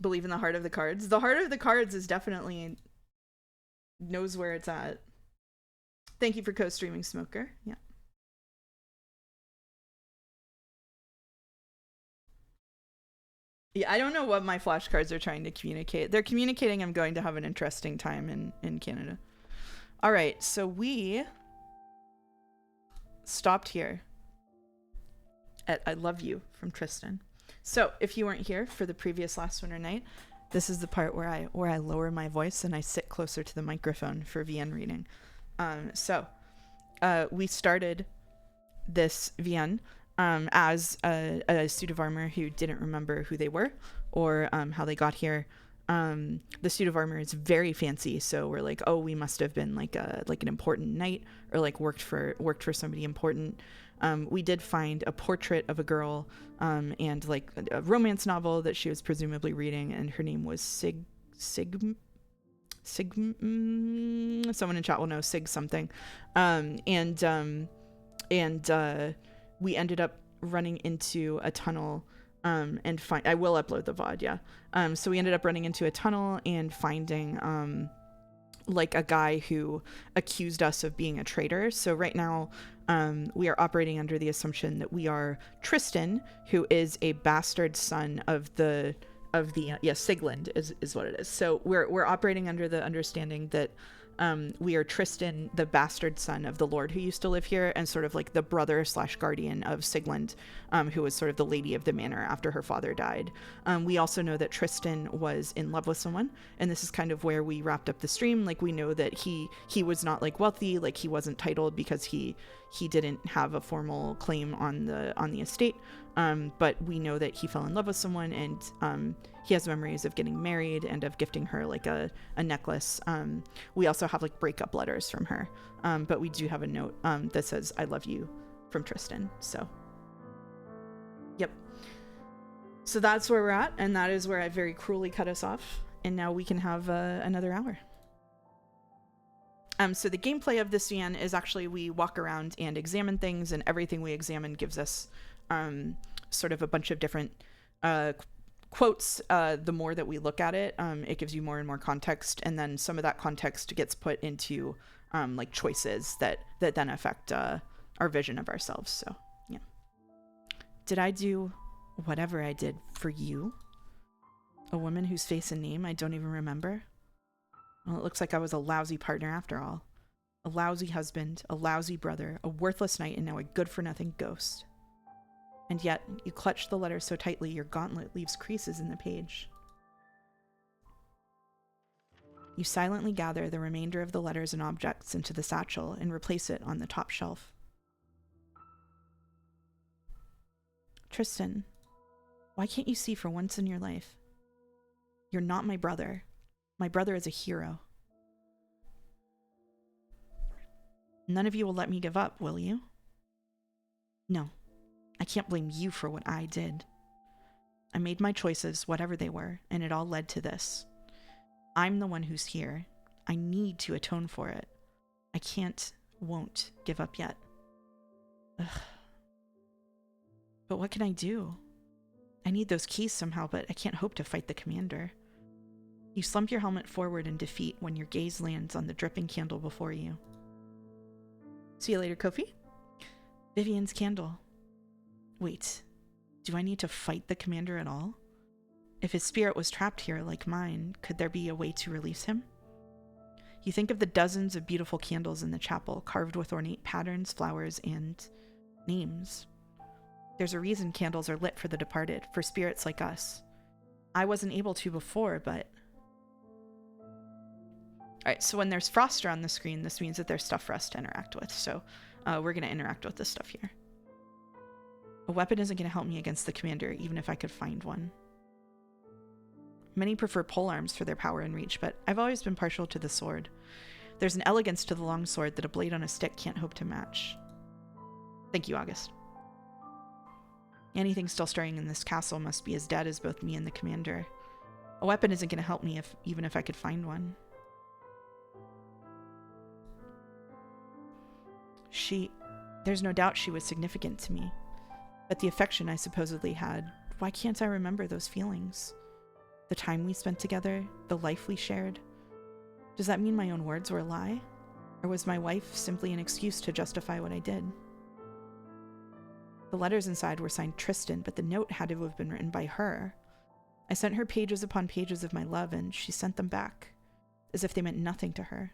Believe in the heart of the cards. The heart of the cards is definitely knows where it's at. Thank you for co-streaming, Smoker. Yeah. Yeah, I don't know what my flashcards are trying to communicate. They're communicating I'm going to have an interesting time in Canada. All right, so we stopped here at I Love You from Tristan. So if you weren't here for the previous last winter night, this is the part where I lower my voice and I sit closer to the microphone for VN reading. So we started this VN as a suit of armor who didn't remember who they were or how they got here. The suit of armor is very fancy, so we're like, oh, we must have been like an important knight or like worked for somebody important. We did find a portrait of a girl and like a romance novel that she was presumably reading, and her name was someone in chat will know, Sig something. And we ended up running into a tunnel and I will upload the VOD, yeah. So we ended up running into a tunnel and finding like a guy who accused us of being a traitor. So right now we are operating under the assumption that we are Tristan, who is a bastard son of Sigland is what it is. So we're operating under the understanding that We are Tristan, the bastard son of the lord who used to live here, and sort of like the brother / guardian of Sigmund, who was sort of the lady of the manor after her father died. We also know that Tristan was in love with someone, and this is kind of where we wrapped up the stream. Like, we know that he was not like wealthy, like he wasn't titled because he didn't have a formal claim on the estate. But we know that he fell in love with someone, and he has memories of getting married and of gifting her like a necklace. We also have like breakup letters from her, but we do have a note that says "I love you" from Tristan. So, yep. So that's where we're at, and that is where I very cruelly cut us off. And now we can have another hour. So the gameplay of this VN is actually we walk around and examine things, and everything we examine gives us sort of a bunch of different quotes. The more that we look at it, it gives you more and more context, and then some of that context gets put into like choices that then affect our vision of ourselves. So yeah. Did I do whatever I did for you? A woman whose face and name I don't even remember? Well, it looks like I was a lousy partner after all. A lousy husband, a lousy brother, a worthless knight, and now a good-for-nothing ghost. And yet, you clutch the letter so tightly your gauntlet leaves creases in the page. You silently gather the remainder of the letters and objects into the satchel and replace it on the top shelf. Tristan, why can't you see for once in your life? You're not my brother. My brother is a hero. None of you will let me give up, will you? No. I can't blame you for what I did. I made my choices, whatever they were, and it all led to this. I'm the one who's here. I need to atone for it. I won't give up yet. Ugh. But what can I do? I need those keys somehow, but I can't hope to fight the commander. You slump your helmet forward in defeat when your gaze lands on the dripping candle before you. See you later, Kofi. Vivian's candle. Wait, do I need to fight the commander at all? If his spirit was trapped here like mine, could there be a way to release him? You think of the dozens of beautiful candles in the chapel, carved with ornate patterns, flowers, and names. There's a reason candles are lit for the departed, for spirits like us. I wasn't able to before, but... Alright, so when there's Froster on the screen, this means that there's stuff for us to interact with, so we're going to interact with this stuff here. A weapon isn't going to help me against the commander, even if I could find one. Many prefer polearms for their power and reach, but I've always been partial to the sword. There's an elegance to the longsword that a blade on a stick can't hope to match. Thank you, August. Anything still stirring in this castle must be as dead as both me and the commander. A weapon isn't going to help me even if I could find one. There's no doubt she was significant to me. But the affection I supposedly had, why can't I remember those feelings? The time we spent together, the life we shared. Does that mean my own words were a lie? Or was my wife simply an excuse to justify what I did? The letters inside were signed Tristan, but the note had to have been written by her. I sent her pages upon pages of my love, and she sent them back, as if they meant nothing to her.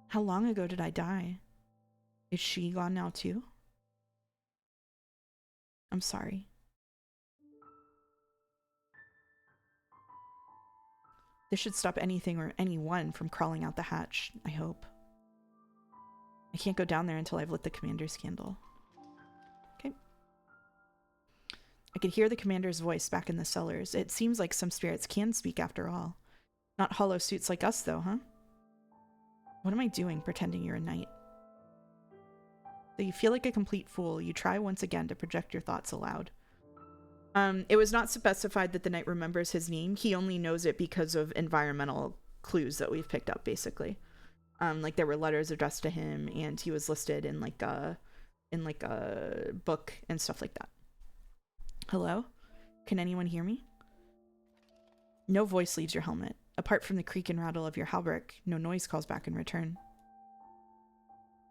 How long ago did I die? Is she gone now too? I'm sorry. This should stop anything or anyone from crawling out the hatch, I hope. I can't go down there until I've lit the commander's candle. Okay. I could hear the commander's voice back in the cellars. It seems like some spirits can speak after all. Not hollow suits like us though, huh? What am I doing pretending you're a knight? Though you feel like a complete fool, you try once again to project your thoughts aloud. It was not specified that the knight remembers his name. He only knows it because of environmental clues that we've picked up, basically. Like there were letters addressed to him, and he was listed in like a book and stuff like that. Hello? Can anyone hear me? No voice leaves your helmet. Apart from the creak and rattle of your hauberk, no noise calls back in return.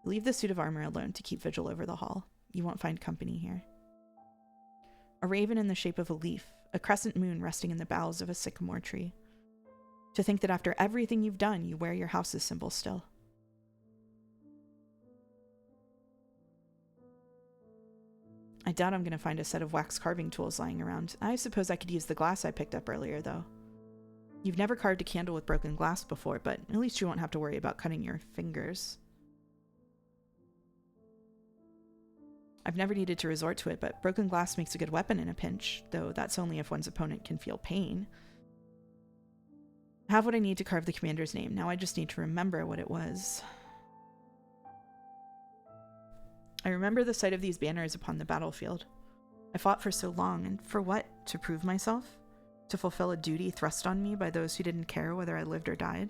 Leave the suit of armor alone to keep vigil over the hall. You won't find company here. A raven in the shape of a leaf, a crescent moon resting in the boughs of a sycamore tree. To think that after everything you've done, you wear your house's symbol still. I doubt I'm going to find a set of wax carving tools lying around. I suppose I could use the glass I picked up earlier, though. You've never carved a candle with broken glass before, but at least you won't have to worry about cutting your fingers. I've never needed to resort to it, but broken glass makes a good weapon in a pinch, though that's only if one's opponent can feel pain. I have what I need to carve the commander's name. Now I just need to remember what it was. I remember the sight of these banners upon the battlefield. I fought for so long, and for what? To prove myself? To fulfill a duty thrust on me by those who didn't care whether I lived or died?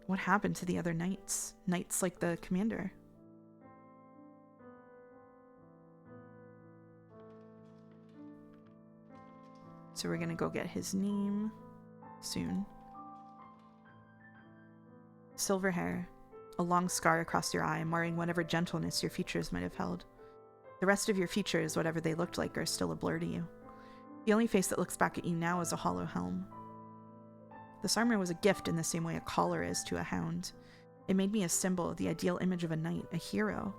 What happened to the other knights? Knights like the commander? So we're gonna go get his name soon. Silver hair, a long scar across your eye, marring whatever gentleness your features might have held. The rest of your features, whatever they looked like, are still a blur to you. The only face that looks back at you now is a hollow helm. This armor was a gift in the same way a collar is to a hound. It made me a symbol, the ideal image of a knight, a hero.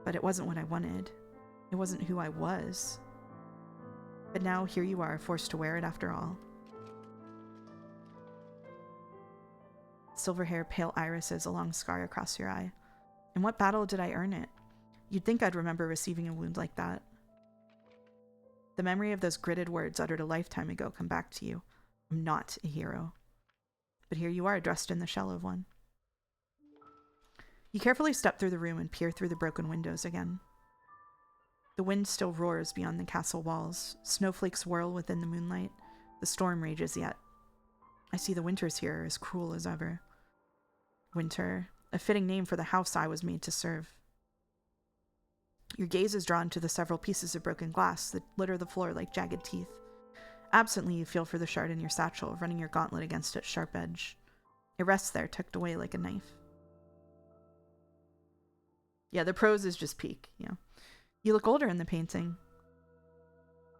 But it wasn't what I wanted. It wasn't who I was. But now here you are, forced to wear it after all. Silver hair, pale irises, a long scar across your eye. In what battle did I earn it? You'd think I'd remember receiving a wound like that. The memory of those gritted words uttered a lifetime ago come back to you. I'm not a hero. But here you are, dressed in the shell of one. You carefully step through the room and peer through the broken windows again. The wind still roars beyond the castle walls. Snowflakes whirl within the moonlight. The storm rages yet. I see the winters here are as cruel as ever. Winter, a fitting name for the house I was made to serve. Your gaze is drawn to the several pieces of broken glass that litter the floor like jagged teeth. Absently, you feel for the shard in your satchel, running your gauntlet against its sharp edge. It rests there, tucked away like a knife. Yeah, the prose is just peak, yeah. You look older in the painting.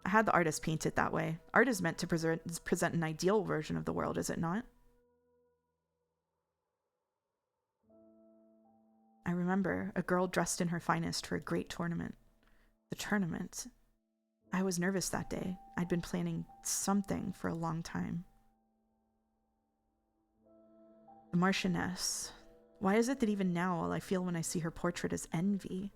I had the artist paint it that way. Art is meant to present an ideal version of the world, is it not? I remember a girl dressed in her finest for a great tournament. The tournament. I was nervous that day. I'd been planning something for a long time. The Marchioness. Why is it that even now all I feel when I see her portrait is envy?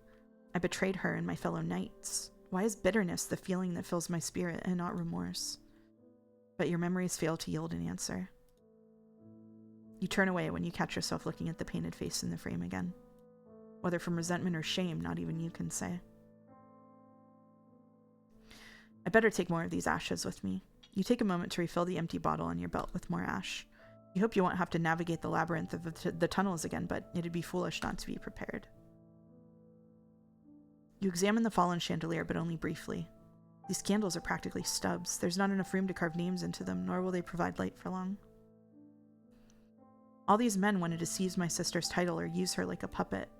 I betrayed her and my fellow knights. Why is bitterness the feeling that fills my spirit and not remorse? But your memories fail to yield an answer. You turn away when you catch yourself looking at the painted face in the frame again. Whether from resentment or shame, not even you can say. I better take more of these ashes with me. You take a moment to refill the empty bottle on your belt with more ash. You hope you won't have to navigate the labyrinth of the tunnels again, but it'd be foolish not to be prepared. You examine the fallen chandelier, but only briefly. These candles are practically stubs. There's not enough room to carve names into them, nor will they provide light for long. All these men wanted to seize my sister's title or use her like a puppet.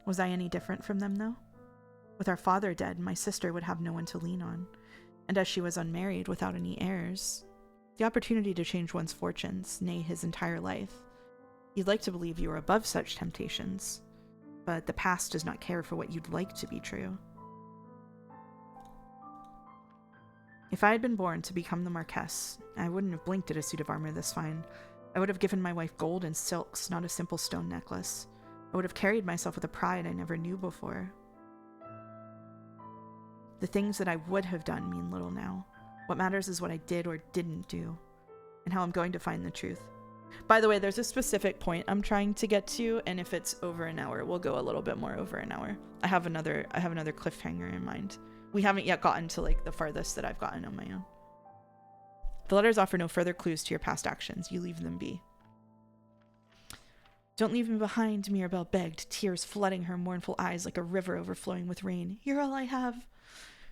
Was I any different from them, though? With our father dead, my sister would have no one to lean on, and as she was unmarried without any heirs, the opportunity to change one's fortunes, nay, his entire life. You'd like to believe you were above such temptations, but the past does not care for what you'd like to be true. If I had been born to become the Marquess, I wouldn't have blinked at a suit of armor this fine. I would have given my wife gold and silks, not a simple stone necklace. I would have carried myself with a pride I never knew before. The things that I would have done mean little now. What matters is what I did or didn't do, and how I'm going to find the truth. By the way, there's a specific point I'm trying to get to, and if it's over an hour, we'll go a little bit more over an hour. I have another cliffhanger in mind. We haven't yet gotten to like the farthest that I've gotten on my own. The letters offer no further clues to your past actions. You leave them be. Don't leave me behind, Mirabelle begged, tears flooding her mournful eyes like a river overflowing with rain. You're all I have.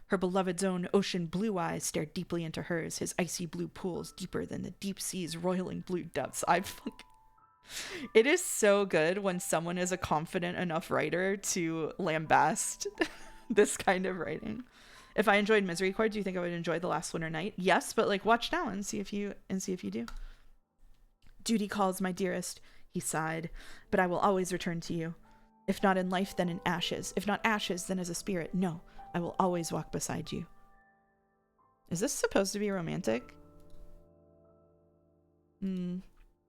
Her beloved's own ocean blue eyes stared deeply into hers, his icy blue pools deeper than the deep sea's roiling blue depths. It is so good when someone is a confident enough writer to lambast this kind of writing. If I enjoyed Misery Core, do you think I would enjoy The Last Winter Night? Yes, but like watch now and see if you do. Duty calls, my dearest, he sighed, but I will always return to you. If not in life, then in ashes. If not ashes, then as a spirit. No, I will always walk beside you. Is this supposed to be romantic?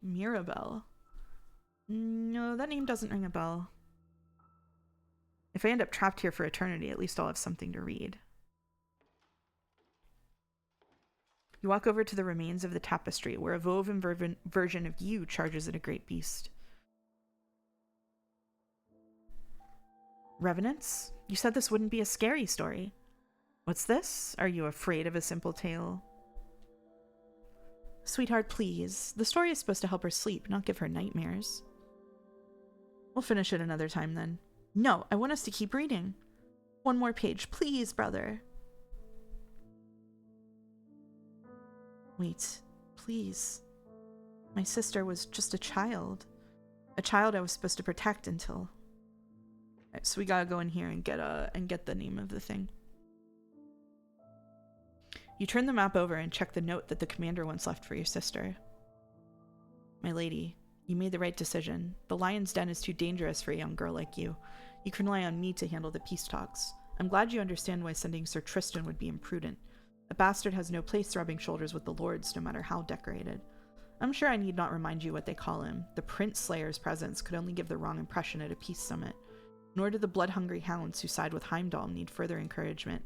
Mirabelle. No, that name doesn't ring a bell. If I end up trapped here for eternity, at least I'll have something to read. You walk over to the remains of the tapestry, where a woven version of you charges at a great beast. Revenants? You said this wouldn't be a scary story. What's this? Are you afraid of a simple tale? Sweetheart, please. The story is supposed to help her sleep, not give her nightmares. We'll finish it another time then. No, I want us to keep reading. One more page, please, brother. Wait, please. My sister was just a child. A child I was supposed to protect until... Alright, so we gotta go in here and get the name of the thing. You turn the map over and check the note that the commander once left for your sister. My lady, you made the right decision. The lion's den is too dangerous for a young girl like you. You can rely on me to handle the peace talks. I'm glad you understand why sending Sir Tristan would be imprudent. A bastard has no place rubbing shoulders with the lords, no matter how decorated. I'm sure I need not remind you what they call him. The Prince Slayer's presence could only give the wrong impression at a peace summit. Nor do the blood-hungry hounds who side with Heimdall need further encouragement.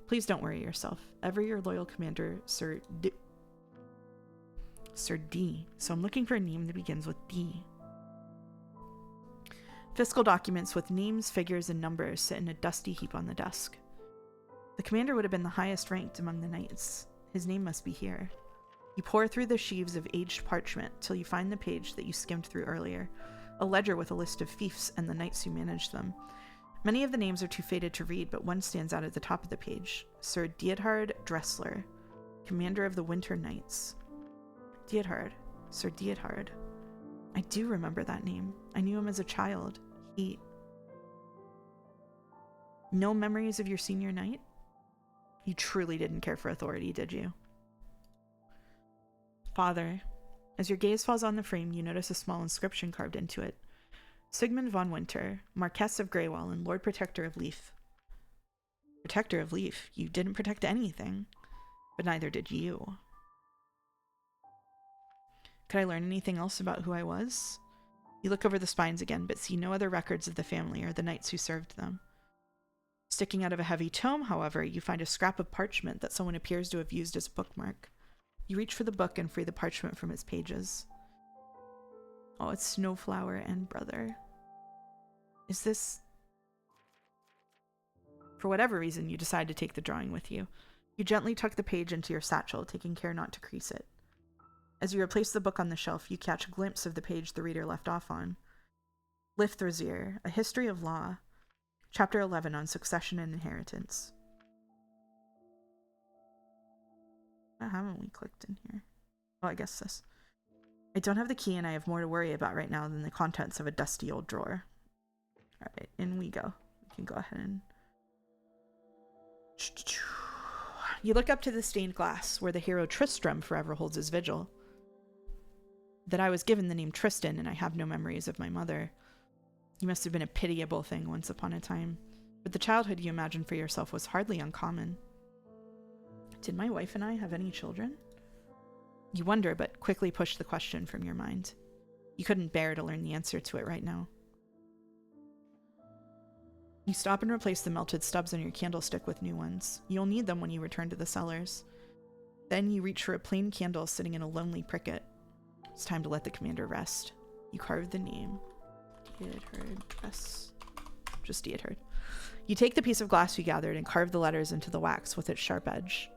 Please don't worry yourself. Ever your loyal commander, Sir D. So I'm looking for a name that begins with D. Fiscal documents with names, figures, and numbers sit in a dusty heap on the desk. The commander would have been the highest ranked among the knights. His name must be here. You pore through the sheaves of aged parchment till you find the page that you skimmed through earlier, a ledger with a list of fiefs and the knights who managed them. Many of the names are too faded to read, but one stands out at the top of the page. Sir Diethard Dressler, commander of the Winter Knights. Diethard. Sir Diethard. I do remember that name. I knew him as a child. No memories of your senior night? You truly didn't care for authority, did you? Father. As your gaze falls on the frame, you notice a small inscription carved into it. Sigmund von Winter, Marquess of Greywall and Lord Protector of Leaf. Protector of Leaf? You didn't protect anything. But neither did you. Could I learn anything else about who I was? You look over the spines again, but see no other records of the family or the knights who served them. Sticking out of a heavy tome, however, you find a scrap of parchment that someone appears to have used as a bookmark. You reach for the book and free the parchment from its pages. Oh, it's Snowflower and Brother. Is this... For whatever reason, you decide to take the drawing with you. You gently tuck the page into your satchel, taking care not to crease it. As you replace the book on the shelf, you catch a glimpse of the page the reader left off on. Lithrazir, A History of Law. Chapter 11 on Succession and Inheritance. Why haven't we clicked in here? Oh, I guess this. I don't have the key and I have more to worry about right now than the contents of a dusty old drawer. Alright, in we go. We can go ahead and... You look up to the stained glass, where the hero Tristram forever holds his vigil. That I was given the name Tristan and I have no memories of my mother. You must have been a pitiable thing once upon a time, but the childhood you imagined for yourself was hardly uncommon. Did my wife and I have any children? You wonder, but quickly push the question from your mind. You couldn't bear to learn the answer to it right now. You stop and replace the melted stubs on your candlestick with new ones. You'll need them when you return to the cellars. Then you reach for a plain candle sitting in a lonely pricket. It's time to let the commander rest. You carve the name. Diethard Dress. Just Diethard. You take the piece of glass you gathered and carve the letters into the wax with its sharp edge.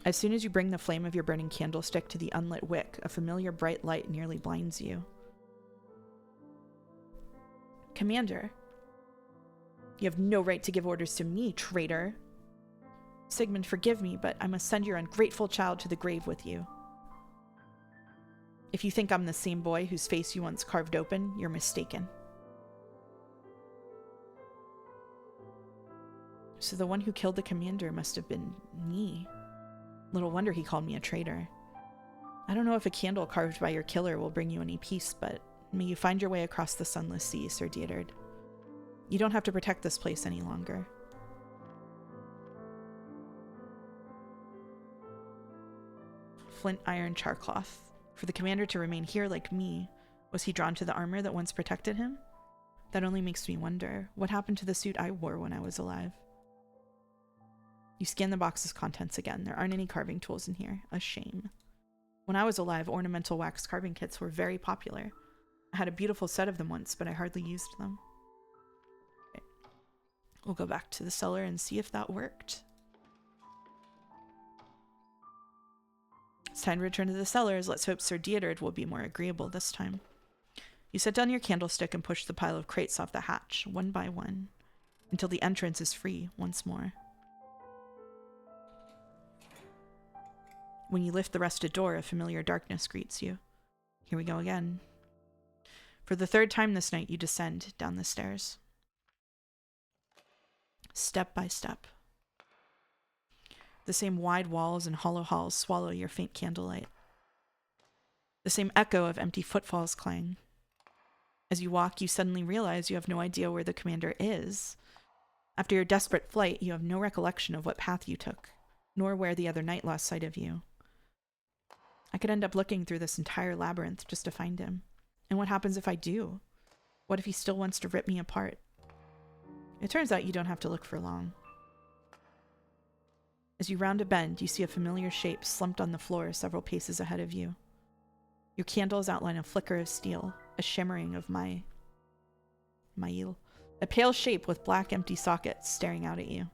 As soon as you bring the flame of your burning candlestick to the unlit wick, a familiar bright light nearly blinds you. Commander, you have no right to give orders to me, traitor. Sigmund, forgive me, but I must send your ungrateful child to the grave with you. If you think I'm the same boy whose face you once carved open, you're mistaken. So the one who killed the commander must have been me. Little wonder he called me a traitor. I don't know if a candle carved by your killer will bring you any peace, but may you find your way across the sunless sea, Sir Dietrich. You don't have to protect this place any longer. Flint iron charcloth. For the commander to remain here like me, was he drawn to the armor that once protected him? That only makes me wonder, what happened to the suit I wore when I was alive? You scan the box's contents again. There aren't any carving tools in here. A shame. When I was alive, ornamental wax carving kits were very popular. I had a beautiful set of them once, but I hardly used them. Okay. We'll go back to the cellar and see if that worked. It's time to return to the cellars. Let's hope Sir Dietrich will be more agreeable this time. You set down your candlestick and push the pile of crates off the hatch, one by one, until the entrance is free once more. When you lift the rusted door, a familiar darkness greets you. Here we go again. For the third time this night, you descend down the stairs. Step by step. The same wide walls and hollow halls swallow your faint candlelight. The same echo of empty footfalls clang. As you walk, you suddenly realize you have no idea where the commander is. After your desperate flight, you have no recollection of what path you took, nor where the other knight lost sight of you. I could end up looking through this entire labyrinth just to find him. And what happens if I do? What if he still wants to rip me apart? It turns out you don't have to look for long. As you round a bend, you see a familiar shape slumped on the floor several paces ahead of you. Your candles outline a flicker of steel, a shimmering of mail, a pale shape with black empty sockets staring out at you.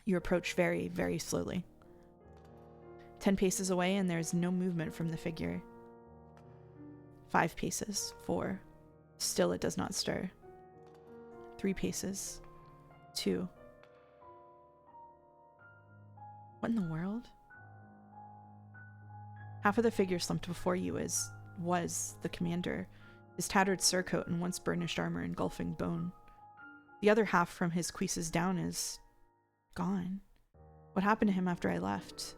You approach very, very slowly. 10 paces away and there is no movement from the figure. 5 paces, 4. Still it does not stir. 3 paces, 2. What in the world? Half of the figure slumped before you was the commander, his tattered surcoat and once burnished armor engulfing bone. The other half from his cuisses down is gone. What happened to him after I left?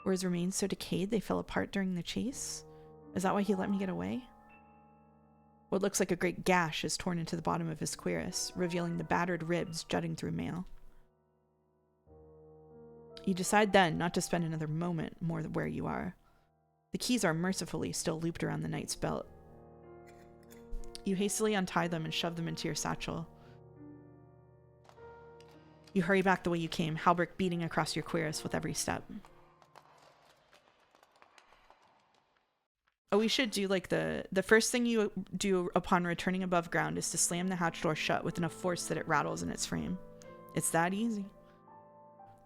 Were his remains so decayed they fell apart during the chase? Is that why he let me get away? What looks like a great gash is torn into the bottom of his cuirass, revealing the battered ribs jutting through mail. You decide then not to spend another moment more where you are. The keys are mercifully still looped around the knight's belt. You hastily untie them and shove them into your satchel. You hurry back the way you came, halberd beating across your cuirass with every step. Oh, we should do like the first thing you do upon returning above ground is to slam the hatch door shut with enough force that it rattles in its frame. It's that easy.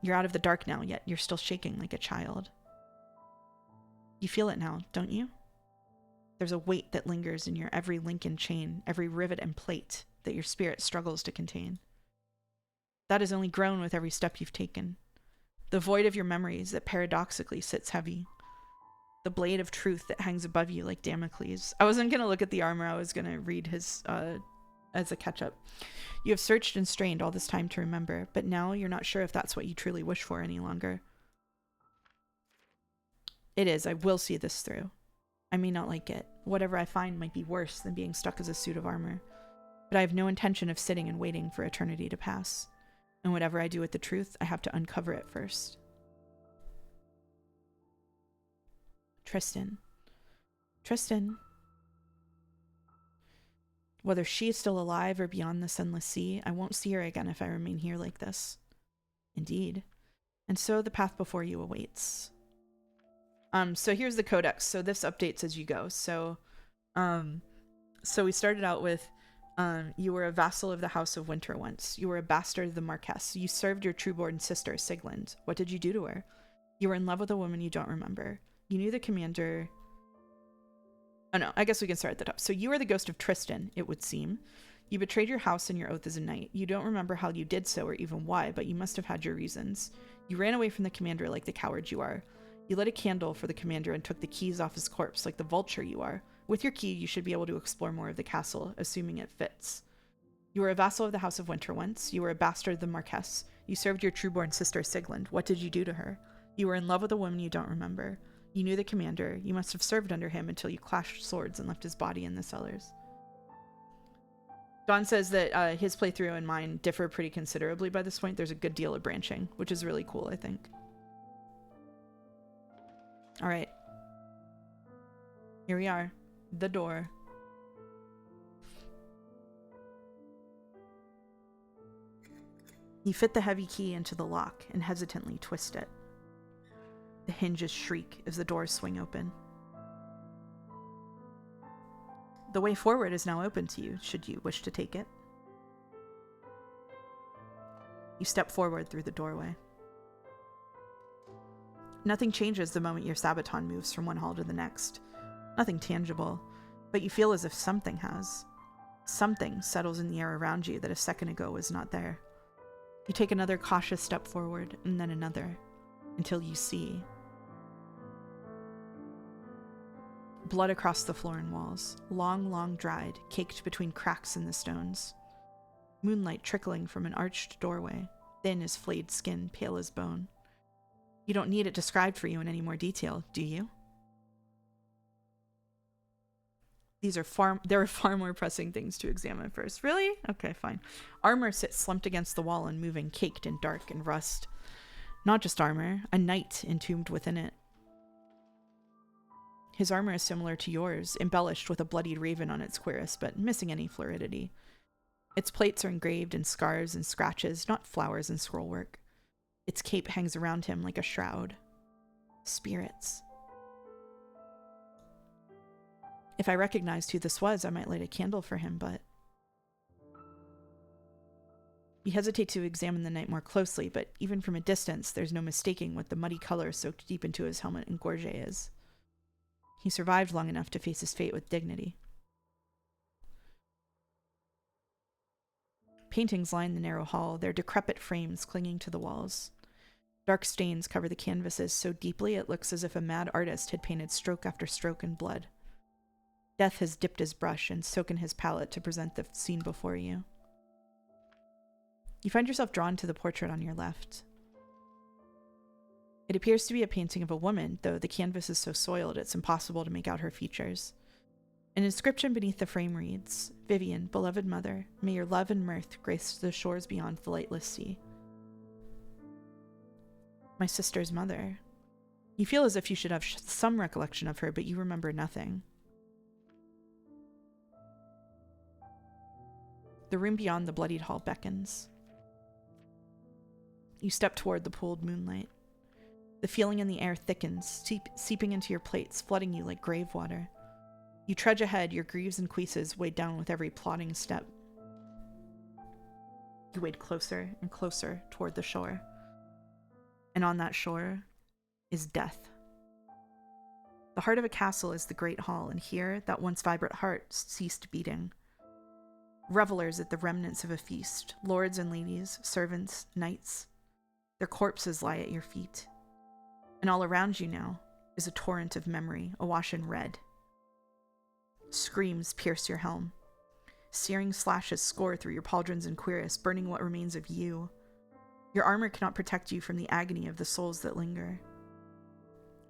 You're out of the dark now, yet you're still shaking like a child. You feel it now, don't you? There's a weight that lingers in your every link and chain, every rivet and plate that your spirit struggles to contain. That has only grown with every step you've taken. The void of your memories that paradoxically sits heavy. The blade of truth that hangs above you like Damocles. I wasn't going to look at the armor, I was going to read his, as a catch-up. You have searched and strained all this time to remember, but now you're not sure if that's what you truly wish for any longer. It is, I will see this through. I may not like it. Whatever I find might be worse than being stuck as a suit of armor. But I have no intention of sitting and waiting for eternity to pass. And whatever I do with the truth, I have to uncover it first. Tristan. Tristan. Whether she is still alive or beyond the sunless sea, I won't see her again if I remain here like this. Indeed. And so the path before you awaits. So here's the codex. So this updates as you go. So we started out with, you were a vassal of the House of Winter once. You were a bastard of the Marquess. You served your true-born sister, Sigland. What did you do to her? You were in love with a woman you don't remember. You knew the commander... Oh no, I guess we can start at the top. So you are the ghost of Tristan, it would seem. You betrayed your house and your oath as a knight. You don't remember how you did so or even why, but you must have had your reasons. You ran away from the commander like the coward you are. You lit a candle for the commander and took the keys off his corpse like the vulture you are. With your key, you should be able to explore more of the castle, assuming it fits. You were a vassal of the House of Winter once. You were a bastard of the Marquess. You served your true-born sister Sigland. What did you do to her? You were in love with a woman you don't remember. You knew the commander. You must have served under him until you clashed swords and left his body in the cellars. Don says that his playthrough and mine differ pretty considerably by this point. There's a good deal of branching, which is really cool, I think. All right. Here we are. The door. You fit the heavy key into the lock and hesitantly twist it. The hinges shriek as the doors swing open. The way forward is now open to you, should you wish to take it. You step forward through the doorway. Nothing changes the moment your Sabaton moves from one hall to the next. Nothing tangible, but you feel as if something has. Something settles in the air around you that a second ago was not there. You take another cautious step forward, and then another, until you see blood across the floor and walls, long dried, caked between cracks in the stones. Moonlight trickling from an arched doorway, thin as flayed skin, pale as bone. You don't need it described for you in any more detail, do you? There are far more pressing things to examine first. Really? Okay, fine. Armor sits slumped against the wall and moving, caked in dark and rust. Not just armor, a knight entombed within it. His armor is similar to yours, embellished with a bloodied raven on its cuirass, but missing any fluidity. Its plates are engraved in scars and scratches, not flowers and scrollwork. Its cape hangs around him like a shroud. Spirits. If I recognized who this was, I might light a candle for him, but... You hesitate to examine the knight more closely, but even from a distance, there's no mistaking what the muddy color soaked deep into his helmet and gorget is. He survived long enough to face his fate with dignity. Paintings line the narrow hall, their decrepit frames clinging to the walls. Dark stains cover the canvases so deeply it looks as if a mad artist had painted stroke after stroke in blood. Death has dipped his brush and soaken his palette to present the scene before you. You find yourself drawn to the portrait on your left. It appears to be a painting of a woman, though the canvas is so soiled it's impossible to make out her features. An inscription beneath the frame reads, "Vivian, beloved mother, may your love and mirth grace the shores beyond the lightless sea." My sister's mother. You feel as if you should have some recollection of her, but you remember nothing. The room beyond the bloodied hall beckons. You step toward the pooled moonlight. The feeling in the air thickens, seeping into your plates, flooding you like grave water. You trudge ahead, your greaves and cuisses weighed down with every plodding step. You wade closer and closer toward the shore. And on that shore is death. The heart of a castle is the great hall, and here that once vibrant heart ceased beating. Revelers at the remnants of a feast, lords and ladies, servants, knights. Their corpses lie at your feet. And all around you now is a torrent of memory, awash in red. Screams pierce your helm. Searing slashes score through your pauldrons and cuirass, burning what remains of you. Your armor cannot protect you from the agony of the souls that linger.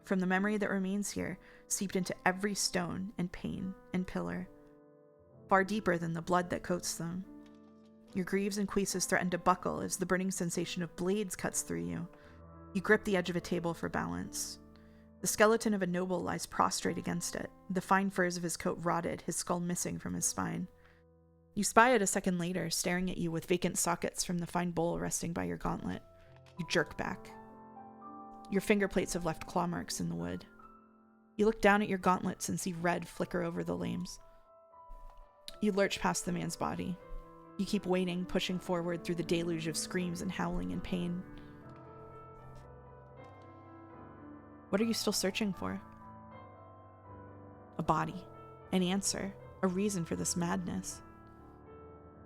From the memory that remains here, seeped into every stone and pane and pillar, far deeper than the blood that coats them. Your greaves and cuisses threaten to buckle as the burning sensation of blades cuts through you. You grip the edge of a table for balance. The skeleton of a noble lies prostrate against it, the fine furs of his coat rotted, his skull missing from his spine. You spy it a second later, staring at you with vacant sockets from the fine bowl resting by your gauntlet. You jerk back. Your finger plates have left claw marks in the wood. You look down at your gauntlets and see red flicker over the lames. You lurch past the man's body. You keep waiting, pushing forward through the deluge of screams and howling and pain. What are you still searching for? A body, an answer, a reason for this madness.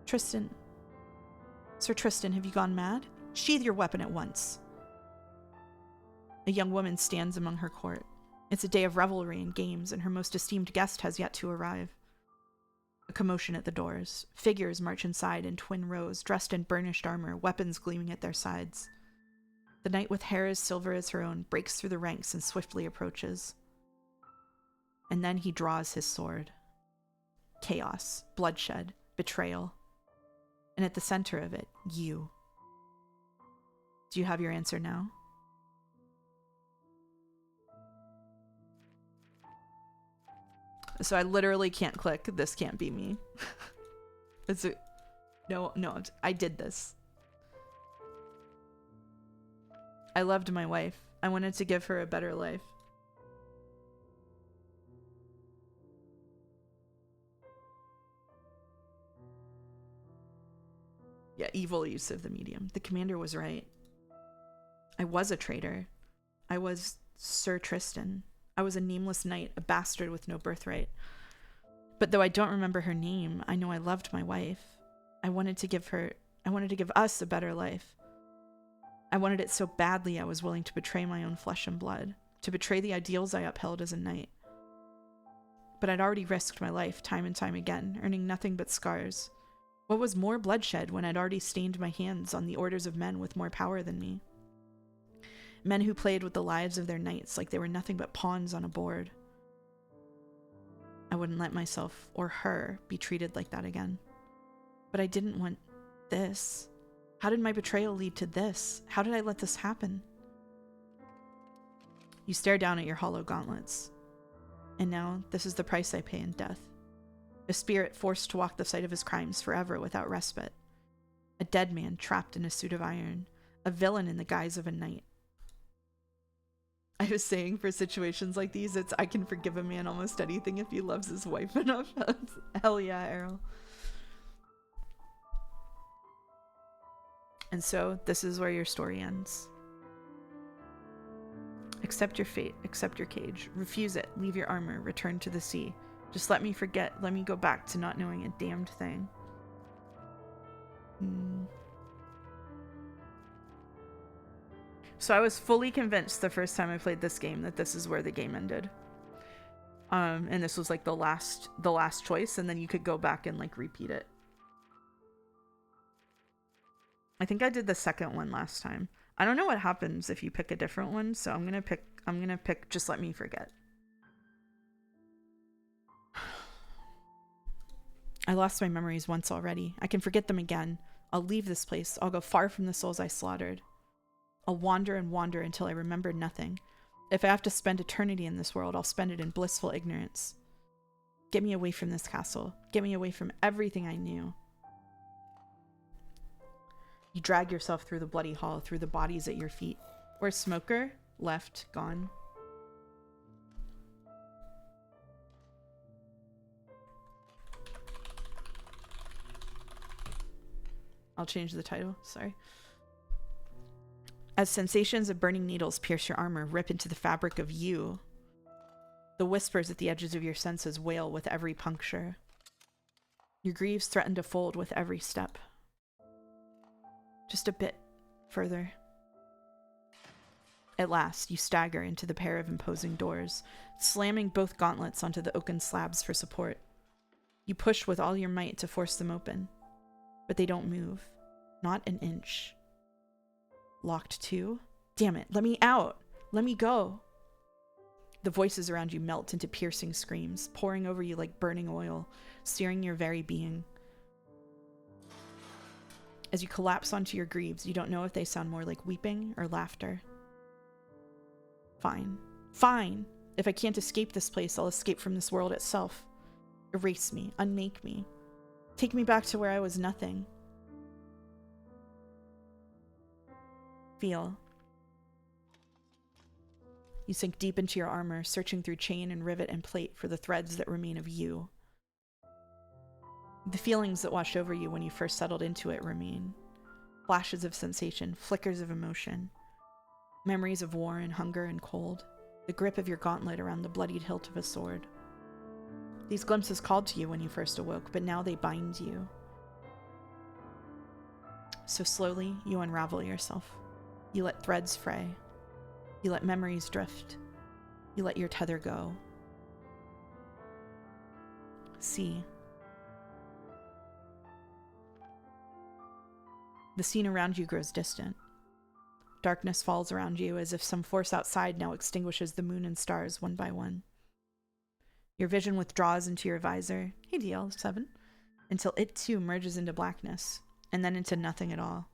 Tristan. Sir Tristan, have you gone mad? Sheathe your weapon at once. A young woman stands among her court. It's a day of revelry and games, and her most esteemed guest has yet to arrive. A commotion at the doors. Figures march inside in twin rows, dressed in burnished armor, weapons gleaming at their sides. The knight with hair as silver as her own breaks through the ranks and swiftly approaches. And then he draws his sword. Chaos, bloodshed, betrayal. And at the center of it, you. Do you have your answer now? So I literally can't click, this can't be me. No, I did this. I loved my wife. I wanted to give her a better life. Yeah, evil use of the medium. The commander was right. I was a traitor. I was Sir Tristan. I was a nameless knight, a bastard with no birthright. But though I don't remember her name, I know I loved my wife. I wanted to give us a better life. I wanted it so badly I was willing to betray my own flesh and blood, to betray the ideals I upheld as a knight. But I'd already risked my life time and time again, earning nothing but scars. What was more bloodshed when I'd already stained my hands on the orders of men with more power than me? Men who played with the lives of their knights like they were nothing but pawns on a board. I wouldn't let myself, or her, be treated like that again. But I didn't want this. How did my betrayal lead to this? How did I let this happen? You stare down at your hollow gauntlets. And now, this is the price I pay in death. A spirit forced to walk the site of his crimes forever without respite. A dead man trapped in a suit of iron. A villain in the guise of a knight. I was saying for situations like these, it's I can forgive a man almost anything if he loves his wife enough. Hell yeah, Errol. And so, this is where your story ends. Accept your fate, accept your cage. Refuse it, leave your armor, return to the sea. Just let me forget, let me go back to not knowing a damned thing. So I was fully convinced the first time I played this game that this is where the game ended. And this was like the last choice, and then you could go back and like repeat it. I think I did the second one last time. I don't know what happens if you pick a different one, so I'm gonna pick Just Let Me Forget. I lost my memories once already. I can forget them again. I'll leave this place. I'll go far from the souls I slaughtered. I'll wander and wander until I remember nothing. If I have to spend eternity in this world, I'll spend it in blissful ignorance. Get me away from this castle. Get me away from everything I knew. You drag yourself through the bloody hall, through the bodies at your feet. Where's Smoker? Left, gone. I'll change the title, sorry. As sensations of burning needles pierce your armor, rip into the fabric of you, the whispers at the edges of your senses wail with every puncture. Your greaves threaten to fold with every step. Just a bit further. At last, you stagger into the pair of imposing doors, slamming both gauntlets onto the oaken slabs for support. You push with all your might to force them open, but they don't move. Not an inch. Locked too? Damn it, let me out! Let me go! The voices around you melt into piercing screams, pouring over you like burning oil, searing your very being. As you collapse onto your greaves, you don't know if they sound more like weeping or laughter. Fine. Fine! If I can't escape this place, I'll escape from this world itself. Erase me. Unmake me. Take me back to where I was nothing. Feel. You sink deep into your armor, searching through chain and rivet and plate for the threads that remain of you. The feelings that washed over you when you first settled into it remain. Flashes of sensation, flickers of emotion. Memories of war and hunger and cold. The grip of your gauntlet around the bloodied hilt of a sword. These glimpses called to you when you first awoke, but now they bind you. So slowly, you unravel yourself. You let threads fray. You let memories drift. You let your tether go. See. The scene around you grows distant. Darkness falls around you as if some force outside now extinguishes the moon and stars one by one. Your vision withdraws into your visor, hey DL7, until it too merges into blackness, and then into nothing at all.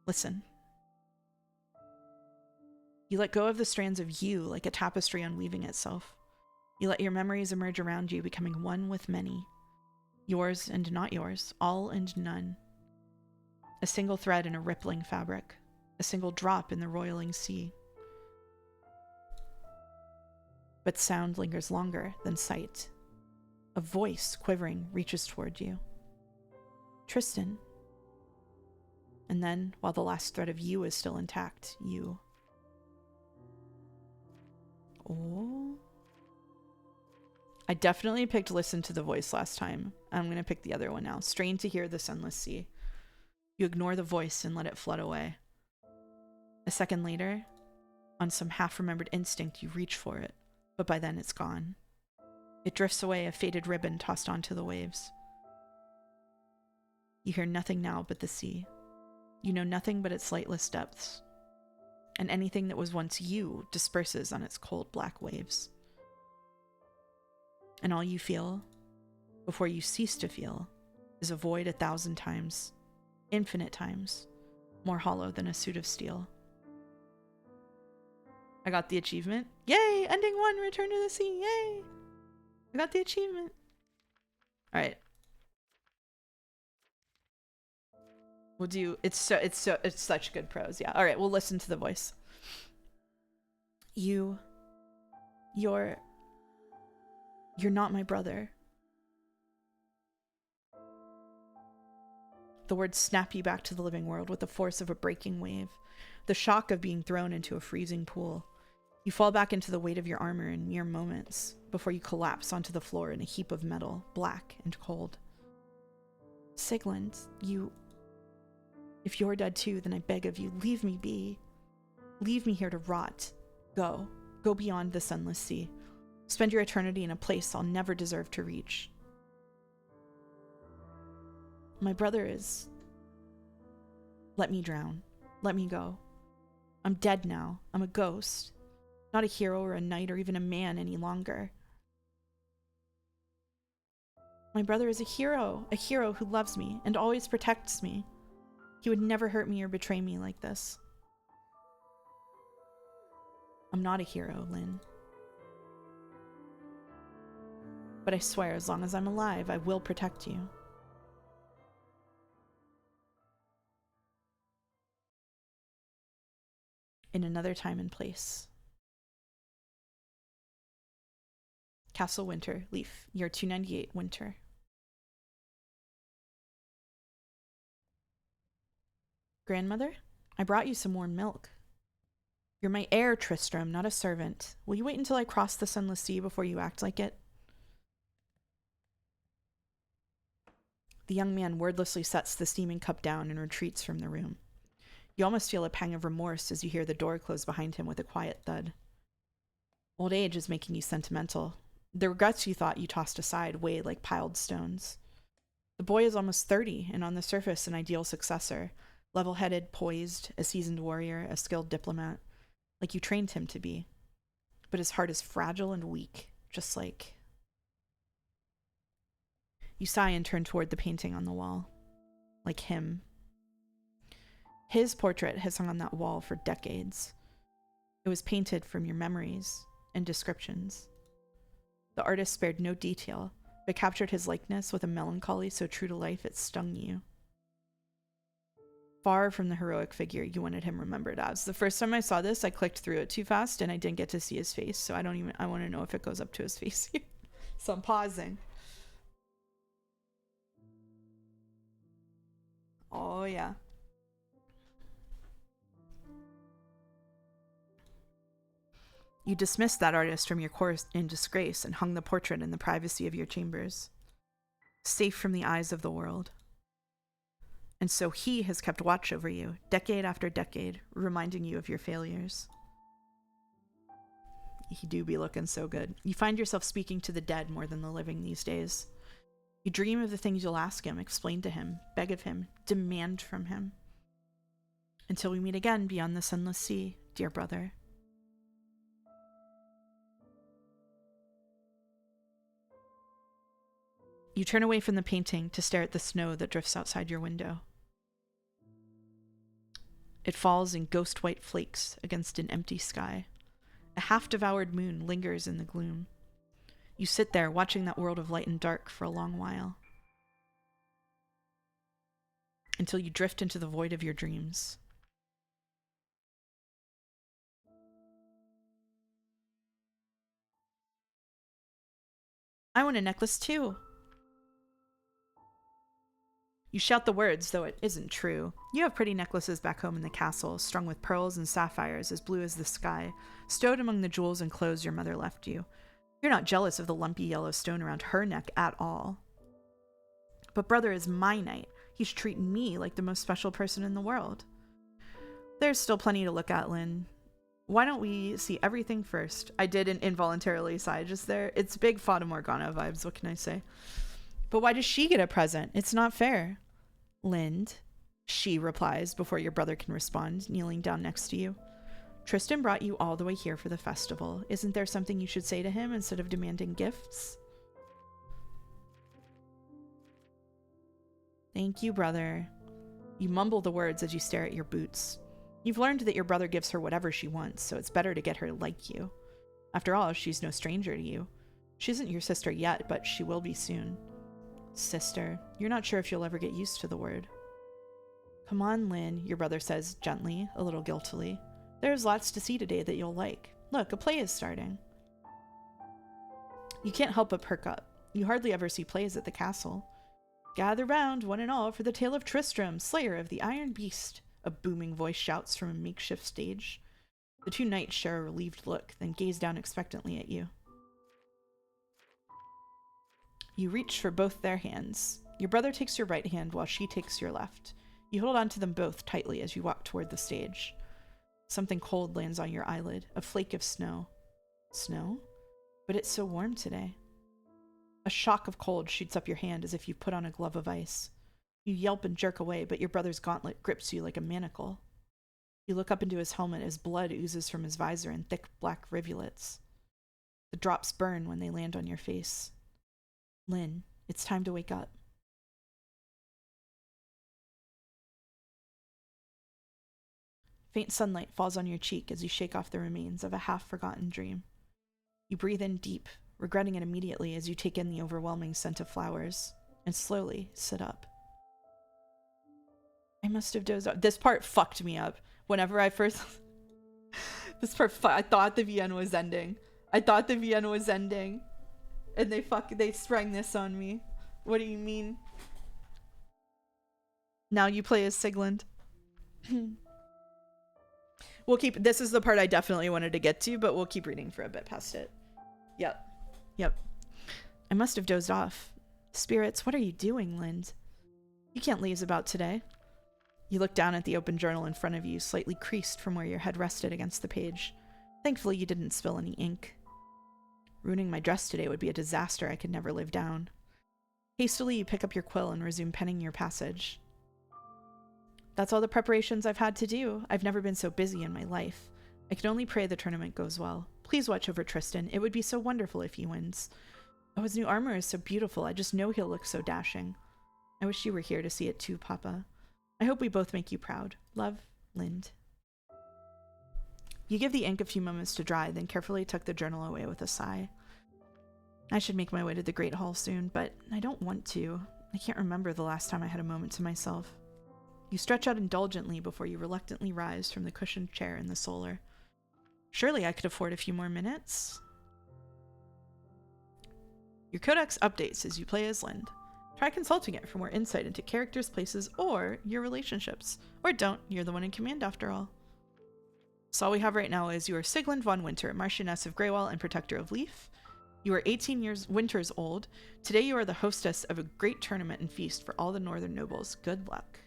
Listen. You let go of the strands of you like a tapestry unweaving itself. You let your memories emerge around you, becoming one with many. Yours and not yours, all and none. A single thread in a rippling fabric. A single drop in the roiling sea. But sound lingers longer than sight. A voice, quivering, reaches toward you. Tristan. And then, while the last thread of you is still intact, you... Oh... I definitely picked listen to the voice last time. I'm going to pick the other one now. Strain to hear the sunless sea. You ignore the voice and let it flood away. A second later, on some half-remembered instinct, you reach for it, but by then it's gone. It drifts away, a faded ribbon tossed onto the waves. You hear nothing now but the sea. You know nothing but its lightless depths. And anything that was once you disperses on its cold black waves. And all you feel, before you cease to feel, is a void 1,000 times, infinite times, more hollow than a suit of steel. I got the achievement. Yay! Ending 1, return to the sea. Yay! I got the achievement. Alright. We'll do, it's such good prose, yeah. Alright, we'll listen to the voice. You're not my brother. The words snap you back to the living world with the force of a breaking wave, the shock of being thrown into a freezing pool. You fall back into the weight of your armor in mere moments before you collapse onto the floor in a heap of metal, black and cold. Sigmund, if you're dead too, then I beg of you, leave me be. Leave me here to rot. Go beyond the sunless sea. Spend your eternity in a place I'll never deserve to reach. My brother is... Let me drown. Let me go. I'm dead now. I'm a ghost. Not a hero or a knight or even a man any longer. My brother is a hero who loves me and always protects me. He would never hurt me or betray me like this. I'm not a hero, Lynn. But I swear, as long as I'm alive, I will protect you. In another time and place. Castle Winter, Leaf, year 298, Winter. Grandmother, I brought you some warm milk. You're my heir, Tristram, not a servant. Will you wait until I cross the sunless sea before you act like it? The young man wordlessly sets the steaming cup down and retreats from the room. You almost feel a pang of remorse as you hear the door close behind him with a quiet thud. Old age is making you sentimental. The regrets you thought you tossed aside weigh like piled stones. The boy is almost 30 and on the surface an ideal successor, level-headed, poised, a seasoned warrior, a skilled diplomat, like you trained him to be. But his heart is fragile and weak, just like... You sigh and turn toward the painting on the wall. Like him. His portrait has hung on that wall for decades. It was painted from your memories and descriptions. The artist spared no detail, but captured his likeness with a melancholy so true to life it stung you. Far from the heroic figure you wanted him remembered as. The first time I saw this, I clicked through it too fast and I didn't get to see his face, so I want to know if it goes up to his face here. So I'm pausing. Oh yeah. You dismissed that artist from your course in disgrace and hung the portrait in the privacy of your chambers, safe from the eyes of the world. And so he has kept watch over you, decade after decade, reminding you of your failures. He do be looking so good. You find yourself speaking to the dead more than the living these days. You dream of the things you'll ask him, explain to him, beg of him, demand from him. Until we meet again beyond the sunless sea, dear brother. You turn away from the painting to stare at the snow that drifts outside your window. It falls in ghost white flakes against an empty sky. A half-devoured moon lingers in the gloom. You sit there watching that world of light and dark for a long while. Until you drift into the void of your dreams. I want a necklace too. You shout the words, though it isn't true. You have pretty necklaces back home in the castle, strung with pearls and sapphires as blue as the sky, stowed among the jewels and clothes your mother left you. You're not jealous of the lumpy yellow stone around her neck at all. But brother is my knight. He's treating me like the most special person in the world. There's still plenty to look at, Lynn. Why don't we see everything first? I didn't involuntarily sigh just there. It's big Fata Morgana vibes, what can I say? But why does she get a present? It's not fair. Lind, she replies before your brother can respond, kneeling down next to you. Tristan brought you all the way here for the festival. Isn't there something you should say to him instead of demanding gifts? Thank you, brother. You mumble the words as you stare at your boots. You've learned that your brother gives her whatever she wants, so it's better to get her to like you. After all, she's no stranger to you. She isn't your sister yet, but she will be soon. Sister, you're not sure if you'll ever get used to the word. Come on, Lynn, your brother says gently, a little guiltily. There's lots to see today that you'll like. Look, a play is starting. You can't help but perk up. You hardly ever see plays at the castle. Gather round, one and all, for the tale of Tristram, slayer of the Iron Beast, a booming voice shouts from a makeshift stage. The two knights share a relieved look, then gaze down expectantly at you. You reach for both their hands. Your brother takes your right hand while she takes your left. You hold on to them both tightly as you walk toward the stage. Something cold lands on your eyelid, a flake of snow. Snow? But it's so warm today. A shock of cold shoots up your hand as if you put on a glove of ice. You yelp and jerk away, but your brother's gauntlet grips you like a manacle. You look up into his helmet as blood oozes from his visor in thick black rivulets. The drops burn when they land on your face. Lynn, it's time to wake up. Faint sunlight falls on your cheek as you shake off the remains of a half-forgotten dream. You breathe in deep, regretting it immediately as you take in the overwhelming scent of flowers, and slowly sit up. I must have dozed off. This part fucked me up. Whenever I first... I thought the VN was ending. And they sprang this on me. What do you mean? Now you play as Sigland. This is the part I definitely wanted to get to, but we'll keep reading for a bit past it. Yep. I must have dozed off. Spirits, what are you doing, Lind? You can't laze about today. You look down at the open journal in front of you, slightly creased from where your head rested against the page. Thankfully, you didn't spill any ink. Ruining my dress today would be a disaster I could never live down. Hastily, you pick up your quill and resume penning your passage. That's all the preparations I've had to do. I've never been so busy in my life. I can only pray the tournament goes well. Please watch over Tristan. It would be so wonderful if he wins. Oh, his new armor is so beautiful. I just know he'll look so dashing. I wish you were here to see it too, Papa. I hope we both make you proud. Love, Lind. You give the ink a few moments to dry, then carefully tuck the journal away with a sigh. I should make my way to the Great Hall soon, but I don't want to. I can't remember the last time I had a moment to myself. You stretch out indulgently before you reluctantly rise from the cushioned chair in the solar. Surely I could afford a few more minutes. Your codex updates as you play as Lind. Try consulting it for more insight into characters, places, or your relationships. Or don't, you're the one in command after all. So all we have right now is you are Sigland von Winter, Marchioness of Greywall and Protector of Leaf. You are 18 winters old. Today you are the hostess of a great tournament and feast for all the northern nobles. Good luck.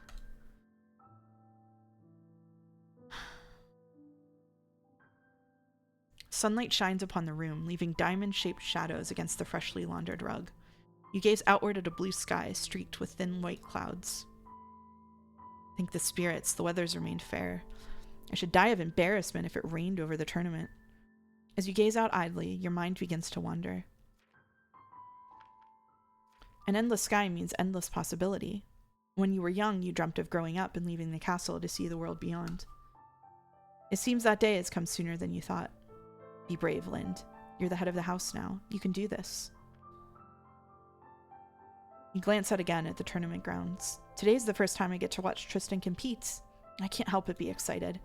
Sunlight shines upon the room, leaving diamond-shaped shadows against the freshly laundered rug. You gaze outward at a blue sky streaked with thin white clouds. Think the spirits, the weather's remained fair. I should die of embarrassment if it rained over the tournament. As you gaze out idly, your mind begins to wander. An endless sky means endless possibility. When you were young, you dreamt of growing up and leaving the castle to see the world beyond. It seems that day has come sooner than you thought. Be brave, Lind. You're the head of the house now. You can do this. You glance out again at the tournament grounds. Today's the first time I get to watch Tristan compete. I can't help but be excited.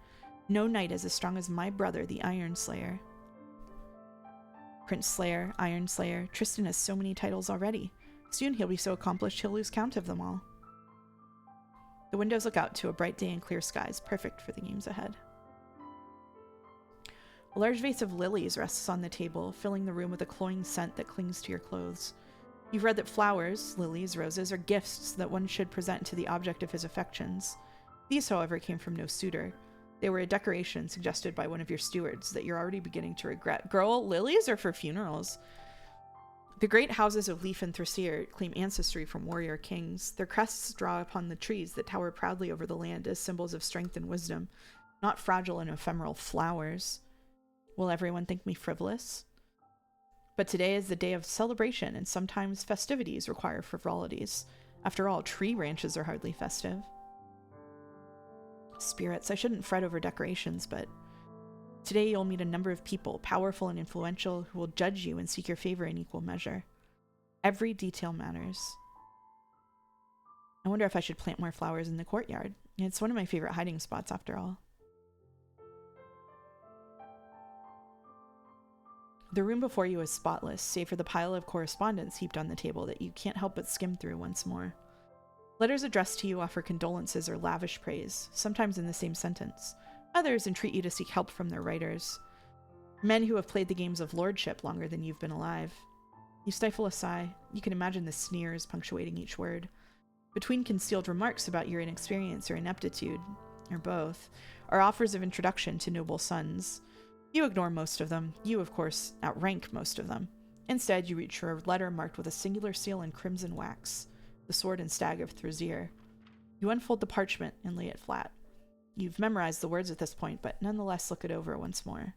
No knight is as strong as my brother, the Iron Slayer. Prince Slayer, Iron Slayer, Tristan has so many titles already. Soon he'll be so accomplished he'll lose count of them all. The windows look out to a bright day and clear skies, perfect for the games ahead. A large vase of lilies rests on the table, filling the room with a cloying scent that clings to your clothes. You've read that flowers, lilies, roses, are gifts that one should present to the object of his affections. These, however, came from no suitor. They were a decoration suggested by one of your stewards that you're already beginning to regret. Girl, lilies are for funerals. The great houses of Leaf and Thracier claim ancestry from warrior kings. Their crests draw upon the trees that tower proudly over the land as symbols of strength and wisdom, not fragile and ephemeral flowers. Will everyone think me frivolous? But today is the day of celebration, and sometimes festivities require frivolities. After all, tree ranches are hardly festive. Spirits, I shouldn't fret over decorations, but today you'll meet a number of people, powerful and influential, who will judge you and seek your favor in equal measure. Every detail matters. I wonder if I should plant more flowers in the courtyard. It's one of my favorite hiding spots, after all. The room before you is spotless, save for the pile of correspondence heaped on the table that you can't help but skim through once more. Letters addressed to you offer condolences or lavish praise, sometimes in the same sentence. Others entreat you to seek help from their writers. Men who have played the games of lordship longer than you've been alive. You stifle a sigh. You can imagine the sneers punctuating each word. Between concealed remarks about your inexperience or ineptitude, or both, are offers of introduction to noble sons. You ignore most of them. You, of course, outrank most of them. Instead, you reach for a letter marked with a singular seal in crimson wax, the sword and stag of Thracier. You unfold the parchment and lay it flat. You've memorized the words at this point, but nonetheless look it over once more.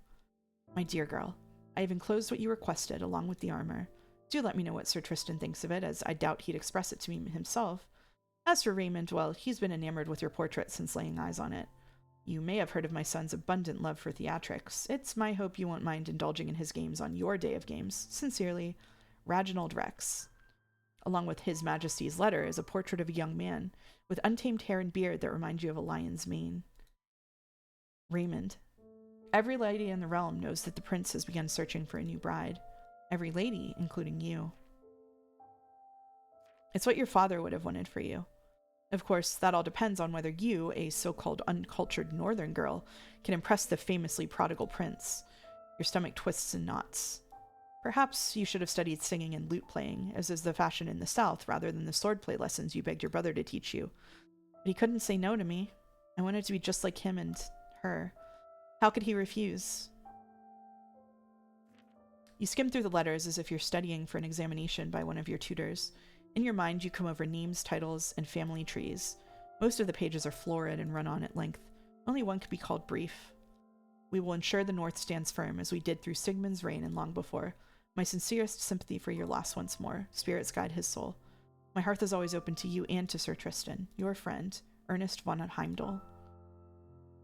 My dear girl, I have enclosed what you requested, along with the armor. Do let me know what Sir Tristan thinks of it, as I doubt he'd express it to me himself. As for Raymond, well, he's been enamored with your portrait since laying eyes on it. You may have heard of my son's abundant love for theatrics. It's my hope you won't mind indulging in his games on your day of games. Sincerely, Reginald Rex. Along with His Majesty's letter is a portrait of a young man, with untamed hair and beard that remind you of a lion's mane. Raymond. Every lady in the realm knows that the prince has begun searching for a new bride. Every lady, including you. It's what your father would have wanted for you. Of course, that all depends on whether you, a so-called uncultured northern girl, can impress the famously prodigal prince. Your stomach twists in knots. Perhaps you should have studied singing and lute playing, as is the fashion in the south, rather than the swordplay lessons you begged your brother to teach you. But he couldn't say no to me. I wanted to be just like him and her. How could he refuse? You skim through the letters as if you're studying for an examination by one of your tutors. In your mind, you come over names, titles, and family trees. Most of the pages are florid and run on at length. Only one could be called brief. We will ensure the North stands firm, as we did through Sigmund's reign and long before. My sincerest sympathy for your loss once more. Spirits guide his soul. My hearth is always open to you and to Sir Tristan. Your friend, Ernest von Heimdall.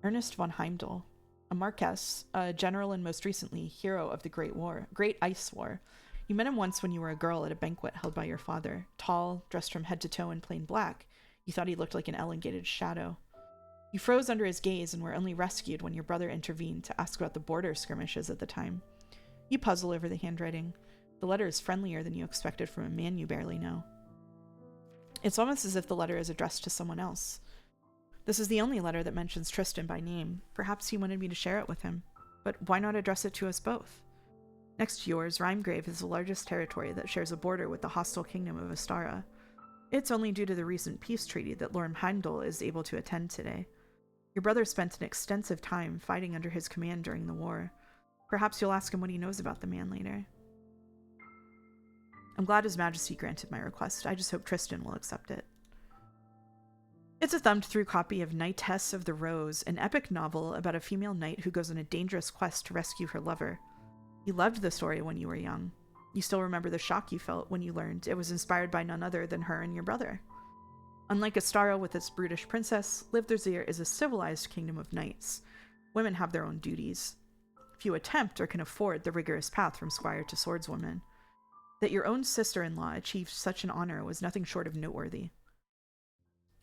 Ernest von Heimdall. A Marquess, a general and most recently, hero of the Great Ice War. You met him once when you were a girl at a banquet held by your father. Tall, dressed from head to toe in plain black, you thought he looked like an elongated shadow. You froze under his gaze and were only rescued when your brother intervened to ask about the border skirmishes at the time. You puzzle over the handwriting. The letter is friendlier than you expected from a man you barely know. It's almost as if the letter is addressed to someone else. This is the only letter that mentions Tristan by name. Perhaps he wanted me to share it with him. But why not address it to us both? Next to yours, Rhymegrave is the largest territory that shares a border with the hostile kingdom of Astara. It's only due to the recent peace treaty that Lord Heimdall is able to attend today. Your brother spent an extensive time fighting under his command during the war. Perhaps you'll ask him what he knows about the man later. I'm glad His Majesty granted my request. I just hope Tristan will accept it. It's a thumbed-through copy of Knightess of the Rose, an epic novel about a female knight who goes on a dangerous quest to rescue her lover. You loved the story when you were young. You still remember the shock you felt when you learned it was inspired by none other than her and your brother. Unlike Astara with its brutish princess, Livdrzir is a civilized kingdom of knights. Women have their own duties. Few attempt or can afford the rigorous path from squire to swordswoman. That your own sister-in-law achieved such an honor was nothing short of noteworthy.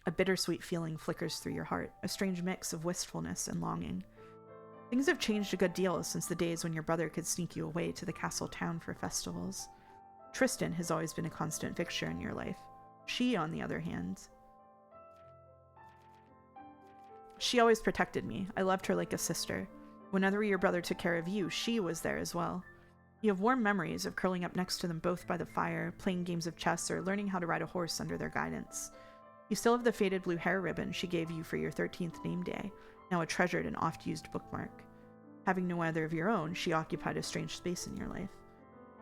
A bittersweet feeling flickers through your heart, a strange mix of wistfulness and longing. Things have changed a good deal since the days when your brother could sneak you away to the castle town for festivals. Tristan has always been a constant fixture in your life. She, on the other hand... She always protected me. I loved her like a sister. Whenever your brother took care of you, she was there as well. You have warm memories of curling up next to them both by the fire, playing games of chess, or learning how to ride a horse under their guidance. You still have the faded blue hair ribbon she gave you for your 13th name day, now a treasured and oft-used bookmark. Having no other of your own, she occupied a strange space in your life.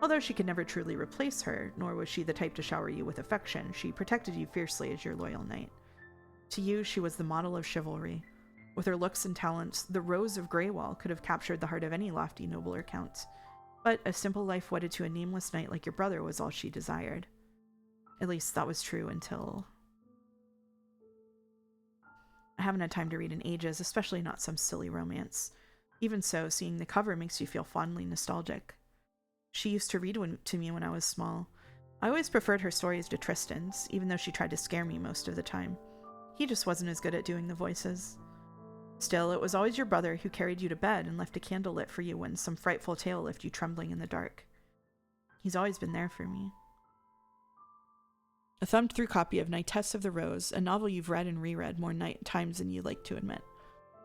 Although she could never truly replace her, nor was she the type to shower you with affection, she protected you fiercely as your loyal knight. To you, she was the model of chivalry. With her looks and talents, the Rose of Greywall could have captured the heart of any lofty noble or count. But a simple life wedded to a nameless knight like your brother was all she desired. At least that was true until... I haven't had time to read in ages, especially not some silly romance. Even so, seeing the cover makes you feel fondly nostalgic. She used to read to me when I was small. I always preferred her stories to Tristan's, even though she tried to scare me most of the time. He just wasn't as good at doing the voices. Still, it was always your brother who carried you to bed and left a candle lit for you when some frightful tale left you trembling in the dark. He's always been there for me. A thumbed-through copy of Knightess of the Rose, a novel you've read and reread more times than you like to admit.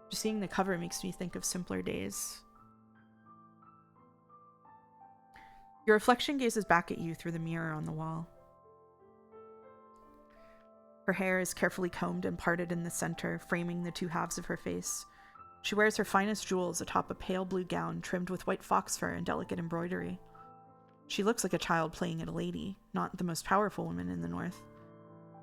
Just seeing the cover makes me think of simpler days. Your reflection gazes back at you through the mirror on the wall. Her hair is carefully combed and parted in the center, framing the two halves of her face. She wears her finest jewels atop a pale blue gown trimmed with white fox fur and delicate embroidery. She looks like a child playing at a lady, not the most powerful woman in the north.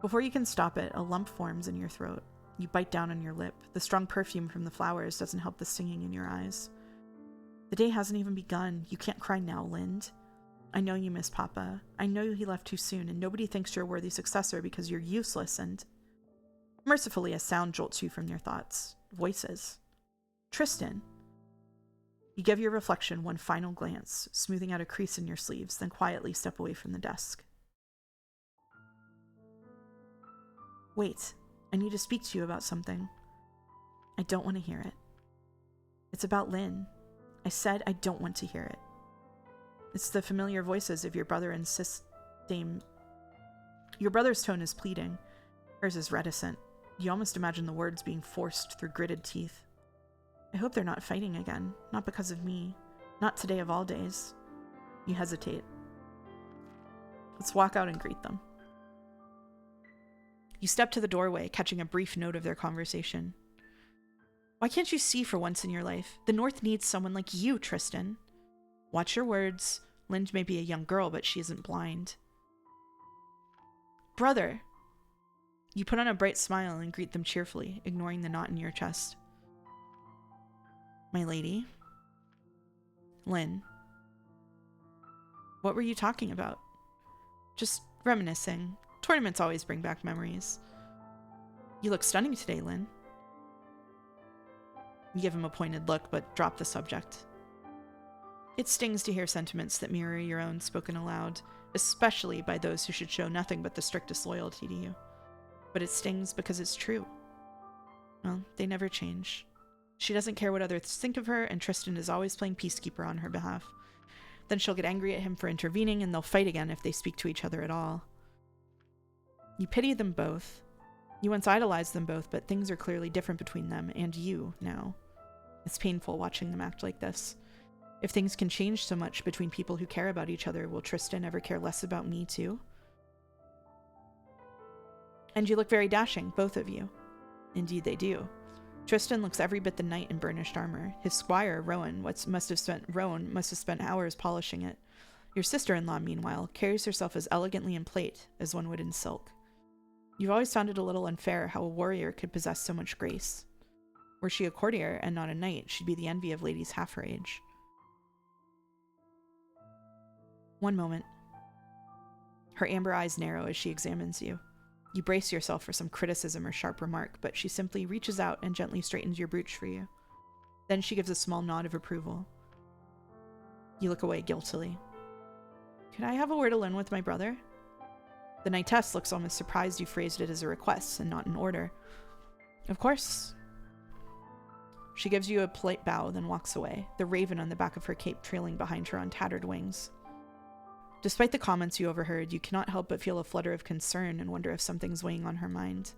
Before you can stop it, a lump forms in your throat. You bite down on your lip. The strong perfume from the flowers doesn't help the singing in your eyes. The day hasn't even begun. You can't cry now, Lind. I know you miss Papa. I know he left too soon, and nobody thinks you're a worthy successor because you're useless and... Mercifully, a sound jolts you from your thoughts. Voices. Tristan. You give your reflection one final glance, smoothing out a crease in your sleeves, then quietly step away from the desk. Wait, I need to speak to you about something. I don't want to hear it. It's about Lynn. I said I don't want to hear it. It's the familiar voices of your brother and Dame. Your brother's tone is pleading. Hers is reticent. You almost imagine the words being forced through gritted teeth. I hope they're not fighting again. Not because of me. Not today of all days. You hesitate. Let's walk out and greet them. You step to the doorway, catching a brief note of their conversation. Why can't you see for once in your life? The North needs someone like you, Tristan. Watch your words. Lind may be a young girl, but she isn't blind. Brother! You put on a bright smile and greet them cheerfully, ignoring the knot in your chest. My lady? Lynn. What were you talking about? Just reminiscing. Tournaments always bring back memories. You look stunning today, Lynn. You give him a pointed look, but drop the subject. It stings to hear sentiments that mirror your own spoken aloud, especially by those who should show nothing but the strictest loyalty to you. But it stings because it's true. Well, they never change. She doesn't care what others think of her, and Tristan is always playing peacekeeper on her behalf. Then she'll get angry at him for intervening, and they'll fight again if they speak to each other at all. You pity them both. You once idolized them both, but things are clearly different between them and you now. It's painful watching them act like this. If things can change so much between people who care about each other, will Tristan ever care less about me too? And you look very dashing, both of you. Indeed they do. Tristan looks every bit the knight in burnished armor. His squire, Rowan, must have spent hours polishing it. Your sister-in-law, meanwhile, carries herself as elegantly in plate as one would in silk. You've always found it a little unfair how a warrior could possess so much grace. Were she a courtier and not a knight, she'd be the envy of ladies half her age. One moment. Her amber eyes narrow as she examines you. You brace yourself for some criticism or sharp remark, but she simply reaches out and gently straightens your brooch for you. Then she gives a small nod of approval. You look away guiltily. Could I have a word alone with my brother? The knightess looks almost surprised you phrased it as a request and not an order. Of course. She gives you a polite bow, then walks away, the raven on the back of her cape trailing behind her on tattered wings. Despite the comments you overheard, you cannot help but feel a flutter of concern and wonder if something's weighing on her mind.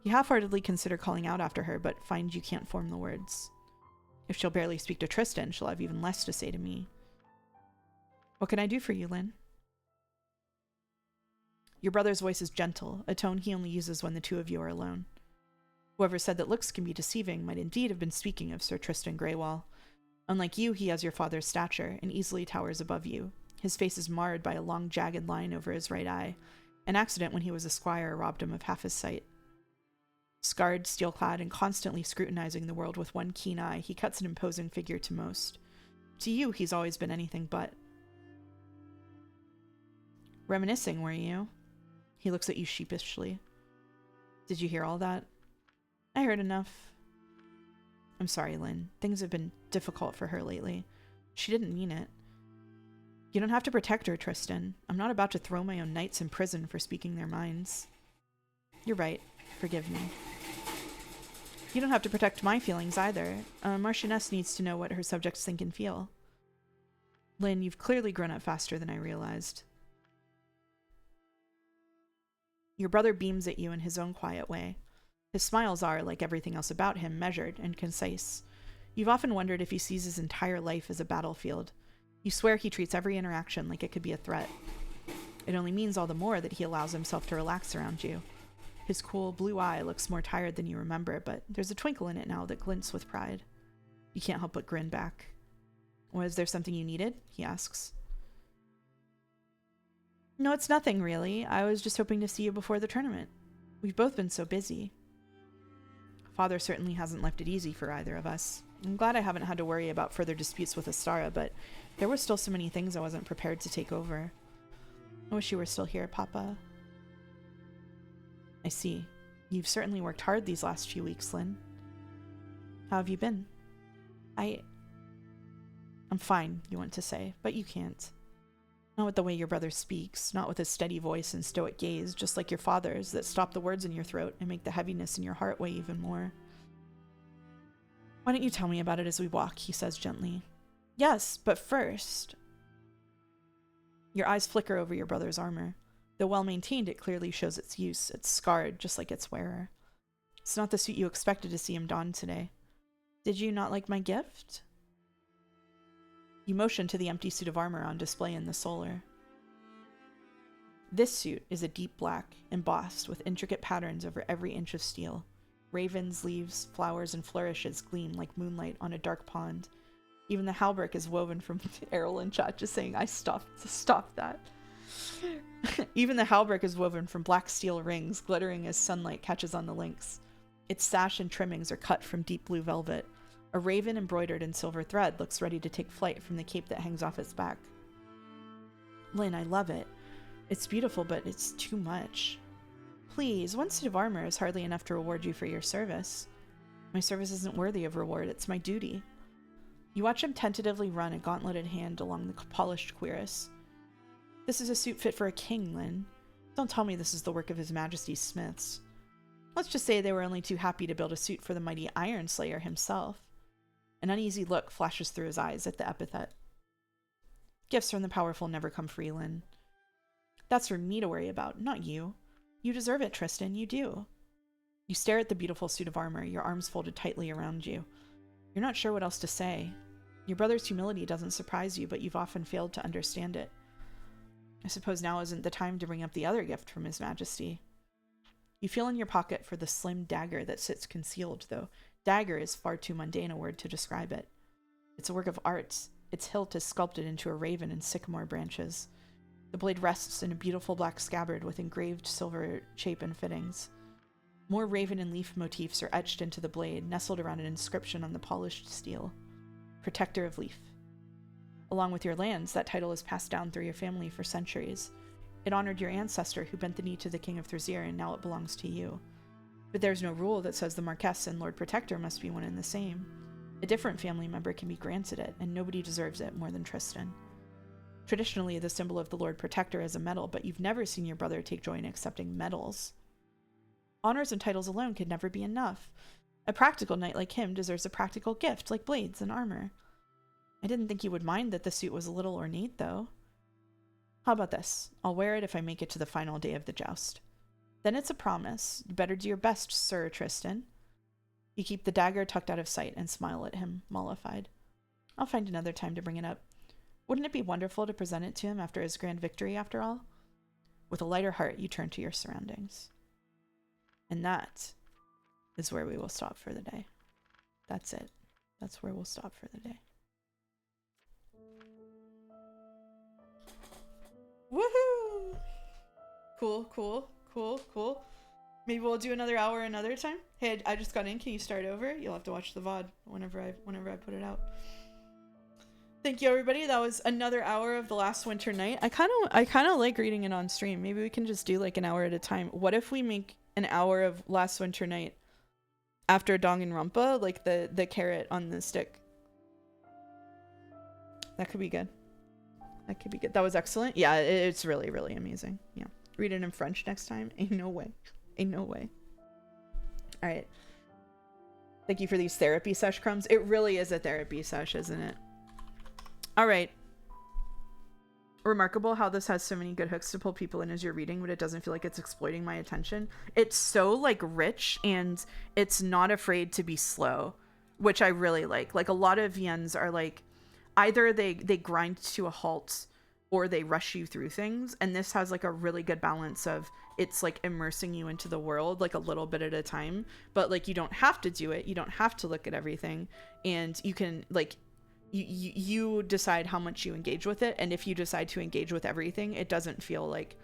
You half-heartedly consider calling out after her, but find you can't form the words. If she'll barely speak to Tristan, she'll have even less to say to me. What can I do for you, Lynn? Your brother's voice is gentle, a tone he only uses when the two of you are alone. Whoever said that looks can be deceiving might indeed have been speaking of Sir Tristan Greywall. Unlike you, he has your father's stature and easily towers above you. His face is marred by a long jagged line over his right eye. An accident when he was a squire robbed him of half his sight. Scarred, steel-clad, and constantly scrutinizing the world with one keen eye, he cuts an imposing figure to most. To you, he's always been anything but. Reminiscing, were you? He looks at you sheepishly. Did you hear all that? I heard enough. I'm sorry, Lynn. Things have been difficult for her lately. She didn't mean it. You don't have to protect her, Tristan. I'm not about to throw my own knights in prison for speaking their minds. You're right. Forgive me. You don't have to protect my feelings either. A marchioness needs to know what her subjects think and feel. Lynn, you've clearly grown up faster than I realized. Your brother beams at you in his own quiet way. His smiles are, like everything else about him, measured and concise. You've often wondered if he sees his entire life as a battlefield. You swear he treats every interaction like it could be a threat. It only means all the more that he allows himself to relax around you. His cool blue eye looks more tired than you remember, but there's a twinkle in it now that glints with pride. You can't help but grin back. Was there something you needed? He asks. No, it's nothing, really. I was just hoping to see you before the tournament. We've both been so busy. Father certainly hasn't left it easy for either of us. I'm glad I haven't had to worry about further disputes with Astara, but there were still so many things I wasn't prepared to take over. I wish you were still here, Papa. I see. You've certainly worked hard these last few weeks, Lynn. How have you been? I'm fine, you want to say, but you can't. Not with the way your brother speaks, not with his steady voice and stoic gaze, just like your father's, that stop the words in your throat and make the heaviness in your heart weigh even more. Why don't you tell me about it as we walk, he says gently. Yes, but first... Your eyes flicker over your brother's armor. Though well-maintained, it clearly shows its use. It's scarred, just like its wearer. It's not the suit you expected to see him don today. Did you not like my gift? You motion to the empty suit of armor on display in the solar. This suit is a deep black, embossed with intricate patterns over every inch of steel. Ravens, leaves, flowers, and flourishes gleam like moonlight on a dark pond. Even the hauberk is woven from Errol in chat just saying, stop that. Even the hauberk is woven from black steel rings, glittering as sunlight catches on the links. Its sash and trimmings are cut from deep blue velvet. A raven embroidered in silver thread looks ready to take flight from the cape that hangs off its back. Lynn, I love it. It's beautiful, but it's too much. Please, one suit of armor is hardly enough to reward you for your service. My service isn't worthy of reward, it's my duty. You watch him tentatively run a gauntleted hand along the polished cuirass. This is a suit fit for a king, Lynn. Don't tell me this is the work of His Majesty's smiths. Let's just say they were only too happy to build a suit for the mighty Iron Slayer himself. An uneasy look flashes through his eyes at the epithet. Gifts from the powerful never come free, Lynn. That's for me to worry about, not you. You deserve it, Tristan, you do. You stare at the beautiful suit of armor, your arms folded tightly around you. You're not sure what else to say. Your brother's humility doesn't surprise you, but you've often failed to understand it. I suppose now isn't the time to bring up the other gift from His Majesty. You feel in your pocket for the slim dagger that sits concealed, though dagger is far too mundane a word to describe it. It's a work of art, Its hilt is sculpted into a raven in sycamore branches. The blade rests in a beautiful black scabbard with engraved silver shape and fittings. More raven and leaf motifs are etched into the blade, nestled around an inscription on the polished steel. Protector of Leaf. Along with your lands, that title is passed down through your family for centuries. It honored your ancestor who bent the knee to the King of Thrazir, and now it belongs to you. But there's no rule that says the Marquess and Lord Protector must be one and the same. A different family member can be granted it, and nobody deserves it more than Tristan. Traditionally, the symbol of the Lord Protector is a medal, but you've never seen your brother take joy in accepting medals. Honors and titles alone could never be enough. A practical knight like him deserves a practical gift, like blades and armor. I didn't think you would mind that the suit was a little ornate, though. How about this? I'll wear it if I make it to the final day of the joust. Then it's a promise. You better do your best, Sir Tristan. You keep the dagger tucked out of sight and smile at him, mollified. I'll find another time to bring it up. Wouldn't it be wonderful to present it to him after his grand victory, after all? With a lighter heart, you turn to your surroundings. And that is where we will stop for the day. That's it. That's where we'll stop for the day. Woohoo! Cool, cool, cool, cool. Maybe we'll do another hour another time. Hey, I just got in. Can you start over? You'll have to watch the VOD whenever I put it out. Thank you, everybody. That was another hour of The Last Winter Night. I kind of like reading it on stream. Maybe we can just do like an hour at a time. What if we make an hour of Last Winter Night after Danganronpa, like the carrot on the stick? That could be good. That could be good. That was excellent. Yeah, it's really, really amazing. Yeah. Read it in French next time. Ain't no way. Ain't no way. All right. Thank you for these therapy sesh crumbs. It really is a therapy sesh, isn't it? All right. Remarkable how this has so many good hooks to pull people in as you're reading, but it doesn't feel like it's exploiting my attention. It's so like rich, and it's not afraid to be slow, which I really like. Like a lot of VNs are like, either they grind to a halt or they rush you through things, and this has like a really good balance of it's like immersing you into the world like a little bit at a time, but like you don't have to do it, you don't have to look at everything, and you can like you decide how much you engage with it. And if you decide to engage with everything, it doesn't feel like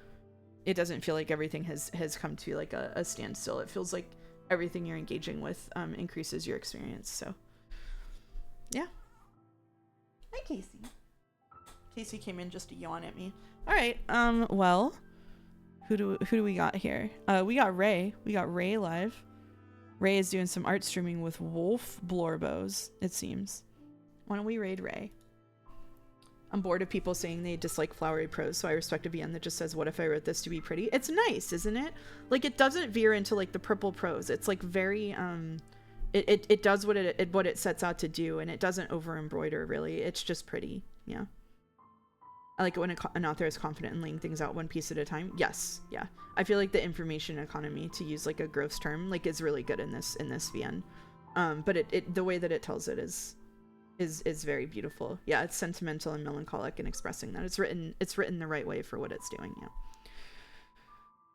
everything has come to like a standstill. It feels like everything you're engaging with increases your experience. So yeah. Hi, Casey. Casey came in just to yawn at me. All right. Well, who do we got here? We got Ray. We got Ray live. Ray is doing some art streaming with Wolf Blorbos, it seems. Why don't we raid Ray? I'm bored of people saying they dislike flowery prose, so I respect a VN that just says, what if I wrote this to be pretty? It's nice, isn't it? Like, it doesn't veer into like the purple prose. It's like very it does what it sets out to do, and it doesn't over embroider really. It's just pretty. Yeah. I like it when an author is confident in laying things out one piece at a time. Yes. Yeah. I feel like the information economy, to use like a gross term, like is really good in this VN. But it the way that it tells it is very beautiful. Yeah, it's sentimental and melancholic in expressing that. It's written the right way for what it's doing. Yeah.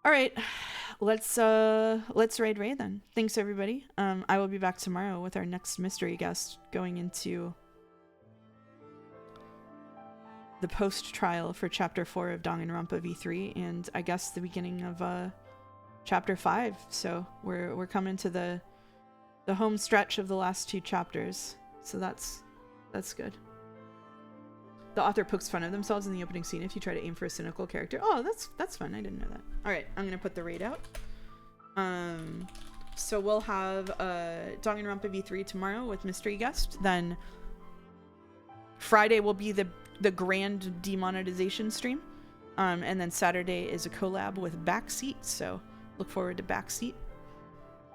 All right, let's raid Ray then. Thanks everybody. I will be back tomorrow with our next mystery guest, going into the post trial for chapter 4 of Danganronpa V3, and I guess the beginning of chapter 5. So we're coming to the home stretch of the last 2 chapters. So that's good. The author pokes fun of themselves in the opening scene if you try to aim for a cynical character. Oh, that's fun. I didn't know that. All right, I'm gonna put the raid out. So we'll have Danganronpa V3 tomorrow with mystery guest. Then Friday will be the grand demonetization stream, and then Saturday is a collab with Backseat. So look forward to Backseat.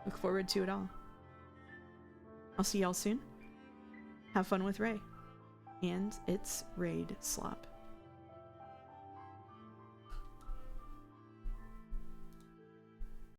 Look forward to it all. I'll see y'all soon. Have fun with Ray. And it's Raid Slop.